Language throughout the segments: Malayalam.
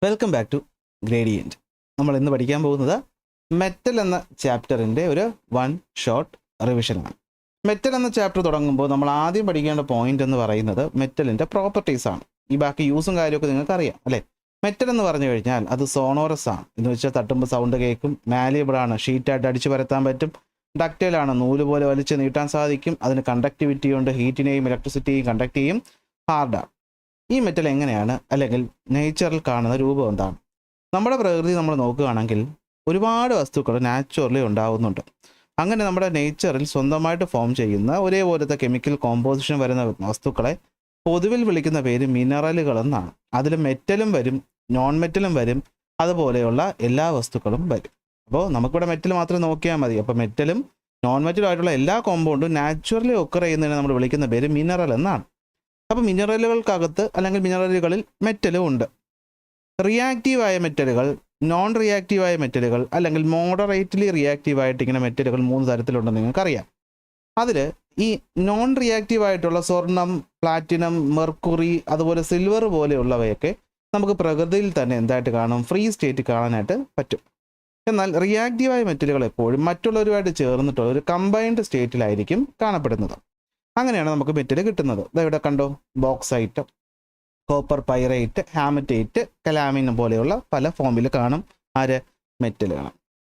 Welcome back to gradient. നമ്മൾ ഇന്ന് പഠിക്കാൻ പോകുന്നത് മെറ്റൽ എന്ന ചാപ്റ്ററിൻ്റെ ഒരു വൺ ഷോർട്ട് റിവിഷനാണ്. മെറ്റൽ എന്ന ചാപ്റ്റർ തുടങ്ങുമ്പോൾ നമ്മൾ ആദ്യം പഠിക്കേണ്ട പോയിന്റ് എന്ന് പറയുന്നത് മെറ്റലിൻ്റെ പ്രോപ്പർട്ടീസാണ്. ഈ ബാക്കി യൂസും കാര്യമൊക്കെ നിങ്ങൾക്ക് അറിയാം അല്ലേ. മെറ്റൽ എന്ന് പറഞ്ഞു കഴിഞ്ഞാൽ അത് സോണോറസ് ആണ്, എന്ന് വെച്ചാൽ തട്ടുമ്പോൾ സൗണ്ട് കേൾക്കും, മാലിയബിൾ ആണ്, ഷീറ്റായിട്ട് അടിച്ചു പരത്താൻ പറ്റും, ഡക്റ്റൈലാണ്, നൂല് പോലെ വലിച്ച് നീട്ടാൻ സാധിക്കും, അതിന് കണ്ടക്ടിവിറ്റി ഉണ്ട്, ഹീറ്റിനെയും ഇലക്ട്രിസിറ്റിയെയും കണ്ടക്ട് ചെയ്യും, ഹാർഡാണ്. ഈ മെറ്റൽ എങ്ങനെയാണ്, അല്ലെങ്കിൽ നേച്ചറിൽ കാണുന്ന രൂപം എന്താണ്? നമ്മുടെ പ്രകൃതി നമ്മൾ നോക്കുകയാണെങ്കിൽ ഒരുപാട് വസ്തുക്കൾ നാച്ചുറലി ഉണ്ടാകുന്നുണ്ട്. അങ്ങനെ നമ്മുടെ നേച്ചറിൽ സ്വന്തമായിട്ട് ഫോം ചെയ്യുന്ന ഒരേപോലത്തെ കെമിക്കൽ കോമ്പോസിഷൻ വരുന്ന വസ്തുക്കളെ പൊതുവിൽ വിളിക്കുന്ന പേര് മിനറലുകൾ എന്നാണ്. അതിൽ മെറ്റലും വരും, നോൺ മെറ്റലും വരും, അതുപോലെയുള്ള എല്ലാ വസ്തുക്കളും വരും. അപ്പോൾ നമുക്കിവിടെ മെറ്റൽ മാത്രം നോക്കിയാൽ മതി. അപ്പോൾ മെറ്റലും നോൺ മെറ്റലും ആയിട്ടുള്ള എല്ലാ കോമ്പൗണ്ടും നാച്ചുറലി ഒക്കർ ചെയ്യുന്നതിനെ നമ്മൾ വിളിക്കുന്ന പേര് മിനറൽ എന്നാണ്. അപ്പോൾ മിനറലുകൾക്കകത്ത് അല്ലെങ്കിൽ മിനറലുകളിൽ മെറ്റലും ഉണ്ട്. റിയാക്റ്റീവായ മെറ്റലുകൾ, നോൺ റിയാക്റ്റീവായ മെറ്റലുകൾ, അല്ലെങ്കിൽ മോഡറേറ്റ്ലി റിയാക്റ്റീവായിട്ട് ഇങ്ങനെ മെറ്റലുകൾ 3 തരത്തിലുണ്ടെന്ന് നിങ്ങൾക്കറിയാം. അതിൽ ഈ നോൺ റിയാക്റ്റീവായിട്ടുള്ള സ്വർണം, പ്ലാറ്റിനം, മെർക്കുറി, അതുപോലെ സിൽവർ പോലെയുള്ളവയൊക്കെ നമുക്ക് പ്രകൃതിയിൽ തന്നെ എന്തായിട്ട് കാണും? ഫ്രീ സ്റ്റേറ്റ് കാണാനായിട്ട് പറ്റും. എന്നാൽ റിയാക്റ്റീവായ മെറ്റലുകൾ എപ്പോഴും മറ്റുള്ളവരുമായിട്ട് ചേർന്നിട്ടുള്ള ഒരു കമ്പൈൻഡ് സ്റ്റേറ്റിലായിരിക്കും കാണപ്പെടുന്നത്. അങ്ങനെയാണ് നമുക്ക് മെറ്റൽ കിട്ടുന്നത്. ഇവിടെ കണ്ടോ, ബോക്സൈറ്റ്, കോപ്പർ പൈറൈറ്റ്, ഹാമറ്റേറ്റ്, കലാമിൻ പോലെയുള്ള പല ഫോമിൽ കാണും മെറ്റലുകൾ.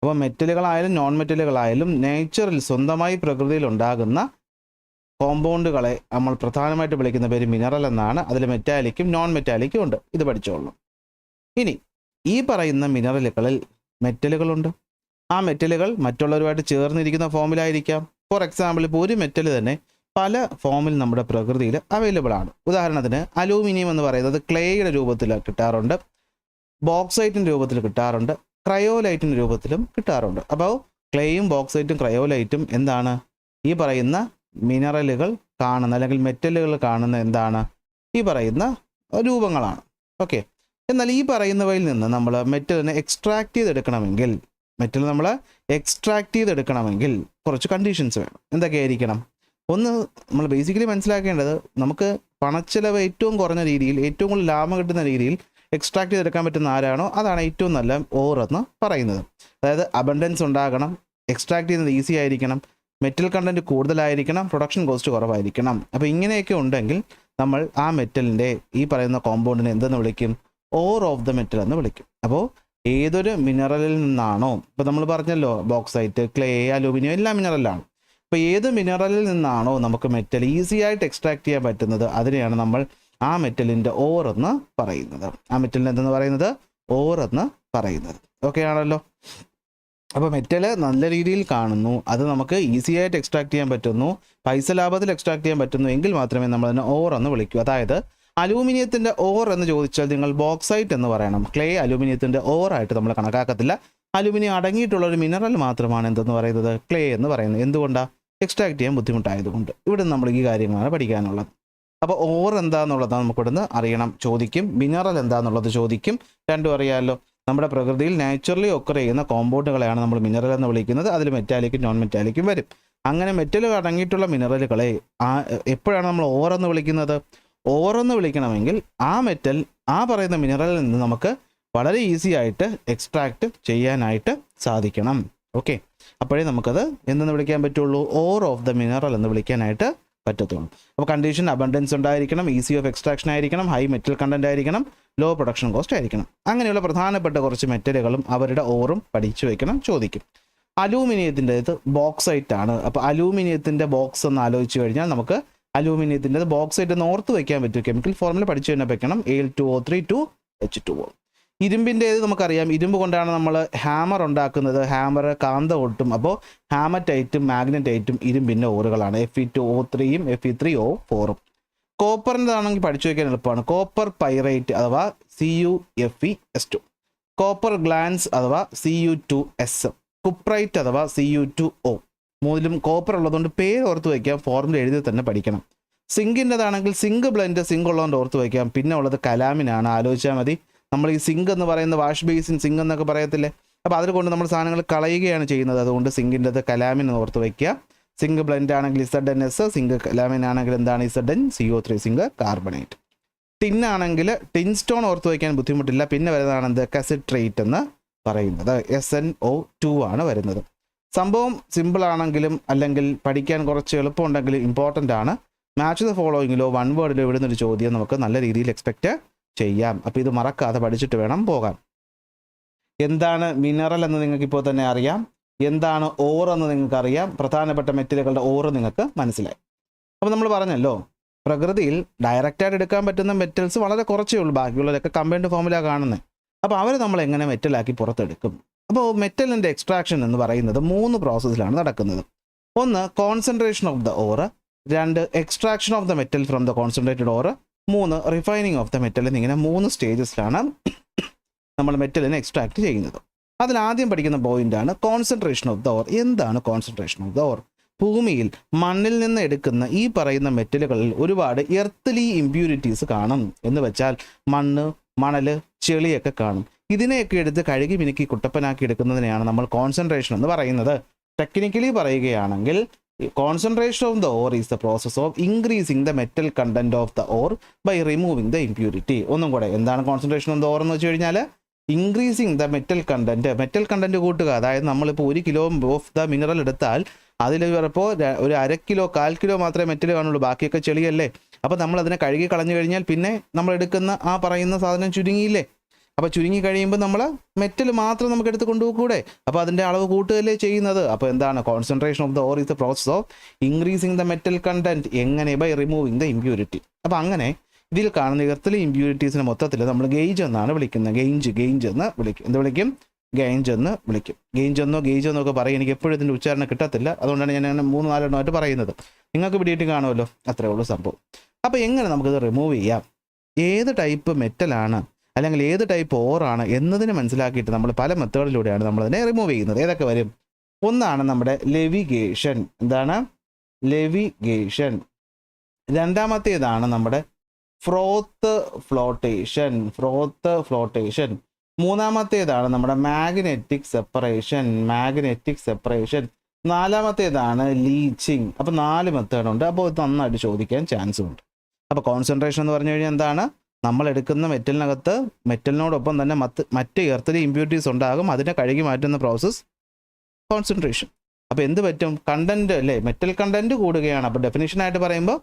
അപ്പോൾ മെറ്റലുകളായാലും നോൺ മെറ്റലുകളായാലും നേച്ചറിൽ സ്വന്തമായി പ്രകൃതിയിൽ ഉണ്ടാകുന്ന കോമ്പൗണ്ടുകളെ നമ്മൾ പ്രധാനമായിട്ട് വിളിക്കുന്ന പേര് മിനറൽ എന്നാണ്. അതിൽ മെറ്റാലിക്കും നോൺ മെറ്റാലിക്കും ഉണ്ട്. ഇത് പഠിച്ചോളണം. ഇനി ഈ പറയുന്ന മിനറലുകളിൽ മെറ്റലുകളുണ്ട്. ആ മെറ്റലുകൾ മറ്റുള്ളവരുമായിട്ട് ചേർന്നിരിക്കുന്ന ഫോമിലായിരിക്കാം. ഫോർ എക്സാമ്പിൾ, ഇപ്പോൾ ഒരു മെറ്റൽ തന്നെ പല ഫോമിൽ നമ്മുടെ പ്രകൃതിയിൽ അവൈലബിൾ ആണ്. ഉദാഹരണത്തിന് അലൂമിനിയം എന്ന് പറയുന്നത് ക്ലേയുടെ രൂപത്തിൽ കിട്ടാറുണ്ട്, ബോക്സൈറ്റിൻ്റെ രൂപത്തിൽ കിട്ടാറുണ്ട്, ക്രയോലൈറ്റിൻ്റെ രൂപത്തിലും കിട്ടാറുണ്ട്. അപ്പോൾ ക്ലേയും ബോക്സൈറ്റും ക്രയോലൈറ്റും എന്താണ്? ഈ പറയുന്ന മിനറലുകൾ കാണുന്ന അല്ലെങ്കിൽ മെറ്റലുകൾ കാണുന്ന എന്താണ്? ഈ പറയുന്ന രൂപങ്ങളാണ്. ഓക്കെ. എന്നാൽ ഈ പറയുന്നവയിൽ നിന്ന് നമ്മൾ മെറ്റലിനെ എക്സ്ട്രാക്ട് ചെയ്തെടുക്കണമെങ്കിൽ കുറച്ച് കണ്ടീഷൻസ് വേണം. എന്തൊക്കെയായിരിക്കണം? ഒന്ന്, നമ്മൾ ബേസിക്കലി മനസ്സിലാക്കേണ്ടത്, നമുക്ക് പണച്ചെലവ് ഏറ്റവും കുറഞ്ഞ രീതിയിൽ, ഏറ്റവും കൂടുതൽ ലാഭം കിട്ടുന്ന രീതിയിൽ എക്സ്ട്രാക്ട് ചെയ്തെടുക്കാൻ പറ്റുന്ന ആരാണോ അതാണ് ഏറ്റവും നല്ല ഓർ എന്ന് പറയുന്നത്. അതായത് അബണ്ടൻസ് ഉണ്ടാകണം, എക്സ്ട്രാക്ട് ചെയ്യുന്നത് ഈസി ആയിരിക്കണം, മെറ്റൽ കണ്ടൻറ്റ് കൂടുതലായിരിക്കണം, പ്രൊഡക്ഷൻ കോസ്റ്റ് കുറവായിരിക്കണം. അപ്പോൾ ഇങ്ങനെയൊക്കെ ഉണ്ടെങ്കിൽ നമ്മൾ ആ മെറ്റലിൻ്റെ ഈ പറയുന്ന കോമ്പൗണ്ടിനെ എന്തെന്ന് വിളിക്കും? ഓർ ഓഫ് ദ മെറ്റൽ എന്ന് വിളിക്കും. അപ്പോൾ ഏതൊരു മിനറലിൽ നിന്നാണോ, ഇപ്പോൾ നമ്മൾ പറഞ്ഞല്ലോ ബോക്സൈറ്റ്, ക്ലേ, അലൂമിനിയം എല്ലാം മിനറലാണ്. അപ്പോൾ ഏത് മിനറലിൽ നിന്നാണോ നമുക്ക് മെറ്റൽ ഈസി ആയിട്ട് എക്സ്ട്രാക്ട് ചെയ്യാൻ പറ്റുന്നത് അതിനെയാണ് നമ്മൾ ആ മെറ്റലിൻ്റെ ഓർ എന്ന് പറയുന്നത്. ആ മെറ്റലിന് എന്തെന്ന് പറയുന്നത്? ഓർ എന്ന് പറയുന്നത്. ഓക്കെ ആണല്ലോ. അപ്പോൾ മെറ്റൽ നല്ല രീതിയിൽ കാണുന്നു, അത് നമുക്ക് ഈസി ആയിട്ട് എക്സ്ട്രാക്ട് ചെയ്യാൻ പറ്റുന്നു, പൈസ ലാഭത്തിൽ എക്സ്ട്രാക്ട് ചെയ്യാൻ പറ്റുന്നു എങ്കിൽ മാത്രമേ നമ്മൾ അതിനെ ഓർ എന്ന് വിളിക്കൂ. അതായത് അലൂമിനിയത്തിൻ്റെ ഓർ എന്ന് ചോദിച്ചാൽ നിങ്ങൾ ബോക്സൈറ്റ് എന്ന് പറയണം. ക്ലേ അലൂമിനിയത്തിൻ്റെ ഓറായിട്ട് നമ്മൾ കണക്കാക്കത്തില്ല. അലൂമിനിയം അടങ്ങിയിട്ടുള്ള ഒരു മിനറൽ മാത്രമാണ് എന്തെന്ന് പറയുന്നത്? ക്ലേ എന്ന് പറയുന്നത്. എന്തുകൊണ്ടാണ്? എക്സ്ട്രാക്ട് ചെയ്യാൻ ബുദ്ധിമുട്ടായതുകൊണ്ട്. ഇവിടെ നമ്മൾ ഈ കാര്യങ്ങളാണ് പഠിക്കാനുള്ളത്. അപ്പോൾ ഓർ എന്താണെന്നുള്ളതാണ് നമുക്കിവിടുന്ന് അറിയണം, ചോദിക്കും. മിനറൽ എന്താണെന്നുള്ളത് ചോദിക്കും. രണ്ടും അറിയാമല്ലോ. നമ്മുടെ പ്രകൃതിയിൽ നാച്ചുറലി ഒക്കർ ചെയ്യുന്ന കോമ്പൗണ്ടുകളെയാണ് നമ്മൾ മിനറൽ എന്ന് വിളിക്കുന്നത്. അതിൽ മെറ്റാലിക്കും നോൺ മെറ്റാലിക്കും വരും. അങ്ങനെ മെറ്റൽ അടങ്ങിയിട്ടുള്ള മിനറലുകളെ എപ്പോഴാണ് നമ്മൾ ഓർ എന്ന് വിളിക്കുന്നത്? ഓർ എന്ന് വിളിക്കണമെങ്കിൽ ആ മെറ്റൽ ആ പറയുന്ന മിനറലിൽ നിന്ന് നമുക്ക് വളരെ ഈസി ആയിട്ട് എക്സ്ട്രാക്ട് ചെയ്യാനായിട്ട് സാധിക്കണം. ഓക്കെ. അപ്പോഴേ നമുക്കത് എന്തെന്ന് വിളിക്കാൻ പറ്റുള്ളൂ? ഓർ ഓഫ് ദ മിനറൽ എന്ന് വിളിക്കാനായിട്ട് പറ്റത്തുള്ളൂ. അപ്പോൾ കണ്ടീഷൻ അബണ്ടൻസ് ഉണ്ടായിരിക്കണം, ഈസി ഓഫ് എക്സ്ട്രാക്ഷൻ ആയിരിക്കണം, ഹൈ മെറ്റൽ കണ്ടന്റ് ആയിരിക്കണം, ലോ പ്രൊഡക്ഷൻ കോസ്റ്റ് ആയിരിക്കണം. അങ്ങനെയുള്ള പ്രധാനപ്പെട്ട കുറച്ച് മെറ്റലുകളും അവരുടെ ഓറും പഠിച്ചു വയ്ക്കണം, ചോദിക്കും. അലൂമിനിയത്തിൻ്റെത് ബോക്സൈറ്റ് ആണ്. അപ്പോൾ അലൂമിനിയത്തിൻ്റെ ബോക്സ് എന്ന് ആലോചിച്ച് കഴിഞ്ഞാൽ നമുക്ക് അലൂമിനിയത്തിൻ്റെ ബോക്സൈറ്റ് എന്ന് ഓർത്ത് വയ്ക്കാൻ പറ്റും. കെമിക്കൽ ഫോർമുല പഠിച്ചു തന്നെ വെക്കണം. Al2O3 ഇരുമ്പിൻ്റേത് നമുക്കറിയാം. ഇരുമ്പ് കൊണ്ടാണ് നമ്മൾ ഹാമർ ഉണ്ടാക്കുന്നത്. ഹാമർ കാന്തം ഒട്ടും. അപ്പോൾ ഹാമറ്റൈറ്റും മാഗ്നറ്റൈറ്റും ഇരുമ്പിൻ്റെ ഓറുകളാണ്. Fe2O3യും Fe3O4ഉം. കോപ്പറിൻ്റെതാണെങ്കിൽ പഠിച്ചു വയ്ക്കാൻ എളുപ്പമാണ്. കോപ്പർ പൈറൈറ്റ് അഥവാ CuFeS2, കോപ്പർ ഗ്ലാൻസ് അഥവാ Cu2S, കുപ്രൈറ്റ് അഥവാ Cu2O. മൂന്നിലും കോപ്പർ ഉള്ളതുകൊണ്ട് പേര് ഓർത്ത് വയ്ക്കാം, ഫോർമുല എഴുതി തന്നെ പഠിക്കണം. സിങ്കിൻ്റെതാണെങ്കിൽ സിങ്ക് ബ്ലെൻഡ്, സിങ്ക് ഉള്ളതുകൊണ്ട് ഓർത്ത് വയ്ക്കാം. പിന്നെ ഉള്ളത് കലാമിനാണ്. ആലോചിച്ചാൽ മതി. നമ്മൾ ഈ സിങ്ക് എന്ന് പറയുന്ന വാഷ് ബേസിൻ സിങ്ക് എന്നൊക്കെ പറയത്തില്ലേ, അപ്പോൾ അതുകൊണ്ട് നമ്മൾ സാധനങ്ങൾ കളയുകയാണ് ചെയ്യുന്നത്. അതുകൊണ്ട് സിങ്കിൻ്റെത് കലാമിൻ എന്ന് ഓർത്ത് വയ്ക്കുക. സിങ്ക് ബ്ലെൻഡ് ആണെങ്കിൽ ZnS, സിങ്ക് കലാമിൻ ആണെങ്കിൽ എന്താണ്? ZnCO3, zinc carbonate. ടിന്നാണെങ്കിൽ ടിൻ സ്റ്റോൺ ഓർത്ത് വയ്ക്കാൻ ബുദ്ധിമുട്ടില്ല. പിന്നെ വരുന്നതാണ് എന്ത്, കസിട്രേറ്റ് എന്ന് പറയുന്നത്. SnO2 ആണ് വരുന്നത്. സംഭവം സിമ്പിൾ ആണെങ്കിലും അല്ലെങ്കിൽ പഠിക്കാൻ കുറച്ച് എളുപ്പമുണ്ടെങ്കിലും ഇമ്പോർട്ടൻ്റ് ആണ്. മാച്ച് ദ ഫോളോയിങ്ങിലോ വൺ വേർഡിലോ ഇവിടുന്നൊരു ചോദ്യം നമുക്ക് നല്ല രീതിയിൽ എക്സ്പെക്റ്റ് ചെയ്യാം. അപ്പോൾ ഇത് മറക്കാതെ പഠിച്ചിട്ട് വേണം പോകാൻ. എന്താണ് മിനറൽ എന്ന് നിങ്ങൾക്ക് ഇപ്പോൾ തന്നെ അറിയാം. എന്താണ് ഓർ എന്ന് നിങ്ങൾക്ക് അറിയാം. പ്രധാനപ്പെട്ട മെറ്റലുകളുടെ ഓർ നിങ്ങൾക്ക് മനസ്സിലായി. അപ്പോൾ നമ്മൾ പറഞ്ഞല്ലോ, പ്രകൃതിയിൽ ഡയറക്റ്റായിട്ട് എടുക്കാൻ പറ്റുന്ന മെറ്റൽസ് വളരെ കുറച്ചേ ഉള്ളൂ. ബാക്കിയുള്ളതൊക്കെ കമ്പൈൻഡ് ഫോമിലാണ് കാണുന്നത്. അപ്പോൾ അവർ നമ്മൾ എങ്ങനെ മെറ്റലാക്കി പുറത്തെടുക്കും? അപ്പോൾ മെറ്റലിൻ്റെ എക്സ്ട്രാക്ഷൻ എന്ന് പറയുന്നത് 3 പ്രോസസ്സിലാണ് നടക്കുന്നത്. ഒന്ന്, concentration of the or. 2, extraction of the metal from the concentrated or. 3, refining of the metal. എന്നിങ്ങനെ 3 സ്റ്റേജസിലാണ് നമ്മൾ മെറ്റലിനെ എക്സ്ട്രാക്ട് ചെയ്യുന്നത്. അതിലാദ്യം പഠിക്കുന്ന പോയിന്റാണ് കോൺസെൻട്രേഷൻ ഓഫ് ദ ഓർ. എന്താണ് കോൺസെൻട്രേഷൻ ഓഫ് ദ ഓർ? ഭൂമിയിൽ മണ്ണിൽ നിന്ന് എടുക്കുന്ന ഈ പറയുന്ന മെറ്റലുകളിൽ ഒരുപാട് എർത്തലി ഇമ്പ്യൂരിറ്റീസ് കാണും. എന്ന് വെച്ചാൽ മണ്ണ്, മണൽ, ചെളിയൊക്കെ കാണും. ഇതിനെയൊക്കെ എടുത്ത് കഴുകി മിനുക്കി കുട്ടപ്പനാക്കി എടുക്കുന്നതിനെയാണ് നമ്മൾ കോൺസെൻട്രേഷൻ എന്ന് പറയുന്നത്. ടെക്നിക്കലി പറയുകയാണെങ്കിൽ concentration of the ore is the process of increasing the metal content of the ore by removing the impurity. ഒന്നും കൂടെ, എന്താണ് കോൺസെൻട്രേഷൻ ഓഫ് ദ ഓർ എന്ന് വെച്ച് കഴിഞ്ഞാൽ ഇൻക്രീസിങ് ദ മെറ്റൽ കണ്ടന്റ് കൂട്ടുക. അതായത് നമ്മളിപ്പോൾ 1 കിലോ ഓഫ് ദ മിനറൽ എടുത്താൽ അതിൽ ചിലപ്പോൾ ഒരു 1/2 കിലോ 1/4 കിലോ മാത്രമേ മെറ്റൽ കാണുള്ളൂ. ബാക്കിയൊക്കെ ചെളിയല്ലേ. അപ്പോൾ നമ്മൾ അതിനെ കഴുകി കളഞ്ഞു കഴിഞ്ഞാൽ പിന്നെ നമ്മൾ എടുക്കുന്ന ആ പറയുന്ന സാധനം ചുരുങ്ങിയില്ലേ. അപ്പോൾ ചുരുങ്ങി കഴിയുമ്പോൾ നമ്മൾ മെറ്റൽ മാത്രം നമുക്ക് എടുത്ത് കൊണ്ടുപോകൂടെ. അപ്പോൾ അതിൻ്റെ അളവ് കൂട്ടുകയല്ലേ ചെയ്യുന്നത്. അപ്പോൾ എന്താണ് concentration of the ore is the process of increasing the metal content. എങ്ങനെ? By removing the impurity. അപ്പോൾ അങ്ങനെ ഇതിൽ കാണുന്ന എർത്തലി ഇമ്പ്യൂരിറ്റീസിന് മൊത്തത്തിൽ നമ്മൾ ഗേജ് എന്നാണ് വിളിക്കുന്നത്. ഗെയിഞ്ച് എന്ന് വിളിക്കും. എന്ത് വിളിക്കും? ഗെയിഞ്ച് എന്ന് വിളിക്കും. ഗേജ് എന്നോ ഒക്കെ പറയും. എനിക്ക് എപ്പോഴും ഇതിൻ്റെ ഉച്ചാരണം കിട്ടത്തില്ല. അതുകൊണ്ടാണ് ഞാൻ 3-4 എണ്ണമായിട്ട് പറയുന്നത്. നിങ്ങൾക്ക് പിടിയിട്ട് കാണുമല്ലോ. അത്രേ ഉള്ളൂ സംഭവം. അപ്പോൾ എങ്ങനെ നമുക്കിത് റിമൂവ് ചെയ്യാം? ഏത് ടൈപ്പ് മെറ്റലാണ് അല്ലെങ്കിൽ ഏത് ടൈപ്പ് ഓറാണ് എന്നതിന് മനസ്സിലാക്കിയിട്ട് നമ്മൾ പല മെത്തേഡിലൂടെയാണ് നമ്മളതിനെ റിമൂവ് ചെയ്യുന്നത്. ഏതൊക്കെ വരും? ഒന്നാണ് നമ്മുടെ ലെവിഗേഷൻ. എന്താണ്? ലെവിഗേഷൻ. രണ്ടാമത്തേതാണ് നമ്മുടെ ഫ്രോത്ത് ഫ്ലോട്ടേഷൻ. മൂന്നാമത്തേതാണ് നമ്മുടെ മാഗ്നറ്റിക് സെപ്പറേഷൻ. നാലാമത്തേതാണ് ലീച്ചിങ്. അപ്പോൾ 4 മെത്തേഡുണ്ട്. അപ്പോൾ ഇത് നന്നായിട്ട് ചോദിക്കാൻ ചാൻസും ഉണ്ട്. അപ്പോൾ കോൺസെൻട്രേഷൻ എന്ന് പറഞ്ഞു കഴിഞ്ഞാൽ എന്താണ്? നമ്മൾ എടുക്കുന്ന മെറ്റലിനകത്ത് മെറ്റലിനോടൊപ്പം തന്നെ മറ്റ് എർത്തലി ഇമ്പ്യൂരിറ്റീസ് ഉണ്ടാകും. അതിനെ കഴുകി മാറ്റുന്ന പ്രോസസ്സ് കോൺസെൻട്രേഷൻ. അപ്പോൾ എന്ത് പറ്റും? കണ്ടന്റ് അല്ലേ, മെറ്റൽ കണ്ടന്റ് കൂടുകയാണ്. അപ്പോൾ ഡെഫിനിഷനായിട്ട് പറയുമ്പോൾ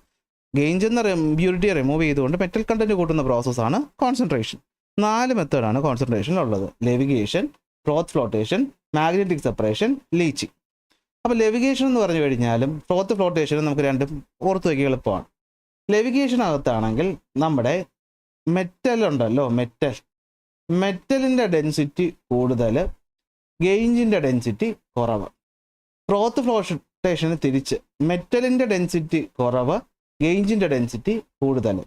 ഗെയിഞ്ച് എന്ന ഇമ്പ്യൂരിറ്റിയെ റിമൂവ് ചെയ്തുകൊണ്ട് മെറ്റൽ കണ്ടന്റ് കൂട്ടുന്ന പ്രോസസ്സാണ് കോൺസെൻട്രേഷൻ. 4 മെത്തേഡാണ് കോൺസെൻട്രേഷനിലുള്ളത്. Levigation, froth flotation, magnetic separation, leaching. അപ്പോൾ ലെവിഗേഷൻ എന്ന് പറഞ്ഞു കഴിഞ്ഞാലും ഫ്രോത്ത് ഫ്ലോട്ടേഷനും നമുക്ക് രണ്ടും ഓർത്ത് വയ്ക്കുക എളുപ്പമാണ്. ലെവിഗേഷനകത്താണെങ്കിൽ നമ്മുടെ മെറ്റൽ ഉണ്ടല്ലോ, മെറ്റലിൻ്റെ ഡെൻസിറ്റി കൂടുതൽ, ഗെയിഞ്ചിൻ്റെ ഡെൻസിറ്റി കുറവ്. ഫ്രോത്ത് ഫ്ലോട്ടേഷന് തിരിച്ച് മെറ്റലിൻ്റെ ഡെൻസിറ്റി കുറവ്, ഗെയിഞ്ചിൻ്റെ ഡെൻസിറ്റി കൂടുതൽ.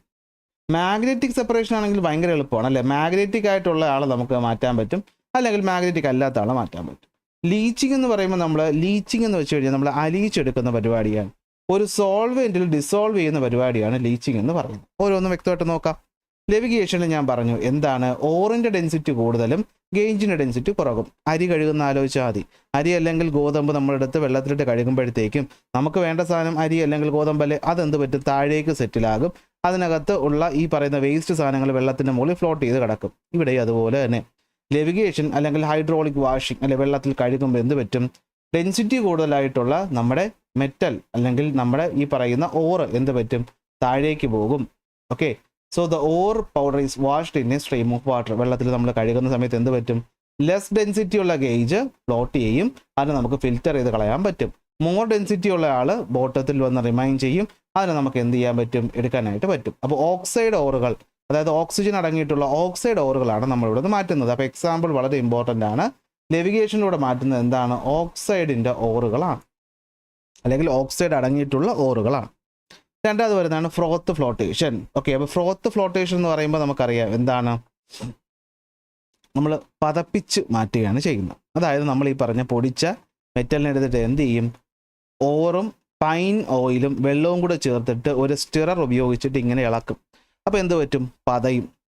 മാഗ്നറ്റിക് സെപ്പറേഷൻ ആണെങ്കിൽ ഭയങ്കര എളുപ്പമാണ് അല്ലേ. മാഗ്നറ്റിക് ആയിട്ടുള്ള ആളെ നമുക്ക് മാറ്റാൻ പറ്റും, അല്ലെങ്കിൽ മാഗ്നറ്റിക് അല്ലാത്ത ആളെ മാറ്റാൻ പറ്റും. ലീച്ചിങ് എന്ന് പറയുമ്പോൾ ലീച്ചിങ് എന്ന് വെച്ച് കഴിഞ്ഞാൽ നമ്മൾ അലിയിച്ചെടുക്കുന്ന പരിപാടിയാണ്. ഒരു സോൾവെൻറ്റിൽ ഡിസോൾവ് ചെയ്യുന്ന പരിപാടിയാണ് ലീച്ചിങ് എന്ന് പറയുന്നത്. ഓരോന്നും വ്യക്തമായിട്ട് നോക്കാം. ലെവിഗേഷനിൽ ഞാൻ പറഞ്ഞു എന്താണ്? ഓറിൻ്റെ ഡെൻസിറ്റി കൂടുതലും ഗെയിഞ്ചിൻ്റെ ഡെൻസിറ്റി കുറവും. അരി കഴുകുന്ന ആലോചിച്ചാൽ മതി. അരി അല്ലെങ്കിൽ ഗോതമ്പ് നമ്മളെടുത്ത് വെള്ളത്തിലിട്ട് കഴുകുമ്പോഴത്തേക്കും നമുക്ക് വേണ്ട സാധനം അരി അല്ലെങ്കിൽ ഗോതമ്പല്ലേ, അതെന്ത് പറ്റും? താഴേക്ക് സെറ്റിലാകും. അതിനകത്ത് ഉള്ള ഈ പറയുന്ന വേസ്റ്റ് സാധനങ്ങൾ വെള്ളത്തിൻ്റെ മുകളിൽ ഫ്ലോട്ട് ചെയ്ത് കിടക്കും. ഇവിടെ അതുപോലെ തന്നെ ലെവിഗേഷൻ അല്ലെങ്കിൽ ഹൈഡ്രോളിക് വാഷിംഗ് അല്ലെ, വെള്ളത്തിൽ കഴുകുമ്പോൾ എന്ത് പറ്റും? ഡെൻസിറ്റി കൂടുതലായിട്ടുള്ള നമ്മുടെ മെറ്റൽ അല്ലെങ്കിൽ നമ്മുടെ ഈ പറയുന്ന ഓറ് എന്ത് പറ്റും? താഴേക്ക് പോകും. Okay, so the or powder is washed in A stream of water. വെള്ളത്തിൽ നമ്മൾ കഴുകുന്ന സമയത്ത് എന്ത് പറ്റും? ലെസ് ഡെൻസിറ്റി ഉള്ള ഗേജ് ഫ്ലോട്ട് ചെയ്യും. അതിനെ നമുക്ക് ഫിൽറ്റർ ചെയ്ത് കളയാൻ പറ്റും. മോർ ഡെൻസിറ്റി ഉള്ള ആൾ ബോട്ടത്തിൽ വന്ന് റിമൈൻ ചെയ്യും. അതിനെ നമുക്ക് എന്ത് ചെയ്യാൻ പറ്റും? എടുക്കാനായിട്ട് പറ്റും. അപ്പോൾ ഓക്സൈഡ് ഓറുകൾ, അതായത് ഓക്സിജൻ അടങ്ങിയിട്ടുള്ള ഓക്സൈഡ് ഓറുകളാണ് നമ്മളിവിടെ നിന്ന് മാറ്റുന്നത്. അപ്പോൾ എക്സാമ്പിൾ വളരെ ഇമ്പോർട്ടൻ്റ് ആണ്. ലെവിഗേഷനിലൂടെ മാറ്റുന്നത് എന്താണ്? ഓക്സൈഡിൻ്റെ ഓറുകളാണ്, അല്ലെങ്കിൽ ഓക്സൈഡ് അടങ്ങിയിട്ടുള്ള ഓറുകളാണ്. രണ്ടാമത് വരുന്നതാണ് ഫ്രോത്ത് ഫ്ലോട്ടേഷൻ. ഓക്കെ, അപ്പോൾ ഫ്രോത്ത് ഫ്ലോട്ടേഷൻ എന്ന് പറയുമ്പോൾ നമുക്കറിയാം എന്താണ്? നമ്മൾ പതപ്പിച്ച് മാറ്റുകയാണ് ചെയ്യുന്നത്. അതായത് നമ്മൾ ഈ പറഞ്ഞ പൊടിച്ച മെറ്റലിനെ എടുത്തിട്ട് എന്ത് ചെയ്യും? ഓറും പൈൻ ഓയിലും വെള്ളവും കൂടെ ചേർത്തിട്ട് ഒരു സ്റ്റിറർ ഉപയോഗിച്ചിട്ട് ഇങ്ങനെ ഇളക്കും. അപ്പോൾ എന്ത് പറ്റും?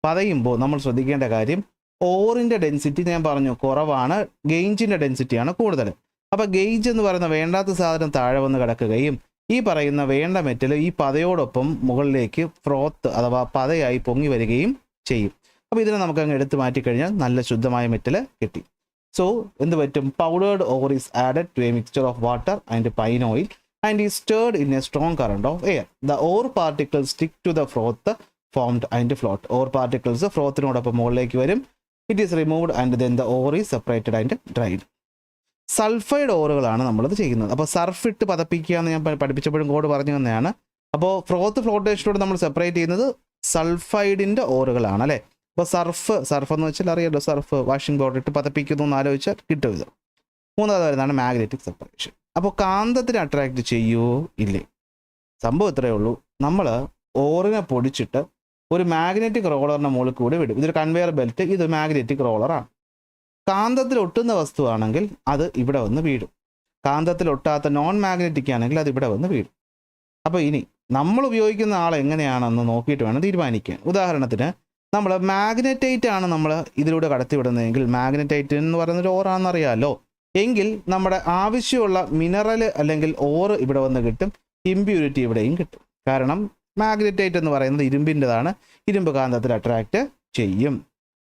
പതയുമ്പോൾ നമ്മൾ ശ്രദ്ധിക്കേണ്ട കാര്യം, ഓറിൻ്റെ ഡെൻസിറ്റി ഞാൻ പറഞ്ഞു കുറവാണ്, ഗെയിഞ്ചിൻ്റെ ഡെൻസിറ്റിയാണ് കൂടുതൽ. അപ്പോൾ ഗെയിഞ്ച് എന്ന് പറയുന്ന വേണ്ടാത്ത സാധനം താഴെ വന്ന് കിടക്കുകയും ഈ പറയുന്ന വേണ്ട മെറ്റൽ ഈ പതയോടൊപ്പം മുകളിലേക്ക് ഫ്രോത്ത് അഥവാ പതയായി പൊങ്ങി വരികയും ചെയ്യും. അപ്പോൾ ഇതിനെ നമുക്ക് അങ്ങ് എടുത്ത് മാറ്റിക്കഴിഞ്ഞാൽ നല്ല ശുദ്ധമായ മെറ്റൽ കിട്ടി. സോ എന്ത് പറ്റും? Powdered ore is added to a mixture of water and pine oil and is stirred in a strong current of air. The ore particles stick to the froth formed and float. Ore particles ഫ്രോത്തിനോടൊപ്പം മുകളിലേക്ക് വരും. It is removed and then the ore is separated and dried. Sulphide ഓറുകളാണ് നമ്മളത് ചെയ്യുന്നത്. അപ്പോൾ സർഫ് ഇട്ട് പതപ്പിക്കുക എന്ന് ഞാൻ പഠിപ്പിച്ചപ്പോഴും കോഡ് പറഞ്ഞു തന്നെയാണ്. അപ്പോൾ ഫ്രോത്ത് ഫ്ലോട്ടേഷനോട് നമ്മൾ സെപ്പറേറ്റ് ചെയ്യുന്നത് സൾഫൈഡിൻ്റെ ഓറുകളാണ് അല്ലേ. അപ്പോൾ സർഫ് എന്ന് വെച്ചാൽ അറിയാമല്ലോ, സർഫ് വാഷിംഗ് പൗഡർ ഇട്ട് പതപ്പിക്കുന്നു എന്ന് ആലോചിച്ചാൽ കിട്ടും ഇത്. മൂന്നാമത് വരുന്നതാണ് മാഗ്നറ്റിക് സെപ്പറേഷൻ. അപ്പോൾ കാന്തത്തിന് അട്രാക്റ്റ് ചെയ്യുമോ ഇല്ലേ? സംഭവം ഇത്രയേ ഉള്ളൂ. നമ്മൾ ഓറിനെ പൊടിച്ചിട്ട് ഒരു മാഗ്നറ്റിക് റോളറിൻ്റെ മുകളിൽ കൂടി വിടും. ഇതൊരു കൺവെയർ ബെൽറ്റ്, ഇത് മാഗ്നറ്റിക് റോളറാണ്. കാന്തത്തിൽ ഒട്ടുന്ന വസ്തുവാണെങ്കിൽ അത് ഇവിടെ വന്ന് വീഴും. കാന്തത്തിൽ ഒട്ടാത്ത നോൺ മാഗ്നറ്റിക് ആണെങ്കിൽ അത് ഇവിടെ വന്ന് വീഴും. അപ്പോൾ ഇനി നമ്മൾ ഉപയോഗിക്കുന്ന ആൾ എങ്ങനെയാണെന്ന് നോക്കിയിട്ട് വേണം തീരുമാനിക്കാൻ. ഉദാഹരണത്തിന് നമ്മൾ മാഗ്നറ്റൈറ്റ് ആണ് നമ്മൾ ഇതിലൂടെ കടത്തിവിടുന്നതെങ്കിൽ, മാഗ്നറ്റൈറ്റ് എന്ന് പറയുന്നൊരു ഓറാണെന്നറിയാമല്ലോ, എങ്കിൽ നമ്മുടെ ആവശ്യമുള്ള മിനറൽ അല്ലെങ്കിൽ ഓറ് ഇവിടെ വന്ന് കിട്ടും, ഇമ്പ്യൂരിറ്റി ഇവിടെയും കിട്ടും. കാരണം മാഗ്നറ്റൈറ്റ് എന്ന് പറയുന്നത് ഇരുമ്പിൻ്റെതാണ്, ഇരുമ്പ് കാന്തത്തിൽ അട്രാക്റ്റ് ചെയ്യും.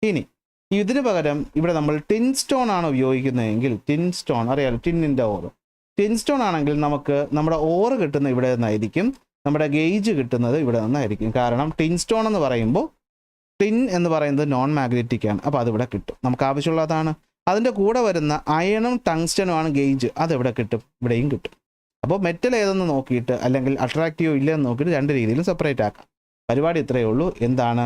ഇനി ഇതിന് പകരം ഇവിടെ നമ്മൾ ടിൻ സ്റ്റോൺ ആണ് ഉപയോഗിക്കുന്നതെങ്കിൽ, ടിൻ സ്റ്റോൺ അറിയാലോ, ടിന്നിൻ്റെ ഓറ്, ടിൻ സ്റ്റോൺ ആണെങ്കിൽ നമുക്ക് നമ്മുടെ ഓറ് കിട്ടുന്നത് ഇവിടെ നിന്നായിരിക്കും, നമ്മുടെ ഗേജ് കിട്ടുന്നത് ഇവിടെ നിന്നായിരിക്കും. കാരണം ടിൻ സ്റ്റോൺ എന്ന് പറയുമ്പോൾ ടിൻ എന്ന് പറയുന്നത് നോൺ മാഗ്നറ്റിക് ആണ്, അപ്പോൾ അതിവിടെ കിട്ടും, നമുക്ക് ആവശ്യമുള്ളതാണ്. അതിൻ്റെ കൂടെ വരുന്ന അയണും ടങ്സ്റ്റനും ആണ് ഗേജ്, അതെവിടെ കിട്ടും, ഇവിടെയും കിട്ടും. അപ്പോൾ മെറ്റൽ ഏതെന്ന് നോക്കിയിട്ട് അല്ലെങ്കിൽ അട്രാക്റ്റീവോ ഇല്ലയെന്ന് നോക്കിയിട്ട് രണ്ട് രീതിയിലും സെപ്പറേറ്റ് ആക്കാം. പരിപാടി ഇത്രയേ ഉള്ളൂ. എന്താണ്?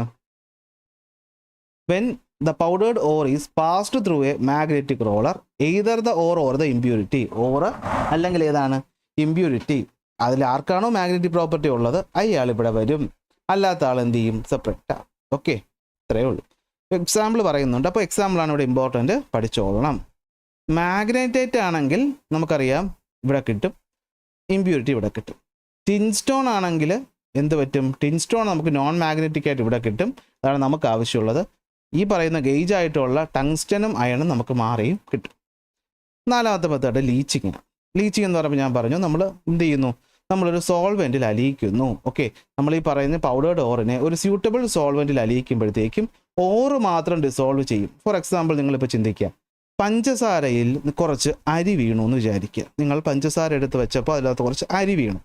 When the powdered ore is passed through a magnetic roller, either the ore or the impurity, ore അല്ലെങ്കിൽ ഏതാണ് ഇമ്പ്യൂരിറ്റി, അതിൽ ആർക്കാണോ മാഗ്നറ്റിക് പ്രോപ്പർട്ടി ഉള്ളത് അയാൾ ഇവിടെ വരും, അല്ലാത്ത ആൾ എന്ത് ചെയ്യും, സെപ്പറേറ്റ് ആവും. ഓക്കെ, ഇത്രയേ ഉള്ളൂ. എക്സാമ്പിൾ പറയുന്നുണ്ട്, അപ്പോൾ എക്സാമ്പിളാണ് ഇവിടെ ഇമ്പോർട്ടൻറ്റ്, പഠിച്ചോളണം. മാഗ്നറ്റൈറ്റ് ആണെങ്കിൽ നമുക്കറിയാം ഇവിടെ കിട്ടും, ഇമ്പ്യൂരിറ്റി ഇവിടെ കിട്ടും. ടിൻ സ്റ്റോൺ ആണെങ്കിൽ എന്ത് പറ്റും, ടിൻ സ്റ്റോൺ നമുക്ക് നോൺ മാഗ്നറ്റിക് ആയിട്ട് ഇവിടെ കിട്ടും, അതാണ് നമുക്ക് ആവശ്യമുള്ളത്. ഈ പറയുന്ന ഗേജ് ആയിട്ടുള്ള ടങ്സ്റ്റനും അയണും നമുക്ക് മാറിയും കിട്ടും. നാലാമത്തെ മെത്തേഡ് ലീച്ചിങ്. ലീച്ചിങ് എന്ന് പറയുമ്പോൾ ഞാൻ പറഞ്ഞു, നമ്മൾ എന്ത് ചെയ്യുന്നു, നമ്മളൊരു സോൾവെൻറ്റിൽ അലിയിക്കുന്നു. ഓക്കെ, നമ്മൾ ഈ പറയുന്ന പൗഡേർഡ് ഓറിനെ ഒരു സ്യൂട്ടബിൾ സോൾവെൻറ്റിൽ അലിയിക്കുമ്പോഴത്തേക്കും ഓറ് മാത്രം ഡിസോൾവ് ചെയ്യും. ഫോർ എക്സാമ്പിൾ നിങ്ങളിപ്പോൾ ചിന്തിക്കുക, പഞ്ചസാരയിൽ കുറച്ച് അരി വീണു എന്ന് വിചാരിക്കുക. നിങ്ങൾ പഞ്ചസാര എടുത്ത് വെച്ചപ്പോൾ അതിനകത്ത് കുറച്ച് അരി വീണു.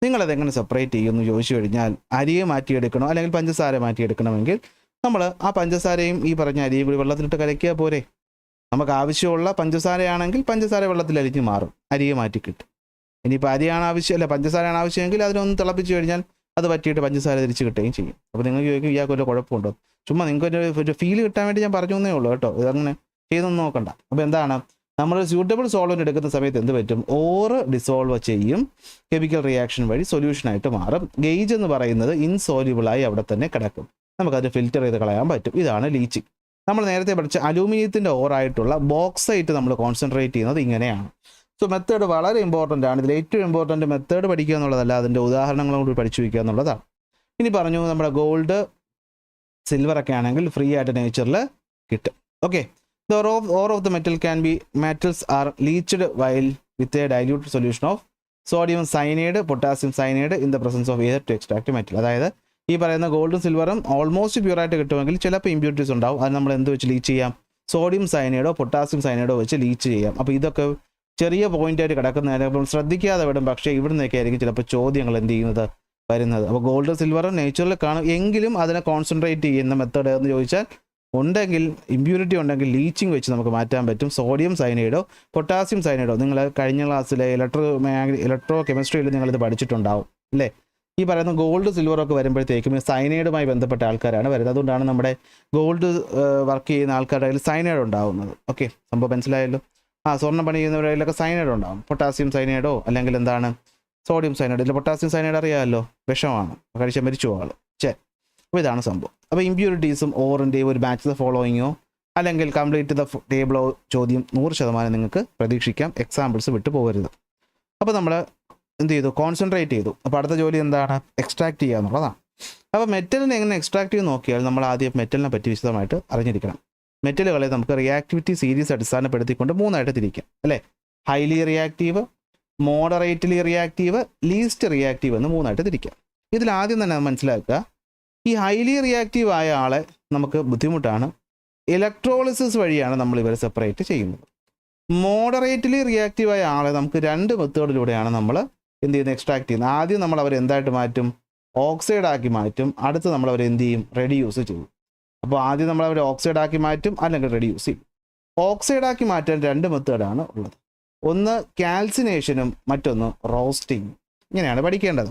നിങ്ങളതെങ്ങനെ സെപ്പറേറ്റ് ചെയ്യുമെന്ന് ചോദിച്ചു കഴിഞ്ഞാൽ, അരിയെ മാറ്റിയെടുക്കണോ അല്ലെങ്കിൽ പഞ്ചസാര മാറ്റിയെടുക്കണമെങ്കിൽ നമ്മൾ ആ പഞ്ചസാരയും ഈ പറഞ്ഞ അരിയും കൂടി വെള്ളത്തിലിട്ട് കലക്കിയാൽ പോരെ. നമുക്ക് ആവശ്യമുള്ള പഞ്ചസാരയാണെങ്കിൽ പഞ്ചസാര വെള്ളത്തിൽ അരിഞ്ഞ് മാറും, അരിയെ മാറ്റി കിട്ടും. ഇനിയിപ്പോൾ അരിയാണ് ആവശ്യം അല്ല പഞ്ചസാരയാണ് ആവശ്യമെങ്കിൽ അതിനൊന്ന് തിളപ്പിച്ച് കഴിഞ്ഞാൽ അത് പറ്റിയിട്ട് പഞ്ചസാര തിരിച്ച് കിട്ടുകയും ചെയ്യും. അപ്പോൾ നിങ്ങൾക്ക് ചോദിക്കും ഇയാൾക്ക് ഒരു കുഴപ്പമുണ്ടോ? ചുമ്മാ നിങ്ങൾക്ക് ഒരു ഫീൽ കിട്ടാൻ വേണ്ടി ഞാൻ പറഞ്ഞു എന്നേ ഉള്ളൂ കേട്ടോ, ഇതങ്ങനെ ചെയ്തൊന്നും നോക്കണ്ട. അപ്പോൾ എന്താണ്, നമ്മൾ സ്യൂട്ടബിൾ സോൾവെൻ്റ് എടുക്കുന്ന സമയത്ത് എന്ത് പറ്റും, ഓറ് ഡിസോൾവ് ചെയ്യും, കെമിക്കൽ റിയാക്ഷൻ വഴി സൊല്യൂഷനായിട്ട് മാറും. ഗേജ് എന്ന് പറയുന്നത് ഇൻസോല്യൂബിളായി അവിടെ തന്നെ കിടക്കും, നമുക്കത് ഫിൽറ്റർ ചെയ്ത് കളയാൻ പറ്റും. ഇതാണ് ലീച്ചിങ്. നമ്മൾ നേരത്തെ പഠിച്ച അലൂമിനിയത്തിൻ്റെ ഓറായിട്ടുള്ള ബോക്സൈറ്റ് നമ്മൾ കോൺസെൻട്രേറ്റ് ചെയ്യുന്നത് ഇങ്ങനെയാണ്. സോ മെത്തേഡ് വളരെ ഇമ്പോർട്ടൻ്റ് ആണ്. ഇതിൽ ഏറ്റവും ഇമ്പോർട്ടൻ്റ് മെത്തേഡ് പഠിക്കുക എന്നുള്ളതല്ല, അതിൻ്റെ ഉദാഹരണങ്ങളും കൂടി പഠിച്ചു വയ്ക്കുക എന്നുള്ളതാണ്. ഇനി പറഞ്ഞു, നമ്മുടെ ഗോൾഡ് സിൽവറൊക്കെ ആണെങ്കിൽ ഫ്രീ ആയിട്ട് നേച്ചറിൽ കിട്ടും. Okay, the ore of the metals are leached while with a diluted solution of sodium cyanide, potassium cyanide in the presence of air to extract metal. അതായത് ഈ പറയുന്ന ഗോൾഡും സിൽവറും ഓൾമോസ്റ്റ് പ്യൂറായിട്ട് കിട്ടുമെങ്കിൽ ചിലപ്പോൾ ഇമ്പ്യൂരിറ്റീസ് ഉണ്ടാവും. അത് നമ്മൾ എന്ത് വെച്ച് ലീച്ച് ചെയ്യാം, സോഡിയം സയനൈഡോ പൊട്ടാസ്യം സയനൈഡോ വെച്ച് ലീച്ച് ചെയ്യാം. അപ്പോൾ ഇതൊക്കെ ചെറിയ പോയിൻ്റായിട്ട് കിടക്കുന്നതിന് ശ്രദ്ധിക്കാതെ വിടും, പക്ഷേ ഇവിടെ നിന്നൊക്കെ ആയിരിക്കും ചിലപ്പോൾ ചോദ്യങ്ങൾ എന്ത് ചെയ്യുന്നത് വരുന്നത്. അപ്പോൾ ഗോൾഡ് സിൽവറും നേച്ചുറൽ കാണും, എങ്കിലും അതിനെ കോൺസെൻട്രേറ്റ് ചെയ്യുന്ന മെത്തേഡ് എന്ന് ചോദിച്ചാൽ ഉണ്ടെങ്കിൽ, ഇമ്പ്യൂരിറ്റി ഉണ്ടെങ്കിൽ ലീച്ചിങ് വെച്ച് നമുക്ക് മാറ്റാൻ പറ്റും. സോഡിയം സയനൈഡോ പൊട്ടാസ്യം സയനൈഡോ നിങ്ങൾ കഴിഞ്ഞ ക്ലാസ്സിലെ ഇലക്ട്രോ കെമിസ്ട്രിയിൽ നിങ്ങളിത് പഠിച്ചിട്ടുണ്ടാവും അല്ലേ. ഈ പറയുന്ന ഗോൾഡ് സിൽവറൊക്കെ വരുമ്പോഴത്തേക്കും സയനൈഡുമായി ബന്ധപ്പെട്ട ആൾക്കാരാണ് വരുന്നത്. അതുകൊണ്ടാണ് നമ്മുടെ ഗോൾഡ് വർക്ക് ചെയ്യുന്ന ആൾക്കാരുടെ കയ്യിൽ സയനൈഡ് ഉണ്ടാവുന്നത്. ഓക്കെ, സംഭവം മനസ്സിലായല്ലോ. സ്വർണ്ണം പണി ചെയ്യുന്നവരുടെ കയ്യിലൊക്കെ സയനൈഡ് ഉണ്ടാവും, പൊട്ടാസ്യം സയനൈഡോ അല്ലെങ്കിൽ എന്താണ് സോഡിയം സയനൈഡ്. ഇല്ല, പൊട്ടാസ്യം സയനൈഡ് അറിയാമല്ലോ, വിഷമാണ്, കഴിച്ചാൽ മരിച്ചു ആൾ. അപ്പോൾ ഇതാണ് സംഭവം. അപ്പോൾ ഇമ്പ്യൂരിറ്റീസും ഓറിൻ്റെയും ഒരു ബാച്ച് ദ ഫോളോയിങ്ങോ അല്ലെങ്കിൽ കംപ്ലീറ്റ് ദ ടേബിളോ ചോദ്യം 100% നിങ്ങൾക്ക് പ്രതീക്ഷിക്കാം. എക്സാമ്പിൾസ് വിട്ടു പോകരുത്. അപ്പോൾ നമ്മൾ എന്ത് ചെയ്തു, കോൺസെൻട്രേറ്റ് ചെയ്തു. അപ്പോൾ അടുത്ത ജോലി എന്താണ്, എക്സ്ട്രാക്ട് ചെയ്യുക എന്നുള്ളതാണ്. അപ്പോൾ മെറ്റലിനെ എങ്ങനെ എക്സ്ട്രാക്ട് ചെയ്ത് നോക്കിയാൽ നമ്മൾ ആദ്യം മെറ്റലിനെ പറ്റി വിശദമായിട്ട് അറിഞ്ഞിരിക്കണം. മെറ്റലുകളെ നമുക്ക് റിയാക്ടിവിറ്റി സീരീസ് അടിസ്ഥാനപ്പെടുത്തിക്കൊണ്ട് 3 തിരിക്കാം അല്ലേ. Highly reactive, moderately reactive, least reactive എന്ന് മൂന്നായിട്ട് തിരിക്കാം. ഇതിൽ ആദ്യം തന്നെ മനസ്സിലാക്കുക, ഈ ഹൈലി റിയാക്റ്റീവ് ആയ ആളെ നമുക്ക് ബുദ്ധിമുട്ടാണ്. ഇലക്ട്രോളിസിസ് വഴിയാണ് നമ്മൾ ഇവരെ സെപ്പറേറ്റ് ചെയ്യുന്നത്. മോഡറേറ്റ്ലി റിയാക്റ്റീവ് ആയ ആളെ നമുക്ക് 2 മെത്തേഡിലൂടെയാണ് നമ്മൾ എന്ത് ചെയ്യുന്നത്, എക്സ്ട്രാക്ട് ചെയ്യുന്നത്. ആദ്യം നമ്മൾ അവർ എന്തായിട്ട് മാറ്റും, ഓക്സൈഡാക്കി മാറ്റും. അടുത്ത് നമ്മൾ അവർ എന്ത് ചെയ്യും, റെഡ്യൂസ് ചെയ്യും. അപ്പോൾ ആദ്യം നമ്മൾ അവർ ഓക്സൈഡാക്കി മാറ്റും, അല്ലെങ്കിൽ റെഡ്യൂസ് ചെയ്യും. ഓക്സൈഡാക്കി മാറ്റാൻ 2 മെത്തേഡാണ് ഉള്ളത്. ഒന്ന് കാൽസിനേഷനും മറ്റൊന്ന് റോസ്റ്റിംഗ്. ഇങ്ങനെയാണ് പഠിക്കേണ്ടത്,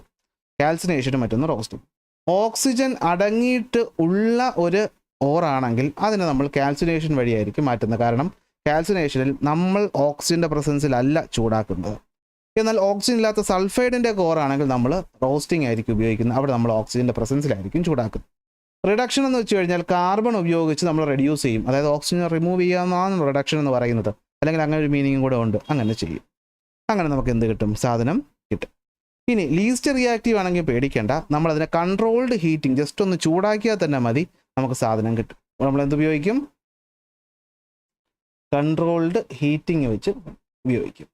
കാൽസിനേഷനും മറ്റൊന്ന് റോസ്റ്റിംഗ്. ഓക്സിജൻ അടങ്ങിയിട്ട് ഉള്ള ഒരു ഓറാണെങ്കിൽ അതിനെ നമ്മൾ കാൽസിനേഷൻ വഴിയായിരിക്കും മാറ്റുന്നത്. കാരണം കാൽസിനേഷനിൽ നമ്മൾ ഓക്സിജൻ്റെ പ്രസൻസിലല്ല ചൂടാക്കുന്നത്. എന്നാൽ ഓക്സിജൻ ഇല്ലാത്ത സൾഫൈഡിൻ്റെ ഓറാണെങ്കിൽ നമ്മൾ റോസ്റ്റിംഗ് ആയിരിക്കും ഉപയോഗിക്കുന്നത്. അവിടെ നമ്മൾ ഓക്സിജൻ്റെ പ്രസൻസിലായിരിക്കും ചൂടാക്കുന്നത്. റിഡക്ഷൻ എന്ന് വെച്ച് കഴിഞ്ഞാൽ കാർബൺ ഉപയോഗിച്ച് നമ്മൾ റെഡ്യൂസ് ചെയ്യും. അതായത് ഓക്സിജൻ റിമൂവ് ചെയ്യാമെന്നാണ് റിഡക്ഷൻ എന്ന് പറയുന്നത്. അല്ലെങ്കിൽ അങ്ങനെ ഒരു മീനിങ്ങും കൂടെ ഉണ്ട്. അങ്ങനെ ചെയ്യും. അങ്ങനെ നമുക്ക് എന്ത് കിട്ടും, സാധനം കിട്ടും. ഇനി ലീസ്റ്റ് റിയാക്റ്റീവ് ആണെങ്കിൽ പേടിക്കേണ്ട, നമ്മളതിനെ കൺട്രോൾഡ് ഹീറ്റിംഗ്, ജസ്റ്റ് ഒന്ന് ചൂടാക്കിയാൽ തന്നെ മതി, നമുക്ക് സാധനം കിട്ടും. നമ്മൾ എന്ത് ഉപയോഗിക്കും, കൺട്രോൾഡ് ഹീറ്റിംഗ് വെച്ച് ഉപയോഗിക്കും.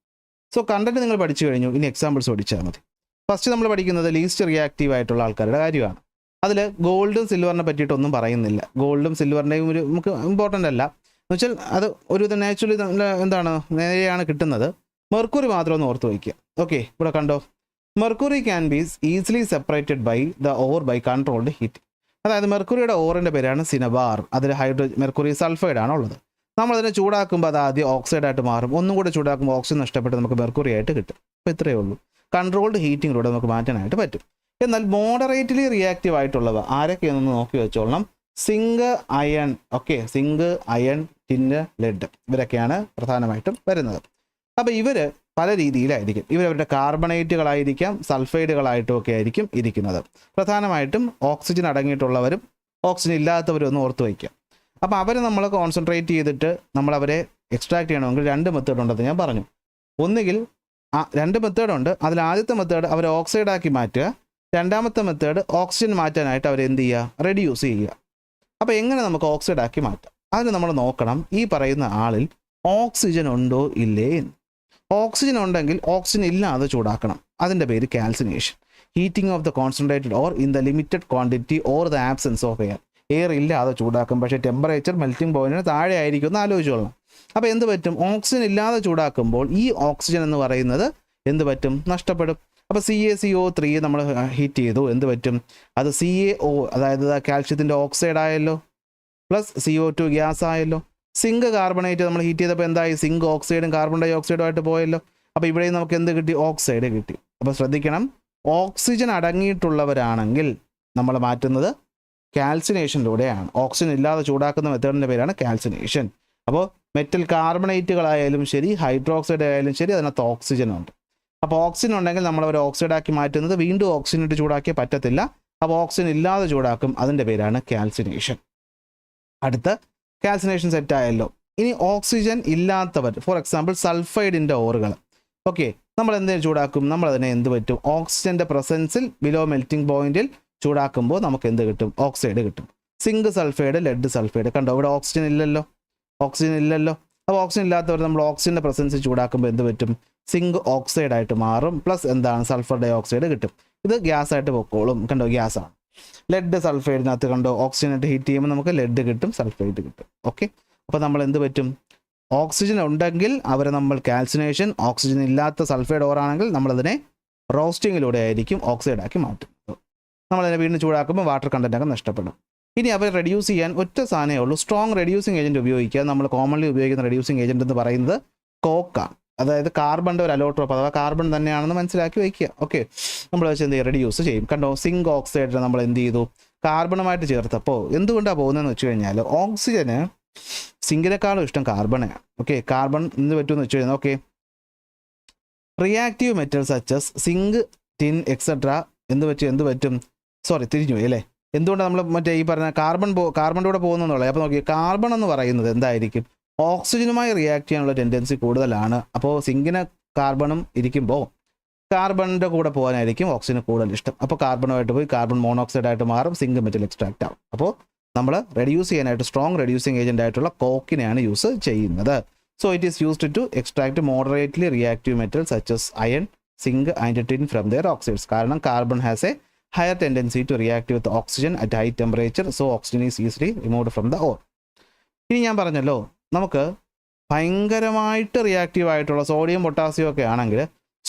സോ കണ്ടന്റ് നിങ്ങൾ പഠിച്ചു കഴിഞ്ഞു. ഇനി എക്സാമ്പിൾസ് പഠിച്ചാൽ മതി. ഫസ്റ്റ് നമ്മൾ പഠിക്കുന്നത് ലീസ്റ്റ് റിയാക്റ്റീവ് ആയിട്ടുള്ള ആൾക്കാരുടെ കാര്യമാണ്. അതിൽ ഗോൾഡും സിൽവറിനെ പറ്റിയിട്ടൊന്നും പറയുന്നില്ല. ഗോൾഡും സിൽവറിൻ്റെയും ഒരു നമുക്ക് ഇമ്പോർട്ടൻ്റ് അല്ല എന്ന് വെച്ചാൽ അത് ഒരു നാച്ചുറലി എന്താണ് നേരെയാണ് കിട്ടുന്നത്. മെർക്കുറി മാത്രം ഒന്ന് ഓർത്ത് വയ്ക്കുക. ഓക്കെ, ഇവിടെ കണ്ടോ, mercury can be easily separated by the ore by controlled heat. അതായത് മെർക്കുറിയുടെ ഓറിൻ്റെ പേരാണ് സിനബാർ. അതിൽ മെർക്കുറി സൾഫൈഡ് ആണ് ഉള്ളത്. നമ്മളതിനെ ചൂടാക്കുമ്പോൾ അത് ആദ്യം ഓക്സൈഡായിട്ട് മാറും. ഒന്നും കൂടെ ചൂടാക്കുമ്പോൾ ഓക്സിജൻ നഷ്ടപ്പെട്ട് നമുക്ക് മെർക്കുറി ആയിട്ട് കിട്ടും. അപ്പോൾ ഇത്രയേ ഉള്ളൂ. കൺട്രോൾഡ് ഹീറ്റിങ്ങിലൂടെ നമുക്ക് മാറ്റാനായിട്ട് പറ്റും. എന്നാൽ മോഡറേറ്റ്ലി റിയാക്റ്റീവ് ആയിട്ടുള്ളവ ആരൊക്കെയാണെന്ന് നോക്കി വെച്ചോളണം. Zinc, iron. Okay, zinc, iron, tin, lead, ഇവരൊക്കെയാണ് പ്രധാനമായിട്ടും വരുന്നത്. അപ്പോൾ ഇവർ പല രീതിയിലായിരിക്കും. ഇവരവരുടെ കാർബണേറ്റുകളായിരിക്കാം, സൾഫൈഡുകളായിട്ടും ഒക്കെ ആയിരിക്കും ഇരിക്കുന്നത്. പ്രധാനമായിട്ടും ഓക്സിജൻ അടങ്ങിയിട്ടുള്ളവരും ഓക്സിജൻ ഇല്ലാത്തവരും ഒന്ന് ഓർത്ത് വയ്ക്കുക. അപ്പോൾ അവരെ നമ്മൾ കോൺസെൻട്രേറ്റ് ചെയ്തിട്ട് നമ്മളവരെ എക്സ്ട്രാക്ട് ചെയ്യണമെങ്കിൽ 2 മെത്തേഡ് ഉണ്ടെന്ന് ഞാൻ പറഞ്ഞു. ഒന്നുകിൽ 2 മെത്തേഡുണ്ട്. അതിൽ ആദ്യത്തെ മെത്തേഡ് അവരെ ഓക്സൈഡാക്കി മാറ്റുക. രണ്ടാമത്തെ മെത്തേഡ് ഓക്സിജൻ മാറ്റാനായിട്ട് അവർ എന്ത് ചെയ്യുക, റെഡ്യൂസ് ചെയ്യുക. അപ്പോൾ എങ്ങനെ നമുക്ക് ഓക്സൈഡാക്കി മാറ്റാം, അതിന് നമ്മൾ നോക്കണം ഈ പറയുന്ന ആളിൽ ഓക്സിജൻ ഉണ്ടോ ഇല്ലേ എന്ന്. ഓക്സിജൻ ഉണ്ടെങ്കിൽ ഓക്സിജൻ ഇല്ലാതെ ചൂടാക്കണം. അതിൻ്റെ പേര് calcination. Heating of the concentrated or in the limited quantity or the absence of air. Air ഇല്ലാതെ ചൂടാക്കും, പക്ഷേ ടെമ്പറേച്ചർ മെൽറ്റിംഗ് പോയിന്റിന് താഴെ ആയിരിക്കും എന്ന് ആലോചിച്ചോളണം. അപ്പോൾ എന്ത് പറ്റും, ഓക്സിജൻ ഇല്ലാതെ ചൂടാക്കുമ്പോൾ ഈ ഓക്സിജൻ എന്ന് പറയുന്നത് എന്ത് പറ്റും, നഷ്ടപ്പെടും. അപ്പോൾ CaCO3 നമ്മൾ ഹീറ്റ് ചെയ്തു, എന്ത് പറ്റും, അത് CaO അതായത് കാൽഷ്യത്തിൻ്റെ ഓക്സൈഡ് ആയല്ലോ, പ്ലസ് CO2 ഗ്യാസ് ആയല്ലോ. സിങ്ക് കാർബണേറ്റ് നമ്മൾ ഹീറ്റ് ചെയ്തപ്പോൾ എന്തായി, സിങ്ക് ഓക്സൈഡും കാർബൺ ഡൈ ഓക്സൈഡും ആയിട്ട് പോയല്ലോ. അപ്പോൾ ഇവിടെയും നമുക്ക് എന്ത് കിട്ടി, ഓക്സൈഡ് കിട്ടി. അപ്പോൾ ശ്രദ്ധിക്കണം, ഓക്സിജൻ അടങ്ങിയിട്ടുള്ളവരാണെങ്കിൽ നമ്മൾ മാറ്റുന്നത് കാൽസിനേഷനിലൂടെയാണ്. ഓക്സിജൻ ഇല്ലാതെ ചൂടാക്കുന്ന മെത്തേഡിൻ്റെ പേരാണ് കാൽസിനേഷൻ. അപ്പോൾ മെറ്റൽ കാർബണേറ്റുകളായാലും ശരി, ഹൈഡ്രോക്സൈഡ് ആയാലും ശരി, അതിനകത്ത് ഓക്സിജൻ ഉണ്ട്. അപ്പോൾ ഓക്സിജൻ ഉണ്ടെങ്കിൽ നമ്മൾ അവർ ഓക്സൈഡാക്കി മാറ്റുന്നത് വീണ്ടും ഓക്സിജൻ ഇട്ട് ചൂടാക്കിയാൽ പറ്റത്തില്ല. അപ്പോൾ ഓക്സിജൻ ഇല്ലാതെ ചൂടാക്കും, അതിൻ്റെ പേരാണ് കാൽസിനേഷൻ. അടുത്ത കാൽസിനേഷൻ സെറ്റ് ആയല്ലോ. ഇനി ഓക്സിജൻ ഇല്ലാത്തവർ, ഫോർ എക്സാമ്പിൾ സൾഫൈഡിൻ്റെ ഓറുകൾ. ഓക്കെ, നമ്മൾ എന്തിനു ചൂടാക്കും, നമ്മളതിനെ എന്ത് പറ്റും, ഓക്സിജൻ്റെ പ്രസൻസിൽ ബിലോ മെൽറ്റിംഗ് പോയിന്റിൽ ചൂടാക്കുമ്പോൾ നമുക്ക് എന്ത് കിട്ടും, ഓക്സൈഡ് കിട്ടും. Zinc sulphide, lead sulphide. കണ്ടോ, ഇവിടെ ഓക്സിജൻ ഇല്ലല്ലോ. അപ്പോൾ ഓക്സിജൻ ഇല്ലാത്തവർ നമ്മൾ ഓക്സിജൻ്റെ പ്രസൻസിൽ ചൂടാക്കുമ്പോൾ എന്ത് പറ്റും, സിങ്ക് ഓക്സൈഡായിട്ട് മാറും. പ്ലസ് എന്താണ്, സൾഫർ ഡൈ ഓക്സൈഡ് കിട്ടും. ഇത് ഗ്യാസായിട്ട് പൊക്കോളും. കണ്ടോ, ഗ്യാസാണ്. ലെഡ് സൾഫൈഡിനകത്ത് കണ്ടോ, ഓക്സിജനായിട്ട് ഹീറ്റ് ചെയ്യുമ്പോൾ നമുക്ക് ലെഡ് കിട്ടും, സൾഫൈഡ് കിട്ടും. ഓക്കെ, അപ്പോൾ നമ്മൾ എന്ത് പറ്റും, ഓക്സിജൻ ഉണ്ടെങ്കിൽ അവരെ നമ്മൾ കാൽസിനേഷൻ, ഓക്സിജൻ ഇല്ലാത്ത സൾഫൈഡ് ഓറാണെങ്കിൽ നമ്മളതിനെ റോസ്റ്റിങ്ങിലൂടെ ആയിരിക്കും ഓക്സൈഡാക്കി മാറ്റുന്നത്. നമ്മളതിനെ വീണ്ടും ചൂടാക്കുമ്പോൾ വാട്ടർ കണ്ടൻറ്റൊക്കെ നഷ്ടപ്പെടും. ഇനി അവർ റെഡ്യൂസ് ചെയ്യാൻ ഒറ്റ സാധനമേ ഉള്ളൂ, സ്ട്രോങ് റെഡ്യൂസിങ് ഏജൻറ്റ് ഉപയോഗിക്കുക. നമ്മൾ കോമൺലി ഉപയോഗിക്കുന്ന റെഡ്യൂസിങ് ഏജൻറ്റ് എന്ന് പറയുന്നത് കോക്കാണ്. അതായത് കാർബണിൻ്റെ ഒരു അലോട്രോപ്പ്, അഥവാ കാർബൺ തന്നെയാണെന്ന് മനസ്സിലാക്കി വയ്ക്കുക. ഓക്കെ, നമ്മൾ വെച്ച് എന്ത് ചെയ്യും, റെഡ്യൂസ് ചെയ്യും. കണ്ടോ, സിങ്ക് ഓക്സൈഡ് നമ്മൾ എന്ത് ചെയ്തു, കാർബണുമായിട്ട് ചേർത്തപ്പോൾ എന്തുകൊണ്ടാണ് പോകുന്നതെന്ന് വെച്ച് കഴിഞ്ഞാൽ ഓക്സിജന് സിങ്കിനേക്കാളും ഇഷ്ടം കാർബണാണ്. ഓക്കെ, കാർബൺ എന്ത് പറ്റുമെന്ന് വെച്ച് കഴിഞ്ഞാൽ, okay, reactive metals such as zinc, tin etcetera എന്ത് പറ്റും, സോറി തിരിഞ്ഞു പോയി അല്ലേ. എന്തുകൊണ്ടാണ് നമ്മൾ മറ്റേ ഈ പറഞ്ഞ കാർബണിൻ്റെ കൂടെ പോകുന്നതെന്നുള്ളത്. അപ്പോൾ നോക്കി, കാർബൺ എന്ന് പറയുന്നത് എന്തായിരിക്കും, ഓക്സിജനുമായി റിയാക്ട് ചെയ്യാനുള്ള ടെൻഡൻസി കൂടുതലാണ്. അപ്പോൾ സിങ്കിന് കാർബണും ഇരിക്കുമ്പോൾ കാർബണിൻ്റെ കൂടെ പോകാനായിരിക്കും ഓക്സിജന് കൂടുതൽ ഇഷ്ടം. അപ്പോൾ കാർബണുമായിട്ട് പോയി കാർബൺ മോണോക്സൈഡ് ആയിട്ട് മാറും, സിങ്ക് മെറ്റൽ എക്സ്ട്രാക്റ്റ് ആവും. അപ്പോൾ നമ്മൾ റെഡ്യൂസ് ചെയ്യാനായിട്ട് സ്ട്രോങ് റെഡ്യൂസിങ് ഏജൻ്റ് ആയിട്ടുള്ള കോക്കിനെയാണ് യൂസ് ചെയ്യുന്നത്. So it is used to extract moderately reactive metals such as iron, zinc and tin from their oxides. കാരണം carbon has a higher tendency to react with oxygen at high temperature, so oxygen is easily removed from the ore. ഇനി ഞാൻ പറഞ്ഞല്ലോ നമുക്ക് ഭയങ്കരമായിട്ട് റിയാക്റ്റീവ് ആയിട്ടുള്ള സോഡിയം പൊട്ടാസ്യം ഒക്കെ ആണെങ്കിൽ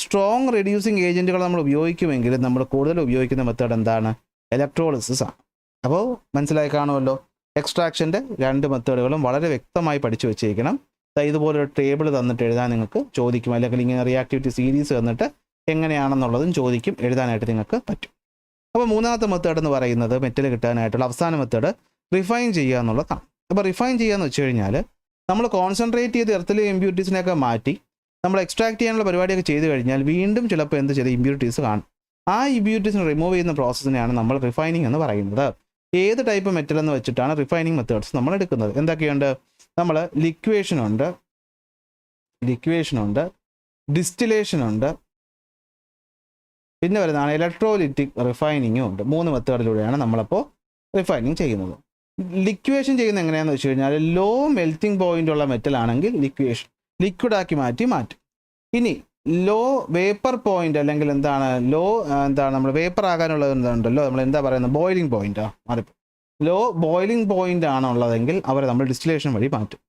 സ്ട്രോങ് റെഡ്യൂസിങ് ഏജൻറ്റുകൾ നമ്മൾ ഉപയോഗിക്കുമെങ്കിലും നമ്മൾ കൂടുതൽ ഉപയോഗിക്കുന്ന മെത്തേഡ് എന്താണ്? ഇലക്ട്രോളിസിസ് ആണ്. അപ്പോൾ മനസ്സിലായി കാണുമല്ലോ. എക്സ്ട്രാക്ഷൻ്റെ 2 മെത്തേഡുകളും വളരെ വ്യക്തമായി പഠിച്ചു വെച്ചിരിക്കണം. ഇതുപോലൊരു ടേബിൾ തന്നിട്ട് എഴുതാൻ നിങ്ങൾക്ക് ചോദിക്കും, അല്ലെങ്കിൽ ഇങ്ങനെ റിയാക്ടിവിറ്റി സീരീസ് തന്നിട്ട് എങ്ങനെയാണെന്നുള്ളതും ചോദിക്കും, എഴുതാനായിട്ട് നിങ്ങൾക്ക് പറ്റും. അപ്പോൾ മൂന്നാമത്തെ മെത്തേഡ് എന്ന് പറയുന്നത് മെറ്റൽ കിട്ടാനായിട്ടുള്ള അവസാന മെത്തേഡ് റിഫൈൻ ചെയ്യുക എന്നുള്ളതാണ്. അപ്പോൾ റിഫൈൻ ചെയ്യുക എന്ന് വെച്ച് കഴിഞ്ഞാൽ നമ്മൾ കോൺസെൻട്രേറ്റ് ചെയ്ത് എർത്തിലെ ഇമ്പ്യൂരിറ്റീസിനെയൊക്കെ മാറ്റി നമ്മൾ എക്സ്ട്രാക്ട് ചെയ്യാനുള്ള പരിപാടിയൊക്കെ ചെയ്ത് കഴിഞ്ഞാൽ വീണ്ടും ചിലപ്പോൾ എന്ത് ചെയ്ത ഇമ്പ്യൂരിറ്റീസ് കാണും. ആ ഇമ്പ്യൂരിറ്റീസിനെ റിമൂവ് ചെയ്യുന്ന പ്രോസസ്സിനെയാണ് നമ്മൾ റിഫൈനിങ് എന്ന് പറയുന്നത്. ഏത് ടൈപ്പ് മെറ്റൽ എന്ന് വെച്ചിട്ടാണ് റിഫൈനിങ് മെത്തേഡ്സ് നമ്മൾ എടുക്കുന്നത്? എന്തൊക്കെയുണ്ട്? നമ്മൾ ലിക്വേഷൻ ഉണ്ട്, ഡിസ്റ്റിലേഷൻ ഉണ്ട്, പിന്നെ വരുന്നതാണ് ഇലക്ട്രോലിറ്റിക് റിഫൈനിങ്ങും ഉണ്ട്. 3 മെത്തേഡിലൂടെയാണ് നമ്മളപ്പോൾ റിഫൈനിങ് ചെയ്യുന്നത്. ലിക്വേഷൻ ചെയ്യുന്നത് എങ്ങനെയാണെന്ന് വെച്ച് കഴിഞ്ഞാൽ ലോ മെൽറ്റിംഗ് പോയിന്റ് ഉള്ള മെറ്റൽ ആണെങ്കിൽ ലിക്വിഡാക്കി മാറ്റും. ഇനി ലോ വേപ്പർ പോയിന്റ് അല്ലെങ്കിൽ എന്താണ് നമ്മൾ വേപ്പർ ആകാനുള്ളത് എന്തുണ്ടല്ലോ, നമ്മൾ എന്താ പറയുന്നത്, ബോയിലിംഗ് പോയിന്റ്. അതിപ്പോൾ ലോ ബോയിലിംഗ് പോയിന്റ് ആണുള്ളതെങ്കിൽ അവരെ നമ്മൾ ഡിസ്റ്റിലേഷൻ വഴി മാറ്റും.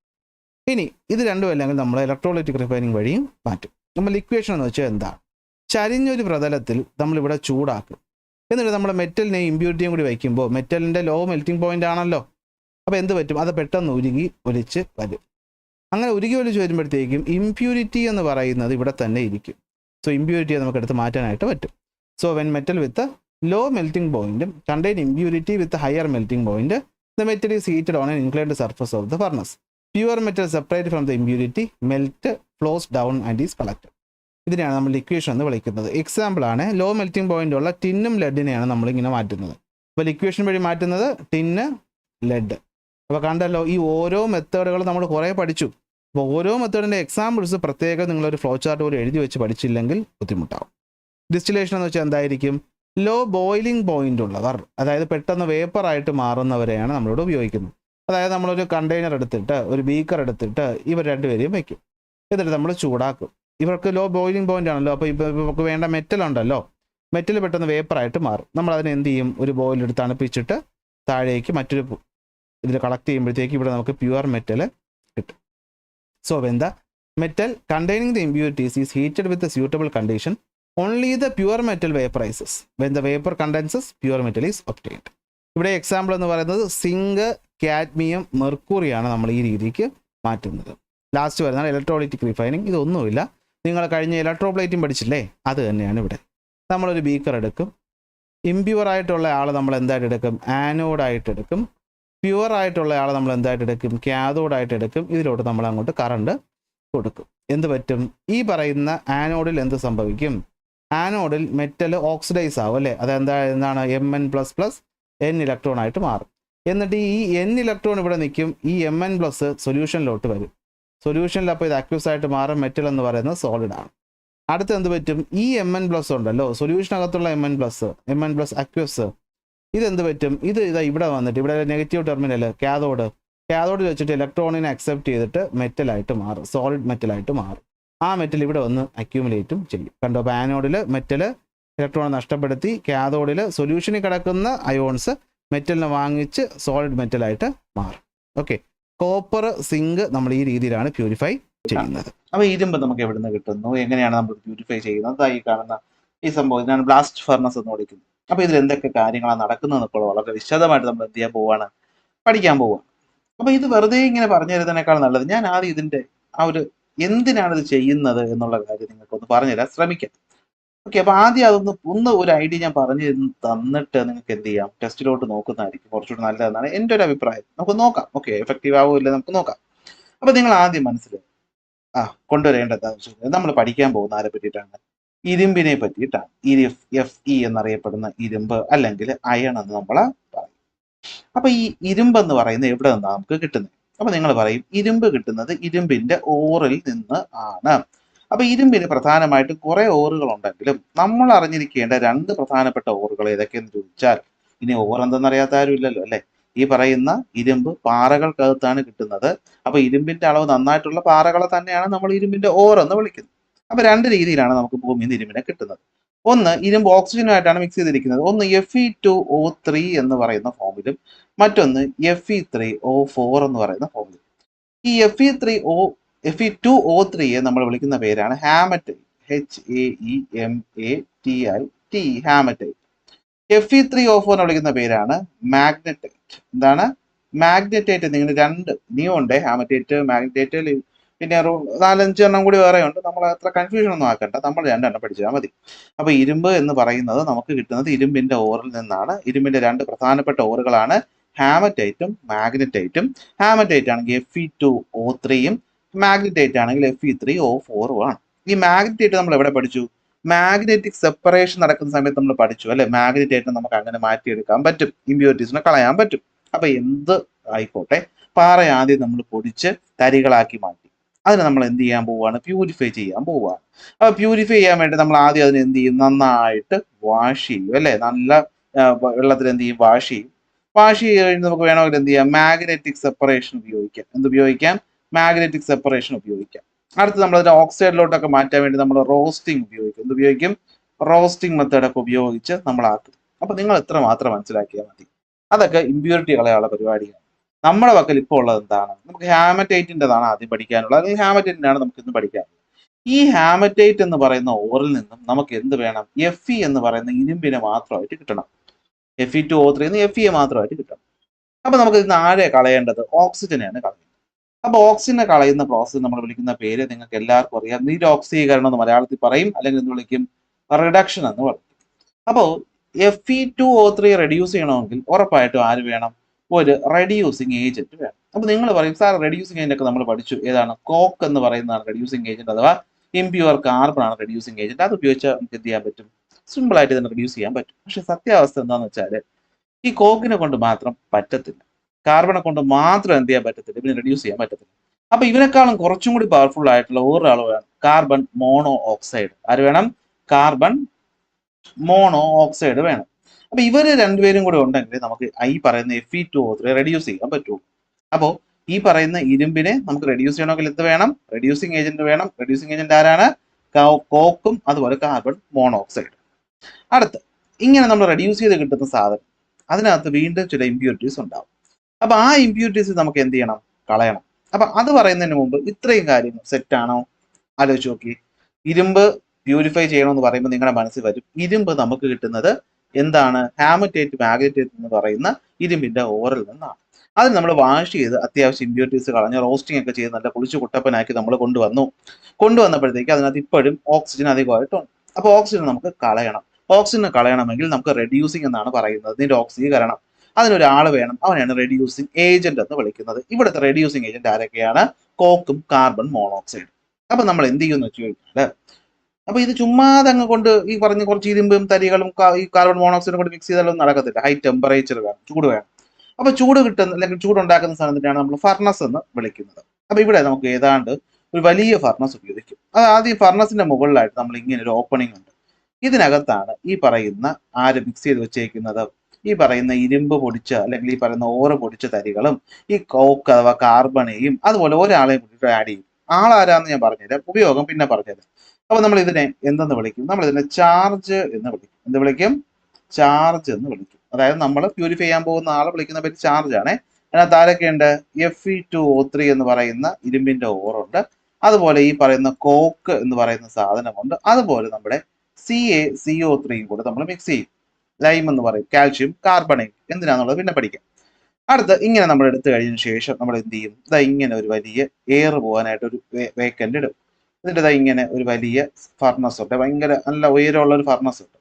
ഇനി ഇത് രണ്ടും അല്ലെങ്കിൽ നമ്മൾ ഇലക്ട്രോലൈറ്റിക് റിഫൈനിങ് വഴിയും മാറ്റും. നമ്മൾ ലിക്വേഷൻ എന്ന് വെച്ചാൽ എന്താണ്? ചരിഞ്ഞൊരു പ്രതലത്തിൽ നമ്മളിവിടെ ചൂടാക്കും, എന്നിട്ട് നമ്മൾ മെറ്റലിനെയും ഇമ്പ്യൂരിറ്റിയും കൂടി വയ്ക്കുമ്പോൾ മെറ്റലിൻ്റെ ലോ മെൽറ്റിംഗ് പോയിന്റ് ആണല്ലോ. അപ്പോൾ എന്ത് പറ്റും? അത് പെട്ടെന്ന് ഒലിച്ച് വരും. അങ്ങനെ ഒലിച്ച് വരുമ്പോഴത്തേക്കും ഇമ്പ്യൂരിറ്റി എന്ന് പറയുന്നത് ഇവിടെ തന്നെ ഇരിക്കും. സോ ഇമ്പ്യൂരിറ്റിയെ നമുക്ക് എടുത്ത് മാറ്റാനായിട്ട് പറ്റും. So when metal with low melting point contain impurity with higher melting point, the metal is heated on an inclined surface of the furnace. Pure metal separated from the impurity melt, flows down and is collected. ഇതിനെയാണ് നമ്മൾ ലിക്വേഷൻ എന്ന് വിളിക്കുന്നത്. എക്സാമ്പിൾ ആണ് ലോ മെൽറ്റിംഗ് പോയിന്റ് ഉള്ള ടിന്നും ലെഡിനെയാണ് നമ്മളിങ്ങനെ മാറ്റുന്നത്. അപ്പോൾ ലിക്വേഷൻ വഴി മാറ്റുന്നത് ടിന്ന്, ലെഡ്. അപ്പോൾ കണ്ടല്ലോ, ഈ ഓരോ മെത്തേഡുകളും നമ്മൾ കുറേ പഠിച്ചു. അപ്പോൾ ഓരോ മെത്തേഡിൻ്റെ എക്സാമ്പിൾസ് പ്രത്യേകം നിങ്ങളൊരു ഫ്ലോ ചാർട്ട് പോലെ എഴുതി വെച്ച് പഠിച്ചില്ലെങ്കിൽ ബുദ്ധിമുട്ടാവും. ഡിസ്റ്റിലേഷൻ എന്ന് വെച്ചാൽ എന്തായിരിക്കും? ലോ ബോയിലിംഗ് പോയിന്റ് ഉള്ളവർ, അതായത് പെട്ടെന്ന് വേപ്പറായിട്ട് മാറുന്നവരെയാണ് നമ്മളോട് ഉപയോഗിക്കുന്നത്. അതായത് നമ്മളൊരു കണ്ടെയ്നർ എടുത്തിട്ട് ഒരു ബീക്കർ എടുത്തിട്ട് ഇവർ രണ്ടുപേരെയും വയ്ക്കും, എന്നിട്ട് നമ്മൾ ചൂടാക്കും. ഇവർക്ക് ലോ ബോയിലിംഗ് പോയിന്റ് ആണല്ലോ. അപ്പോൾ ഇപ്പോൾ നമുക്ക് വേണ്ട മെറ്റൽ ഉണ്ടല്ലോ, മെറ്റൽ പെട്ടെന്ന് വേപ്പറായിട്ട് മാറും. നമ്മൾ അതിനെ എന്ത് ചെയ്യും? ഒരു ബോയിലെടുത്ത് തണുപ്പിച്ചിട്ട് താഴേക്ക് മറ്റൊരു ഇതിൽ കളക്ട് ചെയ്യുമ്പോഴത്തേക്ക് ഇവിടെ നമുക്ക് പ്യുവർ മെറ്റൽ കിട്ടും. So when the metal containing the impurities is heated with suitable condition, only the pure metal vaporizes. When the vapor condenses, pure metal is obtained. ഇവിടെ എക്സാമ്പിൾ എന്ന് പറയുന്നത് സിങ്ക്, കാഡ്മിയം, മെർക്കുറി ആണ് നമ്മൾ ഈ രീതിക്ക് മാറ്റുന്നത്. ലാസ്റ്റ് വരുന്നതാണ് ഇലക്ട്രോലൈറ്റിക് റിഫൈനിങ്. ഇതൊന്നുമില്ല, നിങ്ങൾ കഴിഞ്ഞ ഇലക്ട്രോപ്ലേറ്റിംഗ് പഠിച്ചില്ലേ, അത് തന്നെയാണ് ഇവിടെ. നമ്മളൊരു ബീക്കർ എടുക്കും, ഇംപ്യൂർ ആയിട്ടുള്ള ആൾ നമ്മൾ എന്തായിട്ട് എടുക്കും? ആനോഡായിട്ട് എടുക്കും. പ്യുവർ ആയിട്ടുള്ള ആൾ നമ്മൾ എന്തായിട്ട് എടുക്കും? കാഥോഡായിട്ട് എടുക്കും. ഇതിലോട്ട് നമ്മൾ അങ്ങോട്ട് കറണ്ട് കൊടുക്കും. എന്ത് പറ്റും? ഈ പറയുന്ന ആനോഡിൽ എന്ത് സംഭവിക്കും? ആനോഡിൽ മെറ്റൽ ഓക്സിഡൈസ് ആവും അല്ലേ? എന്താണ് Mn++ N ഇലക്ട്രോൺ ആയിട്ട് മാറും. എന്നിട്ട് ഈ N ഇലക്ട്രോൺ ഇവിടെ നിൽക്കും, ഈ Mn+ സൊല്യൂഷനിലോട്ട് വരും. സൊല്യൂഷനിൽ അപ്പോൾ ഇത് അക്യൂസ് ആയിട്ട് മാറും. മെറ്റൽ എന്ന് പറയുന്നത് സോളിഡ് ആണ്. അടുത്ത് എന്ത് പറ്റും? ഈ Mn+ ഉണ്ടല്ലോ, സൊല്യൂഷനകത്തുള്ള Mn+ അക്യൂസ്, ഇതെന്ത് പറ്റും? ഇതാ ഇവിടെ വന്നിട്ട് ഇവിടെ നെഗറ്റീവ് ടെർമിനൽ കാഥോഡിൽ വെച്ചിട്ട് ഇലക്ട്രോണിനെ അക്സെപ്റ്റ് ചെയ്തിട്ട് മെറ്റലായിട്ട് മാറും, സോളിഡ് മെറ്റലായിട്ട് മാറും. ആ മെറ്റൽ ഇവിടെ വന്ന് അക്യൂമുലേറ്റും ചെയ്യും. കണ്ടോ? അപ്പോൾ ആനോഡിൽ മെറ്റൽ ഇലക്ട്രോൺ നഷ്ടപ്പെടുത്തി, കാഥോഡിൽ സൊല്യൂഷനിൽ കിടക്കുന്ന അയോൺസ് മെറ്റലിനെ വാങ്ങിച്ച് സോളിഡ് മെറ്റലായിട്ട് മാറും. ഓക്കെ, കോപ്പർ, സിങ്ക് നമ്മൾ ഈ രീതിയിലാണ് പ്യൂരിഫൈ ചെയ്യുന്നത്. അപ്പോൾ ഇരുമ്പ് നമുക്ക് എവിടെ നിന്ന് കിട്ടുന്നു, എങ്ങനെയാണ് നമ്മൾ പ്യൂരിഫൈ ചെയ്യുന്നത്? ഈ കാണുന്ന ഈ സംഭവം ഇതിനാണ് ബ്ലാസ്റ്റ് ഫർണസ് എന്ന് വിളിക്കുന്നത്. അപ്പോൾ ഇതിൽ എന്തൊക്കെ കാര്യങ്ങളാണ് നടക്കുന്നതെന്നൊക്കെ വളരെ വിശദമായിട്ട് നമ്മൾ എന്ത് ചെയ്യാൻ പോവുകയാണ്? പഠിക്കാൻ പോവുകയാണ്. അപ്പോൾ ഇത് വെറുതെ ഇങ്ങനെ പറഞ്ഞു തരുന്നതിനേക്കാൾ നല്ലത് ഞാൻ ആദ്യം ഇതിൻ്റെ ആ ഒരു എന്തിനാണ് ഇത് ചെയ്യുന്നത് എന്നുള്ള കാര്യം നിങ്ങൾക്കൊന്ന് പറഞ്ഞുതരാൻ ശ്രമിക്കാം. ഓക്കെ, അപ്പോൾ ആദ്യം അതൊന്ന് ഒരു ഐഡിയ ഞാൻ പറഞ്ഞു തന്നിട്ട് നിങ്ങൾക്ക് എന്ത് ചെയ്യാം? ടെസ്റ്റിലോട്ട് നോക്കുന്നതായിരിക്കും കുറച്ചുകൂടി നല്ലതെന്നാണ് എൻ്റെ ഒരു അഭിപ്രായം. നമുക്ക് നോക്കാം. ഓക്കെ, എഫക്റ്റീവ് ആവുമില്ല, നമുക്ക് നോക്കാം. അപ്പോൾ നിങ്ങൾ ആദ്യം മനസ്സിൽ കൊണ്ടുവരേണ്ടത് നമ്മൾ പഠിക്കാൻ പോകുന്ന ആരെ പറ്റിയിട്ടാണ്? ഇരുമ്പിനെ പറ്റിയിട്ടാണ്. Fe എന്നറിയപ്പെടുന്ന ഇരുമ്പ് അല്ലെങ്കിൽ അയൺ എന്ന് നമ്മൾ പറയും. അപ്പൊ ഈ ഇരുമ്പ് എന്ന് പറയുന്നത് എവിടെ നിന്നാണ് നമുക്ക് കിട്ടുന്നത്? അപ്പൊ നിങ്ങൾ പറയും ഇരുമ്പ് കിട്ടുന്നത് ഇരുമ്പിന്റെ ഓറിൽ നിന്ന് ആണ്. അപ്പൊ ഇരുമ്പിന് പ്രധാനമായിട്ട് കുറെ ഓറുകൾ ഉണ്ടെങ്കിലും നമ്മൾ അറിഞ്ഞിരിക്കേണ്ട 2 പ്രധാനപ്പെട്ട ഓറുകൾ ഏതൊക്കെയെന്ന് ചോദിച്ചാൽ, ഇനി ഓർ എന്തെന്നറിയാത്ത ആരും ഇല്ലല്ലോ അല്ലെ? ഈ പറയുന്ന ഇരുമ്പ് പാറകൾക്കകത്താണ് കിട്ടുന്നത്. അപ്പൊ ഇരുമ്പിന്റെ അളവ് നന്നായിട്ടുള്ള പാറകളെ തന്നെയാണ് നമ്മൾ ഇരുമ്പിന്റെ ഓർ എന്ന് വിളിക്കുന്നത്. അപ്പൊ രണ്ട് രീതിയിലാണ് നമുക്ക് ഭൂമിയിൽ നിന്ന് ഇരുമ്പിനെ കിട്ടുന്നത്. ഒന്ന്, ഇരുമ്പ് ഓക്സിജനുമായിട്ടാണ് മിക്സ് ചെയ്തിരിക്കുന്നത്. ഒന്ന് Fe2O3 എന്ന് പറയുന്ന ഫോമിലും, മറ്റൊന്ന് Fe3O4 എന്ന് പറയുന്ന ഫോമിലും. ഈ Fe2O3യെ നമ്മൾ വിളിക്കുന്ന പേരാണ് ഹാമറ്റൈറ്റ്. HAEMATIT, haematite. Fe3O4 വിളിക്കുന്ന പേരാണ് മാഗ്നറ്റൈറ്റ്. എന്താണ് മാഗ്നറ്റൈറ്റ്? നിങ്ങൾ രണ്ട് നിയുണ്ട്, ഹാമറ്റൈറ്റ്, മാഗ്നറ്റൈറ്റ്, പിന്നെ 4-5 എണ്ണം കൂടി വേറെ ഉണ്ട്. നമ്മൾ അത്ര കൺഫ്യൂഷൻ ഒന്നും ആക്കണ്ട, നമ്മൾ 2 എണ്ണം പഠിച്ചാൽ മതി. അപ്പൊ ഇരുമ്പ് എന്ന് പറയുന്നത് നമുക്ക് കിട്ടുന്നത് ഇരുമ്പിന്റെ ഓറിൽ നിന്നാണ്. ഇരുമ്പിന്റെ രണ്ട് പ്രധാനപ്പെട്ട ഓറുകളാണ് ഹാമറ്റൈറ്റും മാഗ്നറ്റൈറ്റും. ഹാമറ്റൈറ്റ് ആണെങ്കിൽ Fe2O3യും, മാഗ്നറ്റൈറ്റ് ആണെങ്കിൽ Fe3O4ഉം ആണ്. ഈ മാഗ്നറ്റൈറ്റ് നമ്മൾ എവിടെ പഠിച്ചു? മാഗ്നറ്റിക് സെപ്പറേഷൻ നടക്കുന്ന സമയത്ത് നമ്മൾ പഠിച്ചു അല്ലെ. മാഗ്നറ്റൈറ്റ് നമുക്ക് അങ്ങനെ മാറ്റിയെടുക്കാൻ പറ്റും, ഇമ്പ്യൂരിറ്റീസിനെ കളയാൻ പറ്റും. അപ്പൊ എന്ത് ആയിക്കോട്ടെ, പാറ ആദ്യം നമ്മൾ പൊടിച്ച് തരികളാക്കി മാറ്റി. അതിന് നമ്മൾ എന്ത് ചെയ്യാൻ പോവുകയാണ്? പ്യൂരിഫൈ ചെയ്യാൻ പോവുകയാണ്. അപ്പൊ പ്യൂരിഫൈ ചെയ്യാൻ വേണ്ടി നമ്മൾ ആദ്യം അതിന് എന്ത് ചെയ്യും? നന്നായിട്ട് വാഷ് ചെയ്യും അല്ലെ. നല്ല വെള്ളത്തിൽ എന്ത് ചെയ്യും? വാഷ് ചെയ്യും. വാഷ് ചെയ്ത് കഴിഞ്ഞ് നമുക്ക് വേണമെങ്കിൽ എന്ത് ചെയ്യാം? മാഗ്നറ്റിക് സെപ്പറേഷൻ ഉപയോഗിക്കാം. എന്ത് ഉപയോഗിക്കാം? മാഗ്നറ്റിക് സെപ്പറേഷൻ ഉപയോഗിക്കാം. അടുത്ത് നമ്മൾ അതിന്റെ ഓക്സൈഡിലോട്ടൊക്കെ മാറ്റാൻ വേണ്ടി നമ്മൾ റോസ്റ്റിംഗ് ഉപയോഗിക്കും. എന്ത് ഉപയോഗിക്കും? റോസ്റ്റിംഗ് മെത്തേഡൊക്കെ ഉപയോഗിച്ച് നമ്മൾ ആക്കും. അപ്പൊ നിങ്ങൾ എത്ര മാത്രം മനസ്സിലാക്കിയാൽ മതി. അതൊക്കെ ഇമ്പ്യൂരിറ്റി കളയാനുള്ള പരിപാടിയാണ്. നമ്മുടെ പക്കൽ ഇപ്പോൾ ഉള്ളത് എന്താണ്? നമുക്ക് ഹാമറ്റൈറ്റിൻ്റെതാണ് ആദ്യം പഠിക്കാനുള്ളത്. അല്ലെങ്കിൽ ഹാമറ്റൈറ്റിനാണ് നമുക്ക് ഇന്ന് പഠിക്കാനുള്ളത്. ഈ ഹാമറ്റൈറ്റ് എന്ന് പറയുന്ന ഓറിൽ നിന്നും നമുക്ക് എന്ത് വേണം? Fe എന്ന് പറയുന്ന ഇരുമ്പിനെ മാത്രമായിട്ട് കിട്ടണം. Fe2O3 Fe മാത്രമായിട്ട് കിട്ടണം. അപ്പൊ നമുക്ക് ഇതിന് ആരെ കളയേണ്ടത്? ഓക്സിജനെയാണ് കളയുന്നത്. അപ്പൊ ഓക്സിജനെ കളയുന്ന പ്രോസസ്സ് നമ്മൾ വിളിക്കുന്ന പേര് നിങ്ങൾക്ക് എല്ലാവർക്കും അറിയാം. നിരോക്സീകരണം എന്ന് മലയാളത്തിൽ പറയും, അല്ലെങ്കിൽ എന്ത് വിളിക്കും? റിഡക്ഷൻ എന്ന് പറയും. അപ്പോൾ Fe2O3 റെഡ്യൂസ് ചെയ്യണമെങ്കിൽ ഉറപ്പായിട്ടും ആര് വേണം? ഒരു റെഡ്യൂസിങ് ഏജന്റ് വേണം. അപ്പൊ നിങ്ങൾ പറയും, സാർ റെഡ്യൂസിങ് ഏജന്റ് ഒക്കെ നമ്മൾ പഠിച്ചു. ഏതാണ്? കോക്ക് എന്ന് പറയുന്നതാണ് റെഡ്യൂസിങ് ഏജന്റ്, അഥവാ ഇംപ്യൂർ കാർബൺ ആണ് റെഡ്യൂസിങ് ഏജന്റ്. അത് ഉപയോഗിച്ച് നമുക്ക് എന്ത് ചെയ്യാൻ പറ്റും? സിമ്പിൾ ആയിട്ട് ഇതിനെ റെഡ്യൂസ് ചെയ്യാൻ പറ്റും. പക്ഷെ സത്യാവസ്ഥ എന്താണെന്ന് വെച്ചാൽ ഈ കോക്കിനെ കൊണ്ട് മാത്രം പറ്റത്തില്ല, കാർബണെ കൊണ്ട് മാത്രം എന്ത് ചെയ്യാൻ പറ്റത്തില്ല, ഇതിനെ റെഡ്യൂസ് ചെയ്യാൻ പറ്റത്തില്ല. അപ്പൊ ഇവനേക്കാളും കുറച്ചും കൂടി പവർഫുൾ ആയിട്ടുള്ള ഒരാൾ വേണം, കാർബൺ മോണോ ഓക്സൈഡ്. ആര് വേണം? കാർബൺ മോണോ ഓക്സൈഡ് വേണം. അപ്പൊ ഇവര് രണ്ടുപേരും കൂടെ ഉണ്ടെങ്കിൽ നമുക്ക് ഈ പറയുന്ന Fe2O3 റെഡ്യൂസ് ചെയ്യാൻ പറ്റുള്ളൂ. അപ്പോൾ ഈ പറയുന്ന ഇരുമ്പിനെ നമുക്ക് റെഡ്യൂസ് ചെയ്യണമെങ്കിൽ എന്ത് വേണം? റെഡ്യൂസിങ് ഏജന്റ് വേണം. റെഡ്യൂസിങ് ഏജന്റ് ആരാണ്? കോക്കും അതുപോലെ കാർബൺ മോണോക്സൈഡ്. അടുത്ത് ഇങ്ങനെ നമ്മൾ റെഡ്യൂസ് ചെയ്ത് കിട്ടുന്ന സാധനം, അതിനകത്ത് വീണ്ടും ചില ഇമ്പ്യൂരിറ്റീസ് ഉണ്ടാവും. അപ്പൊ ആ ഇമ്പ്യൂരിറ്റീസ് നമുക്ക് എന്ത് ചെയ്യണം? കളയണം. അപ്പൊ അത് പറയുന്നതിന് മുമ്പ് ഇത്രയും കാര്യങ്ങൾ സെറ്റ് ആണോ? ആലോചിച്ച് നോക്കി. ഇരുമ്പ് പ്യൂരിഫൈ ചെയ്യണമെന്ന് പറയുമ്പോൾ നിങ്ങളുടെ മനസ്സിൽ വരും, ഇരുമ്പ് നമുക്ക് കിട്ടുന്നത് എന്താണ്? ഹാമറ്റൈറ്റ്, മാഗ്നറ്റൈറ്റ് എന്ന് പറയുന്ന ഇരുമ്പിന്റെ ഓറിൽ നിന്നാണ്. അത് നമ്മൾ വാഷ് ചെയ്ത് അത്യാവശ്യം ഇമ്പ്യൂരിറ്റീസ് കളഞ്ഞ് റോസ്റ്റിംഗ് ഒക്കെ ചെയ്ത് നല്ല കുളിച്ച് കുട്ടപ്പനാക്കി നമ്മൾ കൊണ്ടുവന്നപ്പോഴത്തേക്ക് അതിനകത്ത് ഇപ്പോഴും ഓക്സിജൻ അധികമായിട്ടുണ്ട്. അപ്പോൾ ഓക്സിജൻ നമുക്ക് കളയണം. ഓക്സിജൻ കളയണമെങ്കിൽ നമുക്ക് റെഡ്യൂസിങ് എന്നാണ് പറയുന്നത്, നിരോക്സീകരണം. അതിനൊരാൾ വേണം, അവനാണ് റെഡ്യൂസിങ് ഏജന്റ് എന്ന് വിളിക്കുന്നത്. ഇവിടുത്തെ റെഡ്യൂസിങ് ഏജന്റ് ആരൊക്കെയാണ്? കോക്കും കാർബൺ മോണോക്സൈഡ്. അപ്പൊ നമ്മൾ എന്ത് ചെയ്യുമെന്ന് വെച്ച് കഴിഞ്ഞാൽ, അപ്പൊ ഇത് ചുമ്മാതെ അങ്ങ് കൊണ്ട് ഈ പറഞ്ഞ കുറച്ച് ഇരുമ്പും തരികളും ഈ കാർബൺ മോണോക്സൈഡും കൊണ്ട് മിക്സ് ചെയ്താലൊന്നും നടക്കത്തില്ല. ഹൈ ടെമ്പറേച്ചർ വേണം, ചൂട് വേണം. അപ്പൊ ചൂട് കിട്ടുന്ന അല്ലെങ്കിൽ ചൂടുണ്ടാക്കുന്ന സാധനത്തിനാണ് നമ്മൾ ഫർണസ് എന്ന് വിളിക്കുന്നത്. അപ്പൊ ഇവിടെ നമുക്ക് ഏതാണ്ട് ഒരു വലിയ ഫർണസ് ഉപയോഗിക്കും. അത് ആദ്യം ഫർണസിന്റെ മുകളിലായിട്ട് നമ്മൾ ഇങ്ങനെ ഒരു ഓപ്പണിംഗ് ഉണ്ട്. ഇതിനകത്താണ് ഈ പറയുന്ന ആര് മിക്സ് ചെയ്ത് വെച്ചേക്കുന്നത്? ഈ പറയുന്ന ഇരുമ്പ് പൊടിച്ച അല്ലെങ്കിൽ ഈ പറയുന്ന ഓറ് പൊടിച്ച തരികളും ഈ കോക്ക് അഥവാ കാർബണേയും അതുപോലെ ഒരാളെയും കൂടി ആഡ് ചെയ്യും. ആളാരാന്ന് ഞാൻ പറഞ്ഞുതരാം, ഉപയോഗം പിന്നെ പറഞ്ഞുതരാം. അപ്പൊ നമ്മൾ ഇതിനെ എന്തെന്ന് വിളിക്കും? നമ്മൾ ഇതിനെ ചാർജ് എന്ന് വിളിക്കും. എന്ത് വിളിക്കും? ചാർജ് എന്ന് വിളിക്കും. അതായത് നമ്മൾ പ്യൂരിഫൈ ചെയ്യാൻ പോകുന്ന ആളെ വിളിക്കുന്ന പേര് ചാർജ് ആണ്. അതിനകത്ത് ആരൊക്കെയുണ്ട്? Fe2O3 എന്ന് പറയുന്ന ഇരുമ്പിന്റെ ഓറുണ്ട്. അതുപോലെ ഈ പറയുന്ന കോക്ക് എന്ന് പറയുന്ന സാധനമുണ്ട്. അതുപോലെ നമ്മുടെ CaCO3 കൂടെ നമ്മൾ മിക്സ് ചെയ്യും. ലൈം എന്ന് പറയും, കാൽഷ്യം കാർബണേറ്റ്. എന്തിനാന്നുള്ളത് പിന്നെ പഠിക്കാം. അടുത്ത് ഇങ്ങനെ നമ്മൾ എടുത്തു കഴിഞ്ഞതിന് ശേഷം നമ്മൾ എന്ത് ചെയ്യും? ഇതാ ഇങ്ങനെ ഒരു വലിയ എയർ പോകാനായിട്ട് ഒരു വേക്കൻറ്റ് ഇടും. ഇതിൻ്റെ ഇങ്ങനെ ഒരു വലിയ ഫർണസ് ഉണ്ട്, ഭയങ്കര നല്ല ഉയരമുള്ള ഒരു ഫർണസ് ഉണ്ട്.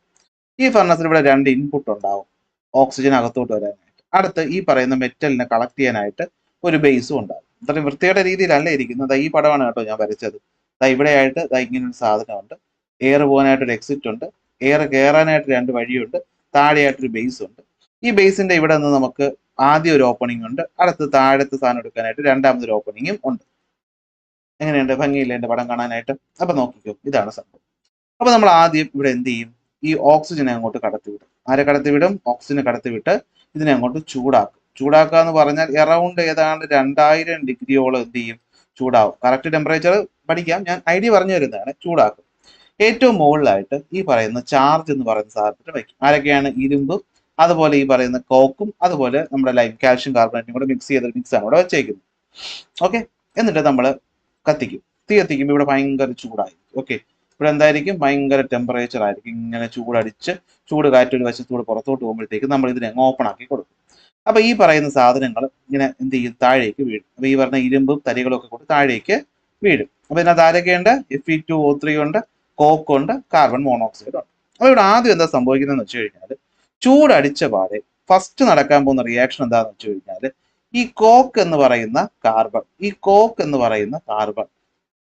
ഈ ഫർണസിന് ഇവിടെ 2 ഇൻപുട്ട് ഉണ്ടാവും, ഓക്സിജൻ അകത്തോട്ട് വരാനായിട്ട്. അടുത്ത് ഈ പറയുന്ന മെറ്റലിനെ കളക്ട് ചെയ്യാനായിട്ട് ഒരു ബേസും ഉണ്ടാവും. ഇത്രയും വൃത്തിയുടെ രീതിയിലല്ല ഇരിക്കുന്നത്. ഈ പടമാണ് കേട്ടോ ഞാൻ വരച്ചത്. ഇവിടെയായിട്ട് ഇങ്ങനെ ഒരു സാധനമുണ്ട്, എയർ പോകാനായിട്ട് ഒരു എക്സിറ്റ് ഉണ്ട്, എയർ കയറാനായിട്ട് 2 വഴിയുണ്ട്, താഴെയായിട്ടൊരു ബേസ് ഉണ്ട്. ഈ ബേസിന്റെ ഇവിടെ നിന്ന് നമുക്ക് ആദ്യം ഒരു ഓപ്പണിംഗ് ഉണ്ട്, അടുത്ത് താഴത്തെ സാധനം എടുക്കാനായിട്ട് രണ്ടാമതൊരു ഓപ്പണിങ്ങും ഉണ്ട്. എങ്ങനെയുണ്ട്? ഭംഗിയില്ല എൻ്റെ പടം കാണാനായിട്ട്? അപ്പൊ നോക്കിക്കോ, ഇതാണ് സംഭവം. അപ്പൊ നമ്മൾ ആദ്യം ഇവിടെ എന്ത് ചെയ്യും? ഈ ഓക്സിജനെ അങ്ങോട്ട് കടത്തിവിടും. ആരെ കടത്തിവിടും? ഓക്സിജനെ കടത്തിവിട്ട് ഇതിനെ അങ്ങോട്ട് ചൂടാക്കും. ചൂടാക്കുക എന്ന് പറഞ്ഞാൽ എറൗണ്ട് ഏതാണ്ട് 2000 ഡിഗ്രിയോളം എന്ത് ചെയ്യും, ചൂടാവും. കറക്റ്റ് ടെമ്പറേച്ചർ പഠിക്കാം, ഞാൻ ഐഡിയ പറഞ്ഞു തരുന്നതാണ്. ചൂടാക്കും. ഏറ്റവും മുകളിലായിട്ട് ഈ പറയുന്ന ചാർജ് എന്ന് പറയുന്ന സാധനത്തിന് വയ്ക്കും. ആരൊക്കെയാണ്? ഇരുമ്പും അതുപോലെ ഈ പറയുന്ന കോക്കും അതുപോലെ നമ്മുടെ ലൈം കാൽഷ്യം കാർബണേറ്റും കൂടെ മിക്സ് ചെയ്ത മിക്സ് ആണ് ഇവിടെ വെച്ചേക്കുന്നത്. ഓക്കെ, എന്നിട്ട് നമ്മൾ കത്തിക്കും. തീ കത്തിക്കുമ്പോൾ ഇവിടെ ഭയങ്കര ചൂടായിരിക്കും. ഓക്കെ, ഇവിടെ എന്തായിരിക്കും, ഭയങ്കര ടെമ്പറേച്ചർ ആയിരിക്കും. ഇങ്ങനെ ചൂടടിച്ച് ചൂട് കാറ്റൊരു വശത്തൂടെ പുറത്തോട്ട് പോകുമ്പോഴത്തേക്ക് നമ്മൾ ഇതിനെ ഓപ്പൺ ആക്കി കൊടുക്കും. അപ്പൊ ഈ പറയുന്ന സാധനങ്ങൾ ഇങ്ങനെ എന്ത് ചെയ്യും, താഴേക്ക് വീഴും. അപ്പൊ ഈ പറഞ്ഞ ഇരുമ്പും തരികളും ഒക്കെ കൂടി താഴേക്ക് വീഴും. അപ്പൊ ഇതിനകത്ത് ആരൊക്കെയുണ്ട്? Fe2O3 ഉണ്ട്, കോക്ക് ഉണ്ട്, കാർബൺ മോണോക്സൈഡ് ഉണ്ട്. അപ്പൊ ഇവിടെ ആദ്യം എന്താ സംഭവിക്കുന്നതെന്ന് വെച്ച് കഴിഞ്ഞാൽ, ചൂടടിച്ച പാടെ ഫസ്റ്റ് നടക്കാൻ പോകുന്ന റിയാക്ഷൻ എന്താണെന്ന് വെച്ച് കഴിഞ്ഞാൽ, ഈ കോക്ക് എന്ന് പറയുന്ന കാർബൺ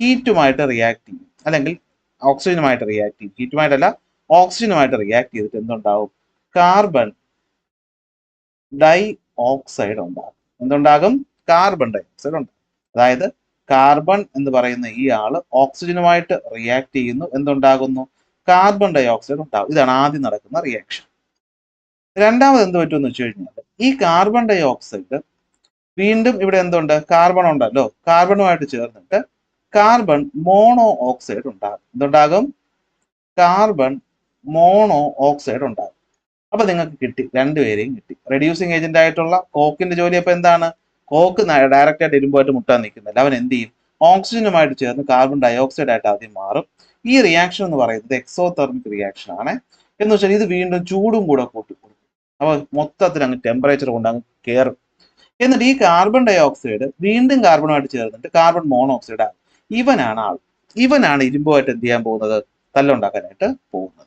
ഹീറ്റുമായിട്ട് റിയാക്ട് ചെയ്യും, അല്ലെങ്കിൽ ഓക്സിജനുമായിട്ട് റിയാക്ട് ചെയ്യും. ഹീറ്റുമായിട്ടല്ല, ഓക്സിജനുമായിട്ട് റിയാക്ട് ചെയ്തിട്ട് എന്തുണ്ടാവും? കാർബൺ ഡൈ ഓക്സൈഡ് ഉണ്ടാകും. എന്തുണ്ടാകും? കാർബൺ ഡൈ ഓക്സൈഡ് ഉണ്ടാകും. അതായത് കാർബൺ എന്ന് പറയുന്ന ഈ ആള് ഓക്സിജനുമായിട്ട് റിയാക്ട് ചെയ്യുന്നു, എന്തുണ്ടാകുന്നു? കാർബൺ ഡൈ ഓക്സൈഡ് ഉണ്ടാകും. ഇതാണ് ആദ്യം നടക്കുന്ന റിയാക്ഷൻ. രണ്ടാമത് എന്ത് പറ്റുമെന്ന് വെച്ച് കഴിഞ്ഞാൽ, ഈ കാർബൺ ഡൈ ഓക്സൈഡ് വീണ്ടും ഇവിടെ എന്തുണ്ട്? കാർബൺ ഉണ്ടല്ലോ, കാർബണുമായിട്ട് ചേർന്നിട്ട് കാർബൺ മോണോ ഓക്സൈഡ് ഉണ്ടാകും. എന്തുണ്ടാകും? കാർബൺ മോണോ ഓക്സൈഡ് ഉണ്ടാകും. അപ്പൊ നിങ്ങൾക്ക് കിട്ടി, രണ്ടുപേരെയും കിട്ടി. റെഡ്യൂസിങ് ഏജന്റ് ആയിട്ടുള്ള കോക്കിന്റെ ജോലി അപ്പൊ എന്താണ്? കോക്ക് ഡയറക്റ്റ് ആയിട്ട് ഇരുമ്പുമായിട്ട് മുട്ടാൻ നിൽക്കുന്നില്ല. അവൻ എന്ത് ചെയ്യും? ഓക്സിജനുമായിട്ട് ചേർന്ന് കാർബൺ ഡയോക്സൈഡ് ആയിട്ട് ആദ്യം മാറും. ഈ റിയാക്ഷൻ എന്ന് പറയുന്നത് എക്സോതെർമിക് റിയാക്ഷൻ ആണ്. എന്ന് വെച്ചാൽ ഇത് വീണ്ടും ചൂടും കൂടെ കൂട്ടിക്കൊടുക്കും. അപ്പൊ മൊത്തത്തിൽ അങ്ങ് ടെമ്പറേച്ചർ കൊണ്ട് അങ്ങ് കയറും. എന്നിട്ട് ഈ കാർബൺ ഡയോക്സൈഡ് വീണ്ടും കാർബണുമായിട്ട് ചേർന്നിട്ട് കാർബൺ മോണോക്സൈഡ് ആകും. ഇവനാണ് ഇരുമ്പുമായിട്ട് എന്ത് ചെയ്യാൻ പോകുന്നത്? തല്ലുണ്ടാക്കാനായിട്ട് പോകുന്നത്.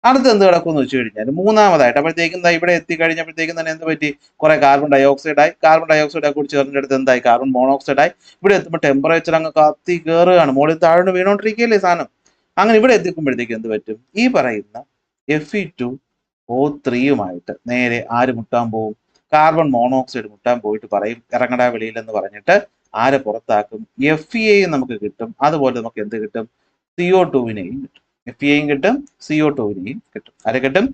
അടുത്ത് എന്ത് കിടക്കുമെന്ന് വെച്ച് കഴിഞ്ഞാൽ, മൂന്നാമതായിട്ട് അപ്പോഴത്തേക്കും ഇവിടെ എത്തിക്കഴിഞ്ഞപ്പോഴത്തേക്കും തന്നെ എന്ത് പറ്റി? കുറെ കാർബൺ ഡയോക്സൈഡ് ആയി. കാർബൺ ഡയോക്സൈഡ് കൂടി ചേർന്നിട്ട് എന്തായി? കാർബൺ മോണോക്സൈഡ് ആയി. ഇവിടെ എത്തുമ്പോൾ ടെമ്പറേച്ചർ അങ്ങ് കത്തി കയറുകയാണ്, മുകളിൽ താഴെ വീണോണ്ടിരിക്കുകയല്ലേ സാധനം. അങ്ങനെ ഇവിടെ എത്തിക്കുമ്പോഴത്തേക്ക് എന്ത് പറ്റും? ഈ പറയുന്ന Fe2O3യുമായിട്ട് നേരെ ആര് മുട്ടാൻ പോകും? കാർബൺ മോണോക്സൈഡ് മുട്ടാൻ പോയിട്ട് പറയും, ഇറങ്ങടാ വെളിയിൽ എന്ന് പറഞ്ഞിട്ട് ആരെ പുറത്താക്കും? FeAയും നമുക്ക് കിട്ടും. അതുപോലെ നമുക്ക് എന്ത് കിട്ടും? CO2വിനെയും കിട്ടും. FeAയും കിട്ടും, CO2വിനെയും കിട്ടും. ആരെ കിട്ടും?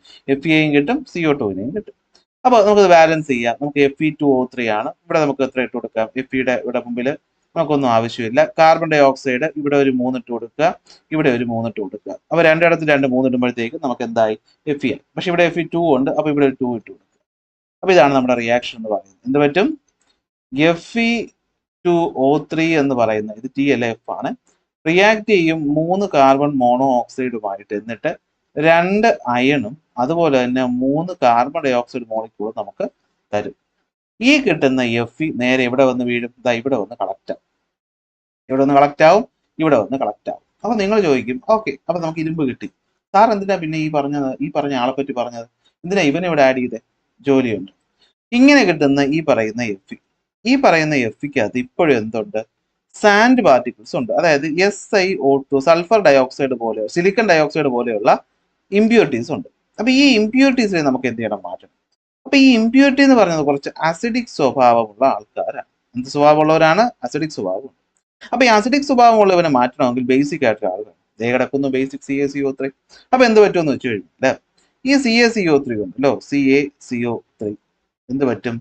FeAയും കിട്ടും, CO2വിനെയും കിട്ടും. അപ്പൊ നമുക്ക് ബാലൻസ് ചെയ്യാം. നമുക്ക് Fe2O3 ആണ്. ഇവിടെ നമുക്ക് എത്ര ഇട്ട് കൊടുക്കാം? Feയുടെ ഇവിടെ മുമ്പിൽ നമുക്കൊന്നും ആവശ്യമില്ല. കാർബൺ ഡൈ ഓക്സൈഡ് ഇവിടെ ഒരു 3 ഇട്ട് കൊടുക്കുക, ഇവിടെ ഒരു 3 ഇട്ട് കൊടുക്കുക. അപ്പൊ രണ്ടിടത്ത് 3 ഇടുമ്പോഴത്തേക്ക് നമുക്ക് എന്തായി? Fe. പക്ഷെ ഇവിടെ Fe2 ഉണ്ട്, അപ്പൊ ഇവിടെ ഒരു 2 ഇട്ട് കൊടുക്കുക. അപ്പൊ ഇതാണ് നമ്മുടെ റിയാക്ഷൻ എന്ന് പറയുന്നത്. എന്ത് പറ്റും? Fe2O3 എന്ന് പറയുന്ന ഇത് TLF ആണ്. റിയാക്ട് ചെയ്യും 3 കാർബൺ മോണോ ഓക്സൈഡുമായിട്ട്. എന്നിട്ട് 2 അയണും അതുപോലെ തന്നെ 3 കാർബൺ ഡൈ ഓക്സൈഡ് മോളിക്യൂളും നമുക്ക് തരും. ഈ കിട്ടുന്ന Fe നേരെ ഇവിടെ വന്ന് വീഴും. ഇവിടെ വന്ന് കളക്ട് ആവും, ഇവിടെ വന്ന് കളക്ട് ആവും, ഇവിടെ വന്ന് കളക്ട് ആവും. അപ്പൊ നിങ്ങൾ ചോദിക്കും, ഓക്കെ, അപ്പൊ നമുക്ക് ഇരുമ്പ് കിട്ടി, സാർ എന്തിനാ പിന്നെ ഈ പറഞ്ഞ ആളെ പറ്റി പറഞ്ഞത്? എന്തിനാ ഇവനെ ഇവിടെ ആഡ് ചെയ്തേ? ജോലിയുണ്ട്. ഇങ്ങനെ കിട്ടുന്ന ഈ പറയുന്ന Feക്കകത്ത് ഇപ്പോഴും എന്തുണ്ട്? സാൻഡ് പാർട്ടിക്കിൾസ് ഉണ്ട്. അതായത് SiO2 സൾഫർ ഡയോക്സൈഡ് പോലെയോ സിലിക്കൺ ഡയോക്സൈഡ് പോലെയുള്ള ഇമ്പ്യൂരിറ്റീസ് ഉണ്ട്. അപ്പൊ ഈ ഇമ്പ്യൂരിറ്റീസിനെ നമുക്ക് എന്ത് ചെയ്യണം? മാറ്റണം. അപ്പൊ ഈ ഇമ്പ്യൂരിറ്റി എന്ന് പറയുന്നത് കുറച്ച് അസിഡിക് സ്വഭാവമുള്ള ആൾക്കാരാണ്. എന്ത് സ്വഭാവമുള്ളവരാണ്? അസിഡിക് സ്വഭാവം. അപ്പൊ ഈ അസിഡിക് സ്വഭാവമുള്ളവനെ മാറ്റണമെങ്കിൽ ബേസിക് ആയിട്ട് ആളുകൾ കിടക്കുന്നു, ബേസിക് CaCO3. അപ്പൊ എന്ത് പറ്റുമെന്ന് വെച്ച് കഴിഞ്ഞാൽ, ഈ CaCO3 ഉണ്ടല്ലോ, CaCO3 എന്ത് പറ്റും?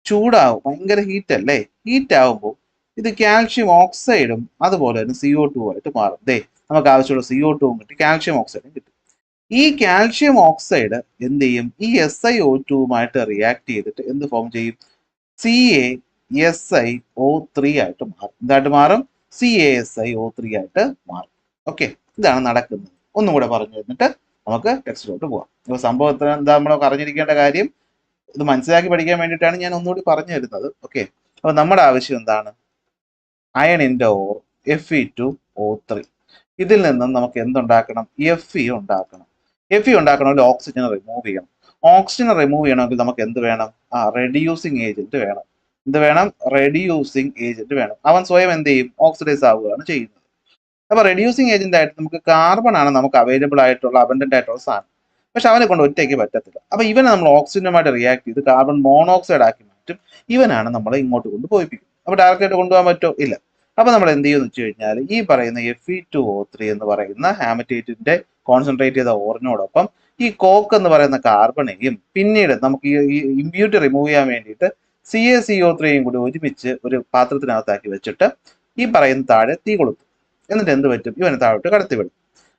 ചൂടാവും, ഭയങ്കര ഹീറ്റ് അല്ലേ? ഹീറ്റ് ആവുമ്പോൾ ഇത് കാൽഷ്യം ഓക്സൈഡും അതുപോലെ തന്നെ CO2 ആയിട്ട് മാറും. നമുക്ക് ആവശ്യമുള്ള CO2 കിട്ടി, കാൽഷ്യം ഓക്സൈഡും കിട്ടും. ഈ കാൽഷ്യം ഓക്സൈഡ് എന്ത് ചെയ്യും? ഈ SiO2വുമായിട്ട് റിയാക്ട് ചെയ്തിട്ട് എന്ത് ഫോം ചെയ്യും? CaSiO3 ആയിട്ട് മാറും. എന്തായിട്ട് മാറും? CaSiO3 ആയിട്ട് മാറും. ഓക്കെ, ഇതാണ് നടക്കുന്നത്. ഒന്നും കൂടെ പറഞ്ഞു തന്നിട്ട് നമുക്ക് ടെക്സ്റ്റിലോട്ട് പോവാം. ഇപ്പൊ സംഭവത്തിന് എന്താ നമ്മൾ അറിഞ്ഞിരിക്കേണ്ട കാര്യം? ഇത് മനസ്സിലാക്കി പഠിക്കാൻ വേണ്ടിയിട്ടാണ് ഞാൻ ഒന്നുകൂടി പറഞ്ഞു തരുന്നത്. ഓക്കെ, അപ്പൊ നമ്മുടെ ആവശ്യം എന്താണ്? അയണിന്റെ ഓർ Fe2O3. ഇതിൽ നിന്നും നമുക്ക് എന്തുണ്ടാക്കണം? Fe ഉണ്ടാക്കണം. Fe ഉണ്ടാക്കണമെങ്കിൽ ഓക്സിജൻ റിമൂവ് ചെയ്യണം. ഓക്സിജൻ റിമൂവ് ചെയ്യണമെങ്കിൽ നമുക്ക് എന്ത് വേണം? റെഡ്യൂസിങ് ഏജന്റ് വേണം. എന്ത് വേണം? റെഡ്യൂസിങ് ഏജന്റ് വേണം. അവൻ സ്വയം എന്ത് ചെയ്യും? ഓക്സിഡൈസ് ആവുകയാണ് ചെയ്യുന്നത്. അപ്പൊ റെഡ്യൂസിങ് ഏജന്റ് ആയിട്ട് നമുക്ക് കാർബൺ ആണ് നമുക്ക് അവൈലബിൾ ആയിട്ടുള്ള അബൻഡന്റ് ആയിട്ടുള്ള സാധനം. പക്ഷെ അവനെ കൊണ്ട് ഒറ്റയ്ക്ക് പറ്റത്തില്ല. അപ്പൊ ഇവനെ നമ്മൾ ഓക്സിജനുമായിട്ട് റിയാക്ട് ചെയ്ത് കാർബൺ മോണോക്സൈഡ് ആക്കി മാറ്റും. ഇവനാണ് നമ്മളെ ഇങ്ങോട്ട് കൊണ്ട് പോയിപ്പിക്കുന്നത്. അപ്പൊ ഡയറക്റ്റ് ആയിട്ട് കൊണ്ടുപോകാൻ പറ്റുമോ? ഇല്ല. അപ്പൊ നമ്മൾ എന്ത് ചെയ്യുമെന്ന് വെച്ച് കഴിഞ്ഞാൽ, ഈ പറയുന്ന Fe2O3 എന്ന് പറയുന്ന ഹാമറ്റേറ്റിന്റെ കോൺസെൻട്രേറ്റ് ചെയ്ത ഓറിനോടൊപ്പം ഈ കോക്ക് എന്ന് പറയുന്ന കാർബണെയും പിന്നീട് നമുക്ക് ഈ ഇമ്പ്യൂരിറ്റി റിമൂവ് ചെയ്യാൻ വേണ്ടിയിട്ട് CaCO3യും കൂടി ഒരുമിച്ച് ഒരു പാത്രത്തിനകത്താക്കി വെച്ചിട്ട് ഈ പറയുന്ന താഴെ തീ കൊളുത്തും. എന്നിട്ട് എന്ത് പറ്റും? ഇവനെ താഴോട്ട് കടത്തിവിടും.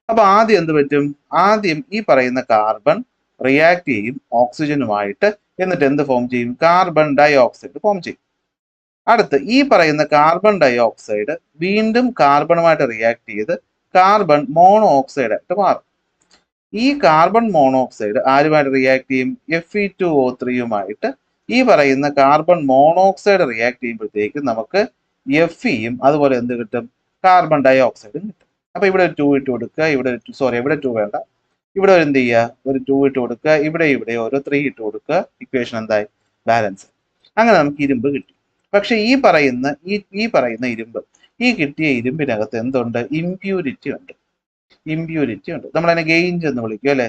അപ്പൊ ആദ്യം എന്ത് പറ്റും? ആദ്യം ഈ പറയുന്ന കാർബൺ റിയാക്ട് ചെയ്യും ഓക്സിജനുമായിട്ട്. എന്നിട്ട് എന്ത് ഫോം ചെയ്യും? കാർബൺ ഡൈ ഓക്സൈഡ് ഫോം ചെയ്യും. അടുത്ത് ഈ പറയുന്ന കാർബൺ ഡൈ ഓക്സൈഡ് വീണ്ടും കാർബണുമായിട്ട് റിയാക്ട് ചെയ്ത് കാർബൺ മോണോ ഓക്സൈഡ് ആയിട്ട് മാറും. ഈ കാർബൺ മോണോക്സൈഡ് ആരുമായിട്ട് റിയാക്ട് ചെയ്യും? Fe2O3യുമായിട്ട് ഈ പറയുന്ന കാർബൺ മോണോക്സൈഡ് റിയാക്ട് ചെയ്യുമ്പോഴത്തേക്കും നമുക്ക് Feയും അതുപോലെ എന്ത് കിട്ടും? കാർബൺ ഡൈ ഓക്സൈഡും കിട്ടും. അപ്പൊ ഇവിടെ ഒരു 2 ഇട്ട് കൊടുക്കുക, ഇവിടെ ഇവിടെ 2 വേണ്ട, ഇവിടെ ഒരു എന്ത് ചെയ്യുക? ഒരു 2 ഇട്ട് കൊടുക്കുക, ഇവിടെ ഒരു 3 ഇട്ട് കൊടുക്കുക. ഇക്വേഷൻ എന്തായി? ബാലൻസ്. അങ്ങനെ നമുക്ക് ഇരുമ്പ് കിട്ടി. പക്ഷെ ഈ പറയുന്ന ഇരുമ്പ്, ഈ കിട്ടിയ ഇരുമ്പിനകത്ത് എന്തുണ്ട്? ഇമ്പ്യൂരിറ്റി ഉണ്ട്. നമ്മൾ അതിനെ ഗെയിഞ്ച് എന്ന് വിളിക്കും അല്ലെ?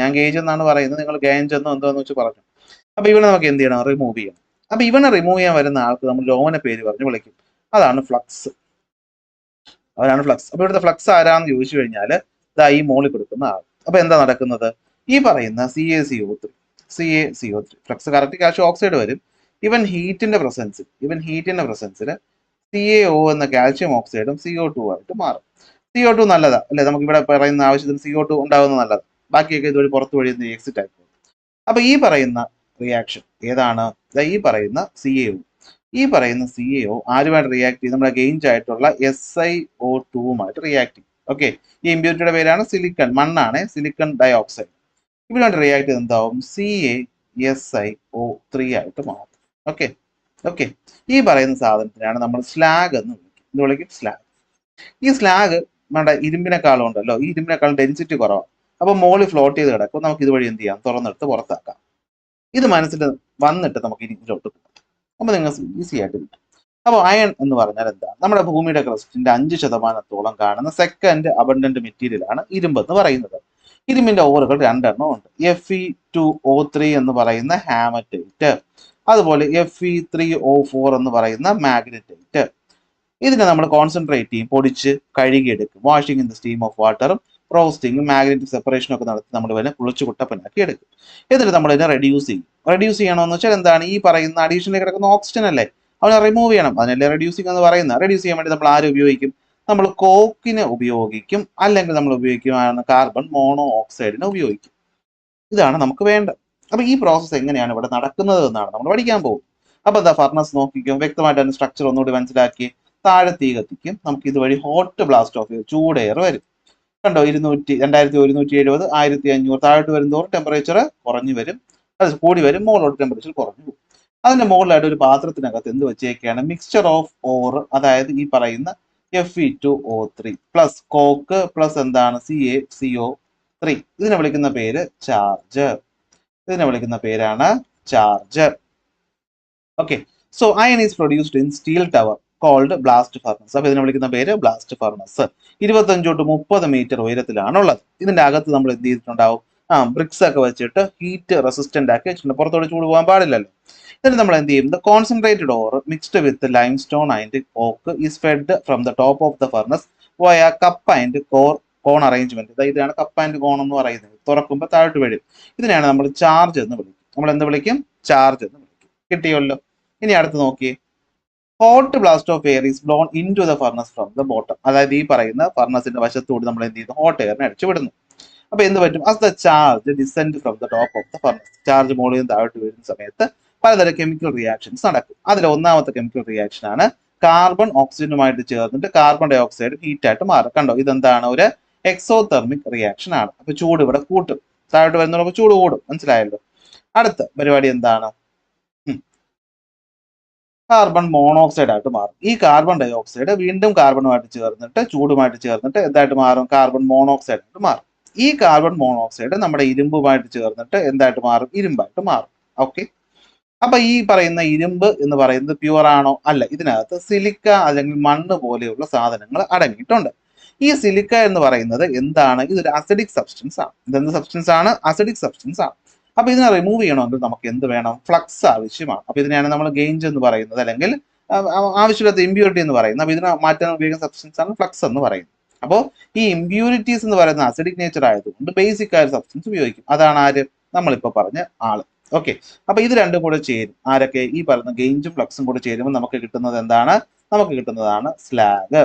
ഞാൻ ഗേജ് എന്നാണ് പറയുന്നത്, നിങ്ങൾ ഗേഞ്ച് എന്നോ എന്തോന്ന് വെച്ച് പറഞ്ഞു. അപ്പൊ ഇവനെ നമുക്ക് എന്ത് ചെയ്യണം? റിമൂവ് ചെയ്യണം. അപ്പൊ ഇവനെ റിമൂവ് ചെയ്യാൻ വരുന്ന ആൾക്ക് നമ്മൾ ലോമന പേര് പറഞ്ഞ് വിളിക്കും. അതാണ് ഫ്ലക്സ്. അവരാണ് ഫ്ലക്സ്. അപ്പൊ ഇവിടുത്തെ ഫ്ലക്സ് ആരാന്ന് ചോദിച്ചു കഴിഞ്ഞാൽ ഇതാ ഈ മോളിൽ കൊടുക്കുന്ന ആൾ. അപ്പൊ എന്താ നടക്കുന്നത്? ഈ പറയുന്ന CaCO3 flux correct calcium oxide വരും. ഇവൻ ഹീറ്റിന്റെ പ്രസൻസിൽ CaO എന്ന കാൽഷ്യം ഓക്സൈഡും CO2 ആയിട്ട് മാറും. CO2 നല്ലതാ അല്ലെ? നമുക്ക് ഇവിടെ പറയുന്ന ആവശ്യത്തിന് CO2 ഉണ്ടാകുന്നത് നല്ലതാ. ബാക്കിയൊക്കെ ഇതുവഴി പുറത്തു വഴി എക്സിറ്റ് ആയി പോകും. അപ്പൊ ഈ പറയുന്ന റിയാക്ഷൻ ഏതാണ്? ഈ പറയുന്ന CaO ആരുമായിട്ട് റിയാക്ട് ചെയ്യും? നമ്മുടെ ഗെയിഞ്ച് ആയിട്ടുള്ള SiO2വുമായിട്ട് റിയാക്ട് ചെയ്യും. ഓക്കെ, ഈ ഇമ്പ്യൂരിറ്റിയുടെ പേരാണ് സിലിക്കൺ, മണ്ണാണ്, സിലിക്കൺ ഡൈ ഓക്സൈഡ്. ഇവരുമായിട്ട് റിയാക്ട് ചെയ്ത് എന്താവും? CaSiO3 ആയിട്ട് മാറും. ഓക്കെ, ഈ പറയുന്ന സാധനത്തിനാണ് നമ്മൾ സ്ലാഗ് എന്ന് വിളിക്കും. സ്ലാഗ്. ഈ സ്ലാഗ് നമ്മുടെ ഇരുമ്പിനെക്കാളും ഉണ്ടല്ലോ, ഈ ഇരുമ്പിനെക്കാളും ഡെൻസിറ്റി കുറവാണ്. അപ്പൊ മോളി ഫ്ലോട്ട് ചെയ്ത് കിടക്കും. നമുക്ക് ഇതുവഴി എന്ത് ചെയ്യാം? തുറന്നെടുത്ത് പുറത്താക്കാം. ഇത് മനസ്സിൽ വന്നിട്ട് നമുക്ക് ഇതിലോട്ട് പോകാം. അപ്പൊ നിങ്ങൾക്ക് ഈസി ആയിട്ട് കിട്ടും. അപ്പോൾ അയൺ എന്ന് പറഞ്ഞാൽ എന്താ? നമ്മുടെ ഭൂമിയുടെ ക്രസ്റ്റിന്റെ 5% കാണുന്ന സെക്കൻഡ് അബണ്ടന്റ് മെറ്റീരിയൽ ആണ് ഇരുമ്പ് എന്ന് പറയുന്നത്. ഇരുമ്പിന്റെ ഓറുകൾ 2 ഉണ്ട്. Fe2O3 എന്ന് പറയുന്ന ഹാമറ്റൈറ്റ്, അതുപോലെ Fe3O4 എന്ന് പറയുന്ന മാഗ്നറ്റൈറ്റ്. ഇതിനെ നമ്മൾ കോൺസെൻട്രേറ്റ് ചെയ്യും, പൊടിച്ച് കഴുകിയെടുക്കും. Washing in the steam of വാട്ടറും റോസ്റ്റിങ്ങും മാഗ്നറ്റിക് സെപ്പറേഷനും ഒക്കെ നടത്തി നമ്മൾ ഇതിനെ കുളിച്ച് കുട്ടപ്പനാക്കി എടുക്കും. എന്നിട്ട് നമ്മൾ ഇതിനെ റെഡ്യൂസ് ചെയ്യണമെന്ന് വെച്ചാൽ എന്താണ്? ഈ പറയുന്ന അഡീഷണലി കിടക്കുന്ന ഓക്സിജൻ അല്ലേ, അവനെ റിമൂവ് ചെയ്യണം. അതിനല്ലേ റെഡ്യൂസിങ് എന്ന് പറയുന്നത്. റെഡ്യൂസ് ചെയ്യാൻ വേണ്ടി നമ്മൾ ആര് ഉപയോഗിക്കും? നമ്മൾ കോക്കിനെ ഉപയോഗിക്കും, അല്ലെങ്കിൽ നമ്മൾ ഉപയോഗിക്കുകയാണ് കാർബൺ മോണോ ഓക്സൈഡിനെ ഉപയോഗിക്കും. ഇതാണ് നമുക്ക് വേണ്ടത്. അപ്പൊ ഈ പ്രോസസ്സ് എങ്ങനെയാണ് ഇവിടെ നടക്കുന്നത് എന്നാണ് നമ്മൾ പഠിക്കാൻ പോകും. അപ്പൊ എന്താ? ഫർണസ് നോക്കിക്കും, വ്യക്തമായിട്ട് അതിന്റെ സ്ട്രക്ചർ ഒന്നുകൂടി മനസ്സിലാക്കി. താഴെ തീ കത്തിക്കും. നമുക്ക് ഇതുവഴി ഹോട്ട് ബ്ലാസ്റ്റ് ഓഫ് ചൂട് എയർ വരും. കണ്ടോ? 2170, 1500 താഴോട്ട് വരുന്നതോറും ടെമ്പറേച്ചർ കുറഞ്ഞു വരും, അത് കൂടി വരും. മുകളിലോട്ട് ടെമ്പറേച്ചർ കുറഞ്ഞു പോകും. അതിന്റെ മുകളിലായിട്ട് ഒരു പാത്രത്തിനകത്ത് എന്ത് വെച്ചേക്കാണ്? മിക്സ്ചർ ഓഫ് ഓർ, അതായത് ഈ പറയുന്ന Fe2O3 പ്ലസ് കോക്ക് പ്ലസ് എന്താണ്? CaCO3. ഇതിനെ വിളിക്കുന്ന പേര് ചാർജ്. പേരാണ് charge. Okay, so iron is produced in steel tower cold blast furnace. അപ്പൊ ഇതിനെ വിളിക്കുന്ന പേര് ബ്ലാസ്റ്റ് ഫർണസ്. 25 to 30 മീറ്റർ ഉയരത്തിലാണുള്ളത്. ഇതിന്റെ അകത്ത് നമ്മൾ എന്ത് ചെയ്തിട്ടുണ്ടാവും? ബ്രിക്സ് ഒക്കെ വെച്ചിട്ട് ഹീറ്റ് റെസിസ്റ്റന്റ് ആക്കി വെച്ചിട്ടുണ്ട്. പുറത്തോട്ട് ചൂട് പോകാൻ പാടില്ലല്ലോ. എന്നിട്ട് നമ്മൾ എന്ത് ചെയ്യും? The concentrated ore mixed with limestone and coke is fed from the top of the furnace via cup and cone arrangement. ഇതാണ് കപ്പ് ആൻഡ് കോൺ എന്ന് പറയുന്നത്. തുറക്കുമ്പോൾ താഴോട്ട് വരും. ഇതിനെയാണ് നമ്മൾ ചാർജ് എന്ന് വിളിക്കും. നമ്മൾ എന്ത് വിളിക്കും? ചാർജ് എന്ന് വിളിക്കും. കിട്ടിയല്ലോ. ഇനി അടുത്ത് നോക്കിയേ. Hot blast of air is blown into the furnace from the bottom. അതായത് ഈ പറയുന്ന ഫർണസിന്റെ വശത്തോട് നമ്മൾ എന്ത് ചെയ്യുന്നു? ഹോട്ട് എയറിനെ അടിച്ചു വിടുന്നു. അപ്പൊ എന്ത് പറ്റും? As the charge descend from the top of the furnace. Charge മുകളിൽ നിന്ന് താഴോട്ട് വരുന്ന സമയത്ത് പലതരം കെമിക്കൽ റിയാക്ഷൻസ് നടക്കും. അതിൽ ഒന്നാമത്തെ കെമിക്കൽ റിയാക്ഷൻ ആണ് കാർബൺ ഓക്സിജനുമായിട്ട് ചേർന്നിട്ട് കാർബൺ ഡൈ ഓക്സൈഡ് ഹീറ്റ് ആയിട്ട് മാറും. കണ്ടോ? ഇതെന്താണ്? ഒരു എക്സോതെർമിക് റിയാക്ഷൻ ആണ്. അപ്പൊ ചൂട് ഇവിടെ കൂട്ടും. താഴോട്ട് വരുന്നപ്പോൾ ചൂട് കൂടും. മനസ്സിലായല്ലോ? അടുത്ത പരിപാടി എന്താണ്? കാർബൺ മോണോക്സൈഡ് ആയിട്ട് മാറും. ഈ കാർബൺ ഡൈ ഓക്സൈഡ് വീണ്ടും കാർബണുമായിട്ട് ചേർന്നിട്ട് ചൂടുമായിട്ട് ചേർന്നിട്ട് എന്തായിട്ട് മാറും? കാർബൺ മോണോക്സൈഡ് ആയിട്ട് മാറും. ഈ കാർബൺ മോണോക്സൈഡ് നമ്മുടെ ഇരുമ്പുമായിട്ട് ചേർന്നിട്ട് എന്തായിട്ട് മാറും? ഇരുമ്പായിട്ട് മാറും. ഓക്കെ, അപ്പൊ ഈ പറയുന്ന ഇരുമ്പ് എന്ന് പറയുന്നത് പ്യുവർ ആണോ? അല്ല. ഇതിനകത്ത് സിലിക്ക അല്ലെങ്കിൽ മണ്ണ് പോലെയുള്ള സാധനങ്ങൾ അടങ്ങിയിട്ടുണ്ട്. ഈ സിലിക്ക എന്ന് പറയുന്നത് എന്താണ്? ഇതൊരു അസിഡിക് സബ്സ്റ്റൻസ് ആണ്. ഇതെന്ത് സബ്സ്റ്റൻസ് ആണ്? അസിഡിക് സബ്സ്റ്റൻസ് ആണ്. അപ്പൊ ഇതിനെ റിമൂവ് ചെയ്യണമെങ്കിൽ നമുക്ക് എന്ത് വേണം? ഫ്ലക്സ് ആവശ്യമാണ്. അപ്പൊ ഇതിനെയാണ് നമ്മൾ ഗെയിഞ്ച് എന്ന് പറയുന്നത്, അല്ലെങ്കിൽ ആവശ്യമില്ലാത്ത ഇമ്പ്യൂരിറ്റി എന്ന് പറയുന്നത്. അപ്പൊ ഇതിനെ മാറ്റാൻ ഉപയോഗിക്കുന്ന സബ്സ്റ്റൻസ് ആണ് ഫ്ലക്സ് എന്ന് പറയുന്നത്. അപ്പോൾ ഈ ഇമ്പ്യൂരിറ്റീസ് എന്ന് പറയുന്ന അസിഡിക് നേച്ചർ ആയതുകൊണ്ട് ബേസിക് ആയ സബ്സ്റ്റൻസ് ഉപയോഗിക്കും. അതാണ് ആര്? നമ്മളിപ്പോ പറഞ്ഞ ആള്. ഓക്കെ, അപ്പൊ ഇത് രണ്ടും കൂടെ ചേരും. ആരൊക്കെ? ഈ പറയുന്ന ഗെയിഞ്ചും ഫ്ലക്സും കൂടെ ചേരുമ്പോൾ നമുക്ക് കിട്ടുന്നത് എന്താണ്? നമുക്ക് കിട്ടുന്നതാണ് സ്ലാഗ്.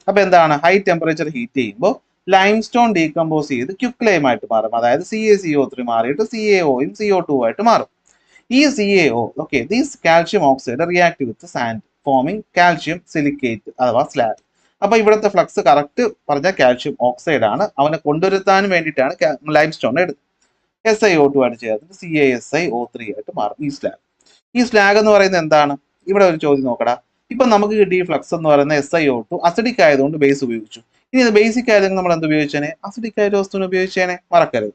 അപ്പൊ എന്താണ്? ഹൈ ടെമ്പറേച്ചർ ഹീറ്റ് ചെയ്യുമ്പോൾ ലൈം സ്റ്റോൺ ഡീകമ്പോസ് ചെയ്ത് ക്യുക്ക് ലൈം ആയിട്ട് മാറും. അതായത് CaCO3 മാറിയിട്ട് CaOയും CO2 ആയിട്ട് മാറും. ഈ CaO, okay, these calcium oxide react with sand forming calcium silicate അഥവാ സ്ലാഗ്. അപ്പൊ ഇവിടുത്തെ ഫ്ലക്സ് കറക്റ്റ് പറഞ്ഞാൽ കാൽഷ്യം ഓക്സൈഡ് ആണ്. അവനെ കൊണ്ടുവരുത്താൻ വേണ്ടിയിട്ടാണ് ലൈം സ്റ്റോൺ എടുത്തത്. SiO2 ആയിട്ട് ചേർത്തിട്ട് CaSiO3 ആയിട്ട് മാറും ഈ സ്ലാഗ്. ഈ സ്ലാഗ് എന്ന് പറയുന്നത് എന്താണ്? ഇവിടെ ഒരു ചോദ്യം നോക്കടാ. ഇപ്പൊ നമുക്ക് കിട്ടിയ ഫ്ലക്സ് എന്ന് പറയുന്ന SiO2 അസിഡിക് ആയതുകൊണ്ട് ബേസ് ഉപയോഗിച്ചു. ഇനി ഇത് ബേസിക് ആയതെങ്കിൽ നമ്മൾ എന്ത് ഉപയോഗിച്ചേനെ? അസിഡിക് ആയിട്ട് വസ്തുവിനെ ഉപയോഗിച്ചേനെ, മറക്കരുത്.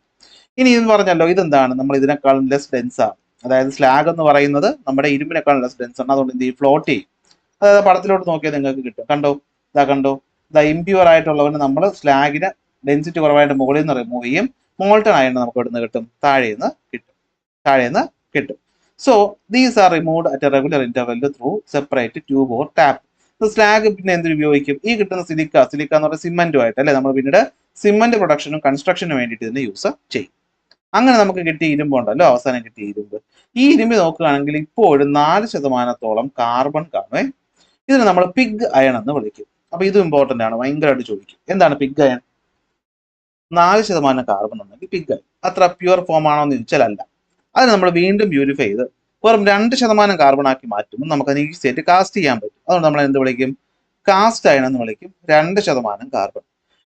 ഇനി ഇത് പറഞ്ഞല്ലോ, ഇതെന്താണ്? നമ്മൾ ഇതിനേക്കാളും ലെസ് ഡെൻസ് ആണ്. അതായത് സ്ലാഗ് എന്ന് പറയുന്നത് നമ്മുടെ ഇരുമ്പിനേക്കാളും ലെസ് ഡെൻസ് ആണ്. അതുകൊണ്ട് എന്ത് ചെയ്യും? ഫ്ലോട്ട് ചെയ്യും. അതായത് പടത്തിലോട്ട് നോക്കിയാൽ നിങ്ങൾക്ക് കിട്ടും. കണ്ടോ? കണ്ടോ? ഇംപ്യൂർ ആയിട്ടുള്ളവന് നമ്മൾ സ്ലാഗിന് ഡെൻസിറ്റി കുറവായിട്ട് മുകളിൽ നിന്ന് റിമൂവ് ചെയ്യും. മോൾട്ടൺ അയൺ നമുക്ക് ഇവിടെ നിന്ന് കിട്ടും, താഴേന്ന് കിട്ടും. So these are removed at A regular interval through separate tube or tap. Slag പിന്നെ എന്തിനു ഉപയോഗിക്കും? ഈ കിട്ടുന്ന സിലിക്ക എന്ന് പറയുന്ന സിമെന്റുമായിട്ട് അല്ലെ, നമ്മൾ പിന്നീട് സിമെന്റ് പ്രൊഡക്ഷനും കൺസ്ട്രക്ഷനും വേണ്ടിയിട്ട് ഇതിനെ യൂസ് ചെയ്യും. അങ്ങനെ നമുക്ക് കിട്ടിയ ഇരുമ്പുണ്ടല്ലോ, അവസാനം കിട്ടിയ ഇരുമ്പ്. ഈ ഇരുമ്പ് നോക്കുകയാണെങ്കിൽ ഇപ്പോഴും 4% കാർബൺ കാണുമേ. ഇതിനെ നമ്മൾ പിഗ് അയൺ എന്ന് വിളിക്കും. അപ്പൊ ഇത് ഇമ്പോർട്ടന്റ് ആണ്, ഭയങ്കരമായിട്ട് ചോദിക്കും. എന്താണ് പിഗ് അയൺ? 4% കാർബൺ ഉണ്ടെങ്കിൽ പിഗ് അയൺ. അത്ര പ്യുവർ ഫോം ആണോ എന്ന് ചോദിച്ചാൽ അല്ല. അതിന് നമ്മൾ വീണ്ടും പ്യൂരിഫൈ ചെയ്ത് വെറും 2% കാർബൺ ആക്കി മാറ്റുമ്പോൾ നമുക്ക് അതിന് ഈസി ആയിട്ട് കാസ്റ്റ് ചെയ്യാൻ പറ്റും. അതുകൊണ്ട് നമ്മൾ എന്ത് വിളിക്കും? കാസ്റ്റ് അയൺ എന്ന് വിളിക്കും. 2% കാർബൺ.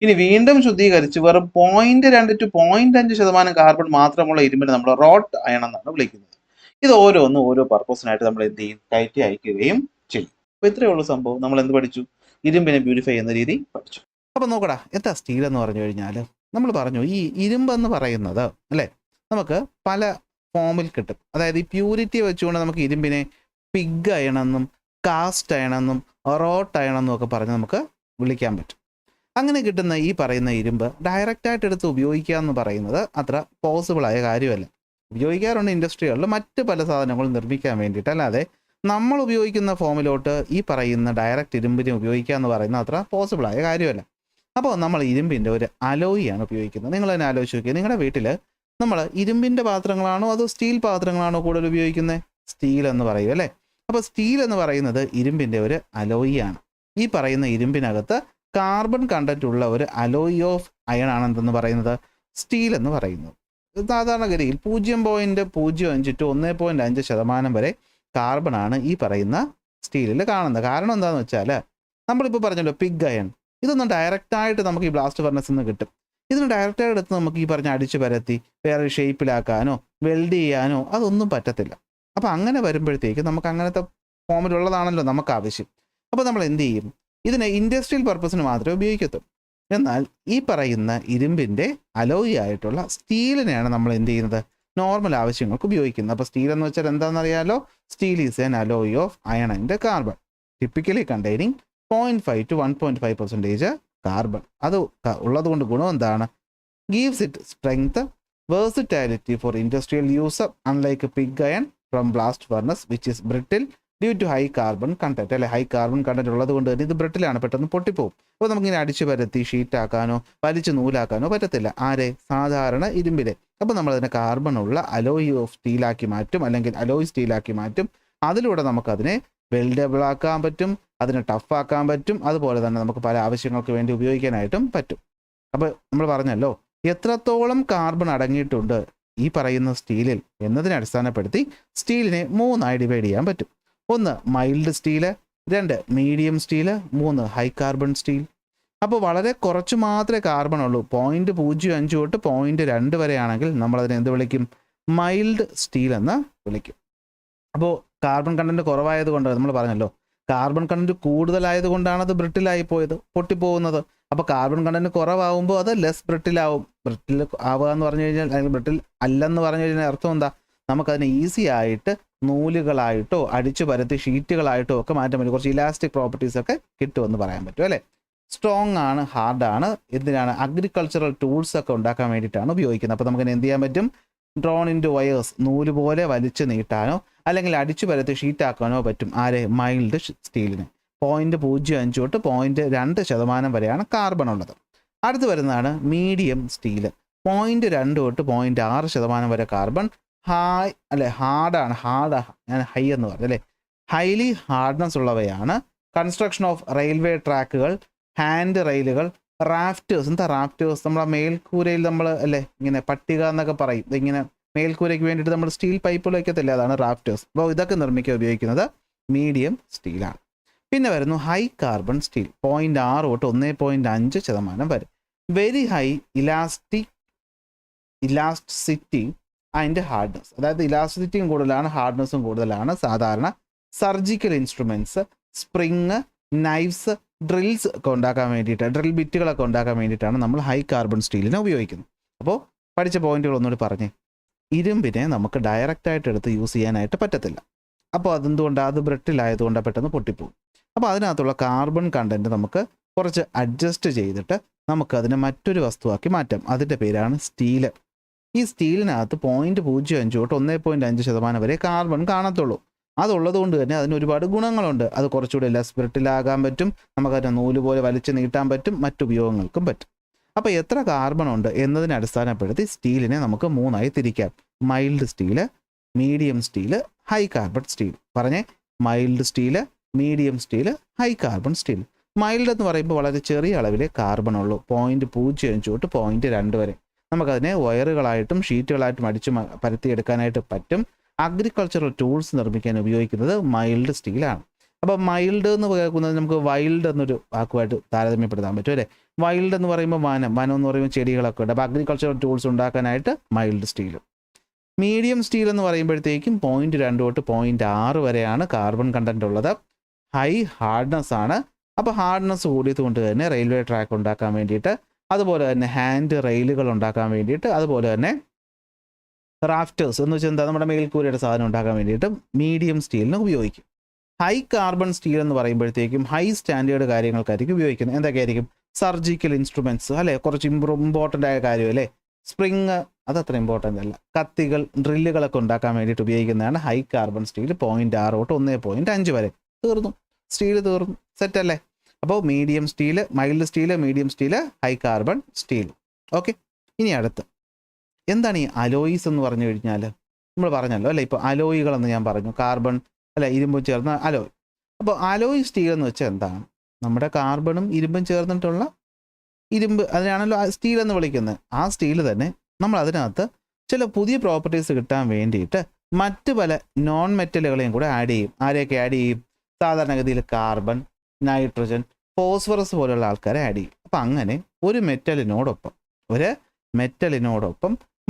ഇനി വീണ്ടും ശുദ്ധീകരിച്ച് വെറും 0.2 to 0.5% കാർബൺ മാത്രമുള്ള ഇരുമ്പിനെ നമ്മൾ റോട്ട് അയൺ എന്നാണ് വിളിക്കുന്നത്. ഇത് ഓരോന്നും ഓരോ പർപ്പസിനായിട്ട് നമ്മൾ എന്ത് ചെയ്യും? കയറ്റി അയക്കുകയും ചെയ്യും. അപ്പൊ ഇത്രയേ ഉള്ളൂ സംഭവം. നമ്മൾ എന്ത് പഠിച്ചു? ഇരുമ്പിനെ പ്യൂരിഫൈ ചെയ്യുന്ന രീതി പഠിച്ചു. അപ്പം നോക്കടാ, എന്താ സ്റ്റീൽ എന്ന് പറഞ്ഞു കഴിഞ്ഞാൽ നമ്മൾ പറഞ്ഞു ഈ ഇരുമ്പെന്ന് പറയുന്നത് അല്ലേ, നമുക്ക് പല ഫോമിൽ കിട്ടും. അതായത് ഈ പ്യൂരിറ്റി വെച്ചുകൊണ്ട് നമുക്ക് ഇരുമ്പിനെ പിഗ് അയണെന്നും കാസ്റ്റ് അയണെന്നും റോട്ട് അയണെന്നും ഒക്കെ പറഞ്ഞ് നമുക്ക് വിളിക്കാൻ പറ്റും. അങ്ങനെ കിട്ടുന്ന ഈ പറയുന്ന ഇരുമ്പ് ഡയറക്റ്റായിട്ട് എടുത്ത് ഉപയോഗിക്കുക എന്ന് പറയുന്നത് അത്ര പോസിബിളായ കാര്യമല്ല. ഉപയോഗിക്കാറുണ്ട് ഇൻഡസ്ട്രികളിൽ മറ്റ് പല സാധനങ്ങളും നിർമ്മിക്കാൻ വേണ്ടിയിട്ട്. അല്ലാതെ നമ്മൾ ഉപയോഗിക്കുന്ന ഫോമിലോട്ട് ഈ പറയുന്ന ഡയറക്റ്റ് ഇരുമ്പിനെ ഉപയോഗിക്കുക എന്ന് പറയുന്നത് അത്ര പോസിബിളായ കാര്യമല്ല. അപ്പോൾ നമ്മൾ ഇരുമ്പിൻ്റെ ഒരു അലോയിയാണ് ഉപയോഗിക്കുന്നത്. നിങ്ങൾ തന്നെ ആലോചിച്ച് നോക്കിയാൽ, നിങ്ങളുടെ വീട്ടിൽ നമ്മൾ ഇരുമ്പിൻ്റെ പാത്രങ്ങളാണോ അതോ സ്റ്റീൽ പാത്രങ്ങളാണോ കൂടുതൽ ഉപയോഗിക്കുന്നത്? സ്റ്റീൽ എന്ന് പറയും അല്ലേ. അപ്പോൾ സ്റ്റീൽ എന്ന് പറയുന്നത് ഇരുമ്പിൻ്റെ ഒരു അലോയിയാണ്. ഈ പറയുന്ന ഇരുമ്പിനകത്ത് കാർബൺ കണ്ടന്റ് ഉള്ള ഒരു അലോയി ഓഫ് അയൺ ആണ് എന്തെന്ന് പറയുന്നത്? സ്റ്റീൽ എന്ന് പറയുന്നത്. സാധാരണഗതിയിൽ 0.05 to 1.5% വരെ കാർബണാണ് ഈ പറയുന്ന സ്റ്റീലിൽ കാണുന്നത്. കാരണം എന്താണെന്ന് വെച്ചാൽ, നമ്മളിപ്പോൾ പറഞ്ഞല്ലോ പിഗ് അയൺ, ഇതൊന്നും ഡയറക്റ്റായിട്ട് നമുക്ക് ഈ ബ്ലാസ്റ്റ് ഫർണസിൽ നിന്ന് കിട്ടും. ഇതിന് ഡയറക്റ്റായിട്ട് എടുത്ത് നമുക്ക് ഈ പറഞ്ഞ അടിച്ചു പരത്തി വേറെ ഷേപ്പിലാക്കാനോ വെൽഡ് ചെയ്യാനോ അതൊന്നും പറ്റത്തില്ല. അപ്പോൾ അങ്ങനെ വരുമ്പോഴത്തേക്ക് നമുക്ക് അങ്ങനത്തെ ഫോമിലുള്ളതാണല്ലോ നമുക്ക് ആവശ്യം. അപ്പോൾ നമ്മൾ എന്ത് ചെയ്യും? ഇതിനെ ഇൻഡസ്ട്രിയൽ പർപ്പസിന് മാത്രമേ ഉപയോഗിക്കത്തുള്ളൂ. എന്നാൽ ഈ പറയുന്ന ഇരുമ്പിൻ്റെ അലോയി ആയിട്ടുള്ള സ്റ്റീലിനെയാണ് നമ്മൾ എന്ത് ചെയ്യുന്നത്? നോർമൽ ആവശ്യങ്ങൾക്ക് ഉപയോഗിക്കുന്നത്. അപ്പോൾ സ്റ്റീൽ എന്ന് വെച്ചാൽ എന്താണെന്നറിയാലോ? Steel is an alloy of iron and carbon, typically containing 0.5 to 1.5% carbon. അത് ഉള്ളത് കൊണ്ട് ഗുണം എന്താണ്? Gives it strength, versatility for industrial use, unlike pig iron from blast furnace which is brittle due to high carbon content. അല്ലെ, ഹൈ കാർബൺ കണ്ടന്റ് ഉള്ളത് കൊണ്ട് തന്നെ ഇത് ബ്രിട്ടിലാണ്, പെട്ടെന്ന് പൊട്ടിപ്പോവും. അപ്പോൾ നമുക്കിങ്ങനെ അടിച്ചു പരത്തി ഷീറ്റാക്കാനോ വലിച്ചു നൂലാക്കാനോ പറ്റത്തില്ല. ആരെ? സാധാരണ ഇരുമ്പിലെ. അപ്പോൾ നമ്മളതിനെ കാർബൺ ഉള്ള അലോയി ഓഫ് സ്റ്റീലാക്കി മാറ്റും, അല്ലെങ്കിൽ അലോയി സ്റ്റീലാക്കി മാറ്റും. അതിലൂടെ നമുക്കതിനെ വെൽഡബിൾ ആക്കാൻ പറ്റും, അതിനെ ടഫാക്കാൻ പറ്റും. അതുപോലെ തന്നെ നമുക്ക് പല ആവശ്യങ്ങൾക്ക് വേണ്ടി ഉപയോഗിക്കാനായിട്ടും പറ്റും. അപ്പോൾ നമ്മൾ പറഞ്ഞല്ലോ എത്രത്തോളം കാർബൺ അടങ്ങിയിട്ടുണ്ട് ഈ പറയുന്ന സ്റ്റീലിൽ എന്നതിനെ അടിസ്ഥാനപ്പെടുത്തി സ്റ്റീലിനെ 3 ഡിവൈഡ് ചെയ്യാൻ പറ്റും. 1 mild steel, 2 medium steel, 3 high carbon steel. അപ്പോൾ വളരെ കുറച്ച് മാത്രമേ കാർബൺ ഉള്ളൂ. 0.05 തൊട്ട് 0.2 വരെ ആണെങ്കിൽ നമ്മളതിനെ എന്ത് വിളിക്കും? മൈൽഡ് സ്റ്റീൽ എന്ന് വിളിക്കും. അപ്പോൾ കാർബൺ കണ്ടന്റ് കുറവായത് കൊണ്ട് നമ്മൾ പറഞ്ഞല്ലോ, കാർബൺ കണ്ടന്റ് കൂടുതലായതുകൊണ്ടാണ് അത് ബ്രിട്ടിലായി പോയത്, പൊട്ടിപ്പോകുന്നത്. അപ്പോൾ കാർബൺ കണ്ടന്റ് കുറവാകുമ്പോൾ അത് ലെസ് ബ്രിട്ടിലാവും. ബ്രിട്ടിൽ ആവുക എന്ന് പറഞ്ഞു കഴിഞ്ഞാൽ, അല്ലെങ്കിൽ ബ്രിട്ടിൽ അല്ലെന്ന് പറഞ്ഞു കഴിഞ്ഞാൽ അർത്ഥം എന്താ? നമുക്കതിനെ ഈസി ആയിട്ട് നൂലുകളായിട്ടോ അടിച്ചു പരത്തി ഷീറ്റുകളായിട്ടോ ഒക്കെ മാറ്റാൻ പറ്റും. കുറച്ച് ഇലാസ്റ്റിക് പ്രോപ്പർട്ടീസ് ഒക്കെ കിട്ടുമെന്ന് പറയാൻ പറ്റും അല്ലേ. സ്ട്രോങ് ആണ്, ഹാർഡാണ്. എന്തിനാണ്? അഗ്രികൾച്ചറൽ ടൂൾസ് ഒക്കെ ഉണ്ടാക്കാൻ വേണ്ടിയിട്ടാണ് ഉപയോഗിക്കുന്നത്. അപ്പോൾ നമുക്ക് എന്ത് ചെയ്യാൻ പറ്റും? ഡ്രോൺ ഇൻ ടു വയേഴ്സ്, നൂല് പോലെ വലിച്ചു നീട്ടാനോ അല്ലെങ്കിൽ അടിച്ചു പരത്തി ഷീറ്റാക്കാനോ പറ്റും. ആരെ? മൈൽഡ് സ്റ്റീലിന്. 0.05 തൊട്ട് 0.2% വരെയാണ് കാർബൺ ഉള്ളത്. അടുത്ത് വരുന്നതാണ് മീഡിയം സ്റ്റീല്. 0.2 തൊട്ട് 0.6% വരെ കാർബൺ, ഞാൻ ഹൈ എന്ന് പറഞ്ഞു അല്ലേ, ഹൈലി ഹാർഡ്നെസ് ഉള്ളവയാണ്. കൺസ്ട്രക്ഷൻ ഓഫ് റെയിൽവേ ട്രാക്കുകൾ, ഹാൻഡ് റെയിലുകൾ, റാഫ്റ്റേഴ്സ്. എന്താ റാഫ്റ്റേഴ്സ്? നമ്മളെ മേൽക്കൂരയിൽ നമ്മൾ അല്ലേ ഇങ്ങനെ പട്ടിക എന്നൊക്കെ പറയും, ഇങ്ങനെ മേൽക്കൂരയ്ക്ക് വേണ്ടിയിട്ട് നമ്മൾ സ്റ്റീൽ പൈപ്പുകൾ വയ്ക്കത്തില്ല, അതാണ് റാഫ്റ്റേഴ്സ്. അപ്പോൾ ഇതൊക്കെ നിർമ്മിക്കാൻ ഉപയോഗിക്കുന്നത് മീഡിയം സ്റ്റീലാണ്. പിന്നെ വരുന്നു ഹൈ കാർബൺ സ്റ്റീൽ, 0.6 തൊട്ട് 1.5% വരെ. Very high elasticity and hardness, അതായത് ഇലാസ്റ്റിസിറ്റിയും കൂടുതലാണ് ഹാർഡ്നെസ്സും കൂടുതലാണ്. സാധാരണ surgical instruments, spring, knives, drills ഒക്കെ ഉണ്ടാക്കാൻ വേണ്ടിയിട്ട്, ഡ്രിൽ ബിറ്റുകളൊക്കെ ഉണ്ടാക്കാൻ വേണ്ടിയിട്ടാണ് നമ്മൾ ഹൈ കാർബൺ സ്റ്റീലിനെ ഉപയോഗിക്കുന്നത്. അപ്പോൾ പഠിച്ച പോയിന്റുകൾ ഒന്നുകൂടി പറഞ്ഞേ. ഇരുമ്പിനെ നമുക്ക് ഡയറക്റ്റായിട്ട് എടുത്ത് യൂസ് ചെയ്യാനായിട്ട് പറ്റത്തില്ല. അപ്പോൾ അതെന്തുകൊണ്ടാണ്? അത് ബ്രിട്ടിലായതുകൊണ്ടാണ് പെട്ടെന്ന് പൊട്ടിപ്പോകും. അപ്പോൾ അതിനകത്തുള്ള കാർബൺ കണ്ടൻറ്റ് നമുക്ക് കുറച്ച് അഡ്ജസ്റ്റ് ചെയ്തിട്ട് നമുക്കതിനെ മറ്റൊരു വസ്തുവാക്കി മാറ്റാം. അതിൻ്റെ പേരാണ് സ്റ്റീല്. ഈ സ്റ്റീലിനകത്ത് 0.05 തൊട്ട് 1.5% വരെ കാർബൺ കാണത്തുള്ളൂ. അതുള്ളത് കൊണ്ട് തന്നെ അതിന് ഒരുപാട് ഗുണങ്ങളുണ്ട്. അത് കുറച്ചുകൂടി ലെസ് ബ്രിട്ടിലാകാൻ പറ്റും, നമുക്കതിനെ നൂല് പോലെ വലിച്ചു നീട്ടാൻ പറ്റും, മറ്റുപയോഗങ്ങൾക്കും പറ്റും. അപ്പോൾ എത്ര കാർബൺ ഉണ്ട് എന്നതിനെ അടിസ്ഥാനപ്പെടുത്തി സ്റ്റീലിനെ നമുക്ക് 3ആയി തിരിക്കാം. Mild steel, medium steel, high carbon steel. പറഞ്ഞേ, mild steel, medium steel, high carbon steel. Mild എന്ന് പറയുമ്പോൾ വളരെ ചെറിയ അളവിലെ കാർബൺ ഉള്ളൂ, 0.05 തൊട്ട് 0.2 വരെ. നമുക്കതിനെ വയറുകളായിട്ടും ഷീറ്റുകളായിട്ടും അടിച്ച് പരത്തിയെടുക്കാനായിട്ട് പറ്റും. അഗ്രികൾച്ചറൽ ടൂൾസ് നിർമ്മിക്കാൻ ഉപയോഗിക്കുന്നത് മൈൽഡ് സ്റ്റീലാണ്. അപ്പോൾ മൈൽഡ് എന്ന് കേൾക്കുന്നത് നമുക്ക് വൈൽഡ് എന്നൊരു വാക്കുമായിട്ട് താരതമ്യപ്പെടുത്താൻ പറ്റും അല്ലേ. വൈൽഡ് എന്ന് പറയുമ്പോൾ വനം എന്ന് പറയുമ്പോൾ ചെടികളൊക്കെ ഉണ്ട്. അപ്പോൾ അഗ്രികൾച്ചറൽ ടൂൾസ് ഉണ്ടാക്കാനായിട്ട് മൈൽഡ് സ്റ്റീൽ. മീഡിയം സ്റ്റീൽ എന്ന് പറയുമ്പോഴത്തേക്കും 0.2 തൊട്ട് 0.6 വരെയാണ് കാർബൺ കണ്ടന്റ് ഉള്ളത്. ഹൈ ഹാർഡ്നെസ് ആണ്. അപ്പോൾ ഹാർഡ്നെസ് കൂടിയത് കൊണ്ട് തന്നെ റെയിൽവേ ട്രാക്ക് ഉണ്ടാക്കാൻ വേണ്ടിയിട്ട്, അതുപോലെ തന്നെ ഹാൻഡ് റെയിലുകൾ ഉണ്ടാക്കാൻ വേണ്ടിയിട്ട്, അതുപോലെ തന്നെ റാഫ്റ്റേഴ്സ് എന്ന് വെച്ചാൽ എന്താ, നമ്മുടെ മേൽക്കൂരയുടെ സാധനം ഉണ്ടാക്കാൻ വേണ്ടിയിട്ട് മീഡിയം സ്റ്റീലിന് ഉപയോഗിക്കും. ഹൈ കാർബൺ സ്റ്റീൽ എന്ന് പറയുമ്പോഴത്തേക്കും ഹൈ സ്റ്റാൻഡേർഡ് കാര്യങ്ങൾക്കായിരിക്കും ഉപയോഗിക്കുന്നത്. എന്തൊക്കെയായിരിക്കും? സർജിക്കൽ ഇൻസ്ട്രുമെൻറ്റ്സ് അല്ലേ, കുറച്ച് ഇമ്പോർട്ടൻ്റ് ആയ കാര്യം അല്ലേ. സ്പ്രിങ് അതത്ര ഇമ്പോർട്ടൻ്റ് അല്ല. കത്തികൾ, ഡ്രില്ലുകളൊക്കെ ഉണ്ടാക്കാൻ വേണ്ടിയിട്ട് ഉപയോഗിക്കുന്നതാണ് ഹൈ കാർബൺ സ്റ്റീൽ. 0.6 തൊട്ട് 1.5 വരെ. തീർന്നു, സ്റ്റീൽ തീർന്നു, സെറ്റ് അല്ലേ. അപ്പോൾ medium steel, mild steel, medium steel, high carbon steel. Okay, ഇനി അടുത്ത് എന്താണ് ഈ അലോയിസ് എന്ന് പറഞ്ഞു കഴിഞ്ഞാൽ? നമ്മൾ പറഞ്ഞല്ലോ അല്ലേ, ഇപ്പോൾ അലോയികളെന്ന് ഞാൻ പറഞ്ഞു, കാർബൺ അല്ല ഇരുമ്പും ചേർന്ന അലോയ്. അപ്പോൾ അലോയ് സ്റ്റീൽ എന്ന് വെച്ചാൽ എന്താണ്? നമ്മുടെ കാർബണും ഇരുമ്പും ചേർന്നിട്ടുള്ള ഇരുമ്പ്, അതിനാണല്ലോ സ്റ്റീൽ എന്ന് വിളിക്കുന്നത്. ആ സ്റ്റീൽ തന്നെ നമ്മൾ അതിനകത്ത് ചില പുതിയ പ്രോപ്പർട്ടീസ് കിട്ടാൻ വേണ്ടിയിട്ട് മറ്റ് പല നോൺ മെറ്റലുകളെയും കൂടെ ആഡ് ചെയ്യും. ആരെയൊക്കെ ആഡ് ചെയ്യും? സാധാരണഗതിയിൽ കാർബൺ, നൈട്രജൻ, ഫോസ്ഫറസ് പോലുള്ള ആൾക്കാരെ ആഡ് ചെയ്യും. അപ്പം അങ്ങനെ ഒരു മെറ്റലിനോടൊപ്പം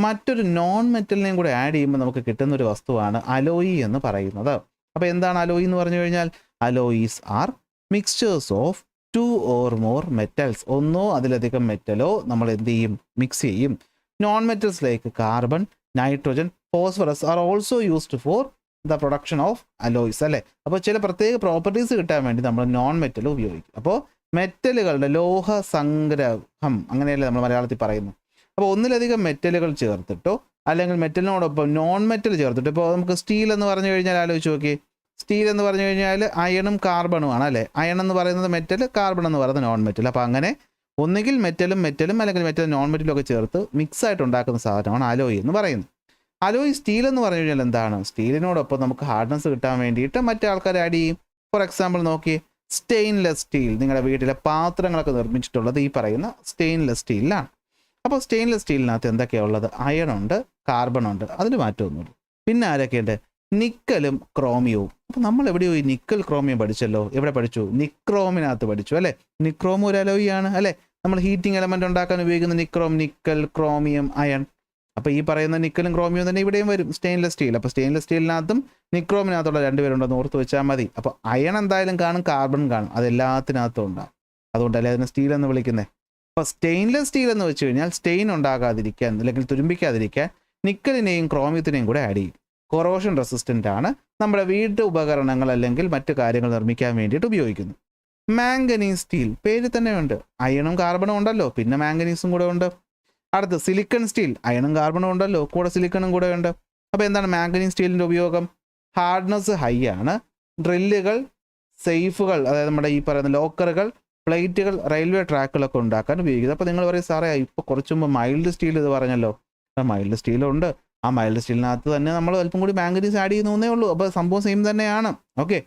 മറ്റൊരു നോൺ മെറ്റലിനെയും കൂടെ ആഡ് ചെയ്യുമ്പോൾ നമുക്ക് കിട്ടുന്ന ഒരു വസ്തുവാണ് അലോയി എന്ന് പറയുന്നത്. അപ്പോൾ എന്താണ് അലോയി എന്ന് പറഞ്ഞു കഴിഞ്ഞാൽ? Alloys are mixtures of 2 or more metals. ഒന്നോ അതിലധികം മെറ്റലോ നമ്മൾ എന്ത് ചെയ്യും? മിക്സ് ചെയ്യും. Non metals like carbon, nitrogen, phosphorus are also used for the production of alloys അല്ലേ. അപ്പോൾ ചില പ്രത്യേക പ്രോപ്പർട്ടീസ് കിട്ടാൻ വേണ്ടി നമ്മൾ നോൺ മെറ്റൽ ഉപയോഗിക്കും. അപ്പോൾ മെറ്റലുകളുടെ ലോഹ സംഗ്രഹം അങ്ങനെയല്ലേ നമ്മൾ മലയാളത്തിൽ പറയുന്നു. അപ്പോൾ ഒന്നിലധികം മെറ്റലുകൾ ചേർത്തിട്ടോ അല്ലെങ്കിൽ മെറ്റലിനോടൊപ്പം നോൺ മെറ്റൽ ചേർത്തിട്ടോ, ഇപ്പോൾ നമുക്ക് സ്റ്റീൽ എന്ന് പറഞ്ഞു കഴിഞ്ഞാൽ ആലോചിച്ച് നോക്കി. സ്റ്റീൽ എന്ന് പറഞ്ഞു കഴിഞ്ഞാൽ അയണും കാർബണുമാണ് അല്ലേ. അയൺ എന്ന് പറയുന്നത് മെറ്റൽ, കാർബൺ എന്ന് പറയുന്നത് നോൺ മെറ്റൽ. അപ്പോൾ അങ്ങനെ ഒന്നുകിൽ മെറ്റലും അല്ലെങ്കിൽ മെറ്റലും നോൺ മെറ്റലും ഒക്കെ ചേർത്ത് മിക്സ് ആയിട്ട് ഉണ്ടാക്കുന്ന സാധനമാണ് അലോയ് എന്ന് പറയുന്നത്. അലോയ് സ്റ്റീൽ എന്ന് പറഞ്ഞു കഴിഞ്ഞാൽ എന്താണ്? സ്റ്റീലിനോടൊപ്പം നമുക്ക് ഹാർഡ്നെസ് കിട്ടാൻ വേണ്ടിയിട്ട് മറ്റേ ആൾക്കാർ ആഡ് ചെയ്യും. ഫോർ എക്സാമ്പിൾ നോക്കി, സ്റ്റെയിൻലെസ് സ്റ്റീൽ. നിങ്ങളുടെ വീട്ടിലെ പാത്രങ്ങളൊക്കെ നിർമ്മിച്ചിട്ടുള്ളത് ഈ പറയുന്ന സ്റ്റെയിൻലെസ് സ്റ്റീലിലാണ്. അപ്പോൾ സ്റ്റെയിൻലെസ് സ്റ്റീലിനകത്ത് എന്തൊക്കെയാണ് ഉള്ളത്? അയൺ ഉണ്ട്, കാർബൺ ഉണ്ട്, അതിന് മാറ്റമൊന്നുമില്ല. പിന്നെ ആരൊക്കെയുണ്ട്? നിക്കലും ക്രോമിയവും. അപ്പോൾ നമ്മൾ എവിടെയോ ഈ നിക്കൽ ക്രോമിയം പഠിച്ചല്ലോ. എവിടെ പഠിച്ചു? നിക്രോമിനകത്ത് പഠിച്ചു അല്ലേ. നിക്രോം ഒരു അലോയി ആണ് അല്ലേ. നമ്മൾ ഹീറ്റിംഗ് എലമെന്റ് ഉണ്ടാക്കാൻ ഉപയോഗിക്കുന്ന നിക്കൽ, ക്രോമിയം, അയൺ. അപ്പോൾ ഈ പറയുന്ന നിക്കലും ക്രോമിയവും തന്നെ ഇവിടെയും വരും, സ്റ്റെയിൻലെസ് സ്റ്റീൽ. അപ്പോൾ സ്റ്റെയിൻലെസ് സ്റ്റീലിനകത്തും നിക്രോമിനകത്തുള്ള 2 പേരുണ്ടെന്ന് ഓർത്ത് വെച്ചാൽ മതി. അപ്പോൾ അയൺ എന്തായാലും കാണും, കാർബൺ കാണും, അതെല്ലാത്തിനകത്തും ഉണ്ടാകും. അതുകൊണ്ടല്ലേ അതിനെ സ്റ്റീൽ എന്ന് വിളിക്കുന്നത്. അപ്പോൾ സ്റ്റെയിൻലെസ് സ്റ്റീൽ എന്ന് വെച്ച് കഴിഞ്ഞാൽ സ്റ്റെയിൻ ഉണ്ടാകാതിരിക്കാൻ അല്ലെങ്കിൽ തുരുമ്പിക്കാതിരിക്കാൻ നിക്കലിനെയും ക്രോമിയത്തിനെയും കൂടെ ആഡ് ചെയ്യും. കൊറോഷൻ റെസിസ്റ്റൻ്റ് ആണ്. നമ്മുടെ വീട്ടു ഉപകരണങ്ങൾ അല്ലെങ്കിൽ മറ്റു കാര്യങ്ങൾ നിർമ്മിക്കാൻ വേണ്ടിയിട്ട് ഉപയോഗിക്കുന്നു. മാംഗനീസ് സ്റ്റീൽ, പേര് തന്നെ ഉണ്ട്, അയണും കാർബണും ഉണ്ടല്ലോ, പിന്നെ മാംഗനീസും കൂടെ ഉണ്ട്. അടുത്ത് സിലിക്കൺ സ്റ്റീൽ, അയണും കാർബണും ഉണ്ടല്ലോ, കൂടെ സിലിക്കണും കൂടെ ഉണ്ട്. അപ്പോൾ എന്താണ് മാംഗനീസ് സ്റ്റീലിൻ്റെ ഉപയോഗം? ഹാർഡ്നെസ് ഹൈ ആണ്. ഡ്രില്ലുകൾ, സേഫുകൾ, അതായത് നമ്മുടെ ഈ പറയുന്ന ലോക്കറുകൾ, പ്ലേറ്റുകൾ, റെയിൽവേ ട്രാക്കുകളൊക്കെ ഉണ്ടാക്കാൻ ഉപയോഗിക്കുന്നത്. അപ്പോൾ നിങ്ങൾ പറയും സാറേ ഇപ്പോൾ കുറച്ച് മുമ്പ് മൈൽഡ് സ്റ്റീൽ ഇത് പറഞ്ഞല്ലോ. മൈൽഡ് സ്റ്റീലുണ്ട്, ആ മൈൽഡ് സ്റ്റീലിനകത്ത് തന്നെ നമ്മൾ അല്പം കൂടി മാംഗനീസ് ആഡ് ചെയ്യുന്നേ ഉള്ളൂ. അപ്പോൾ സംഭവം സെയിം തന്നെയാണ്. ഓക്കെ,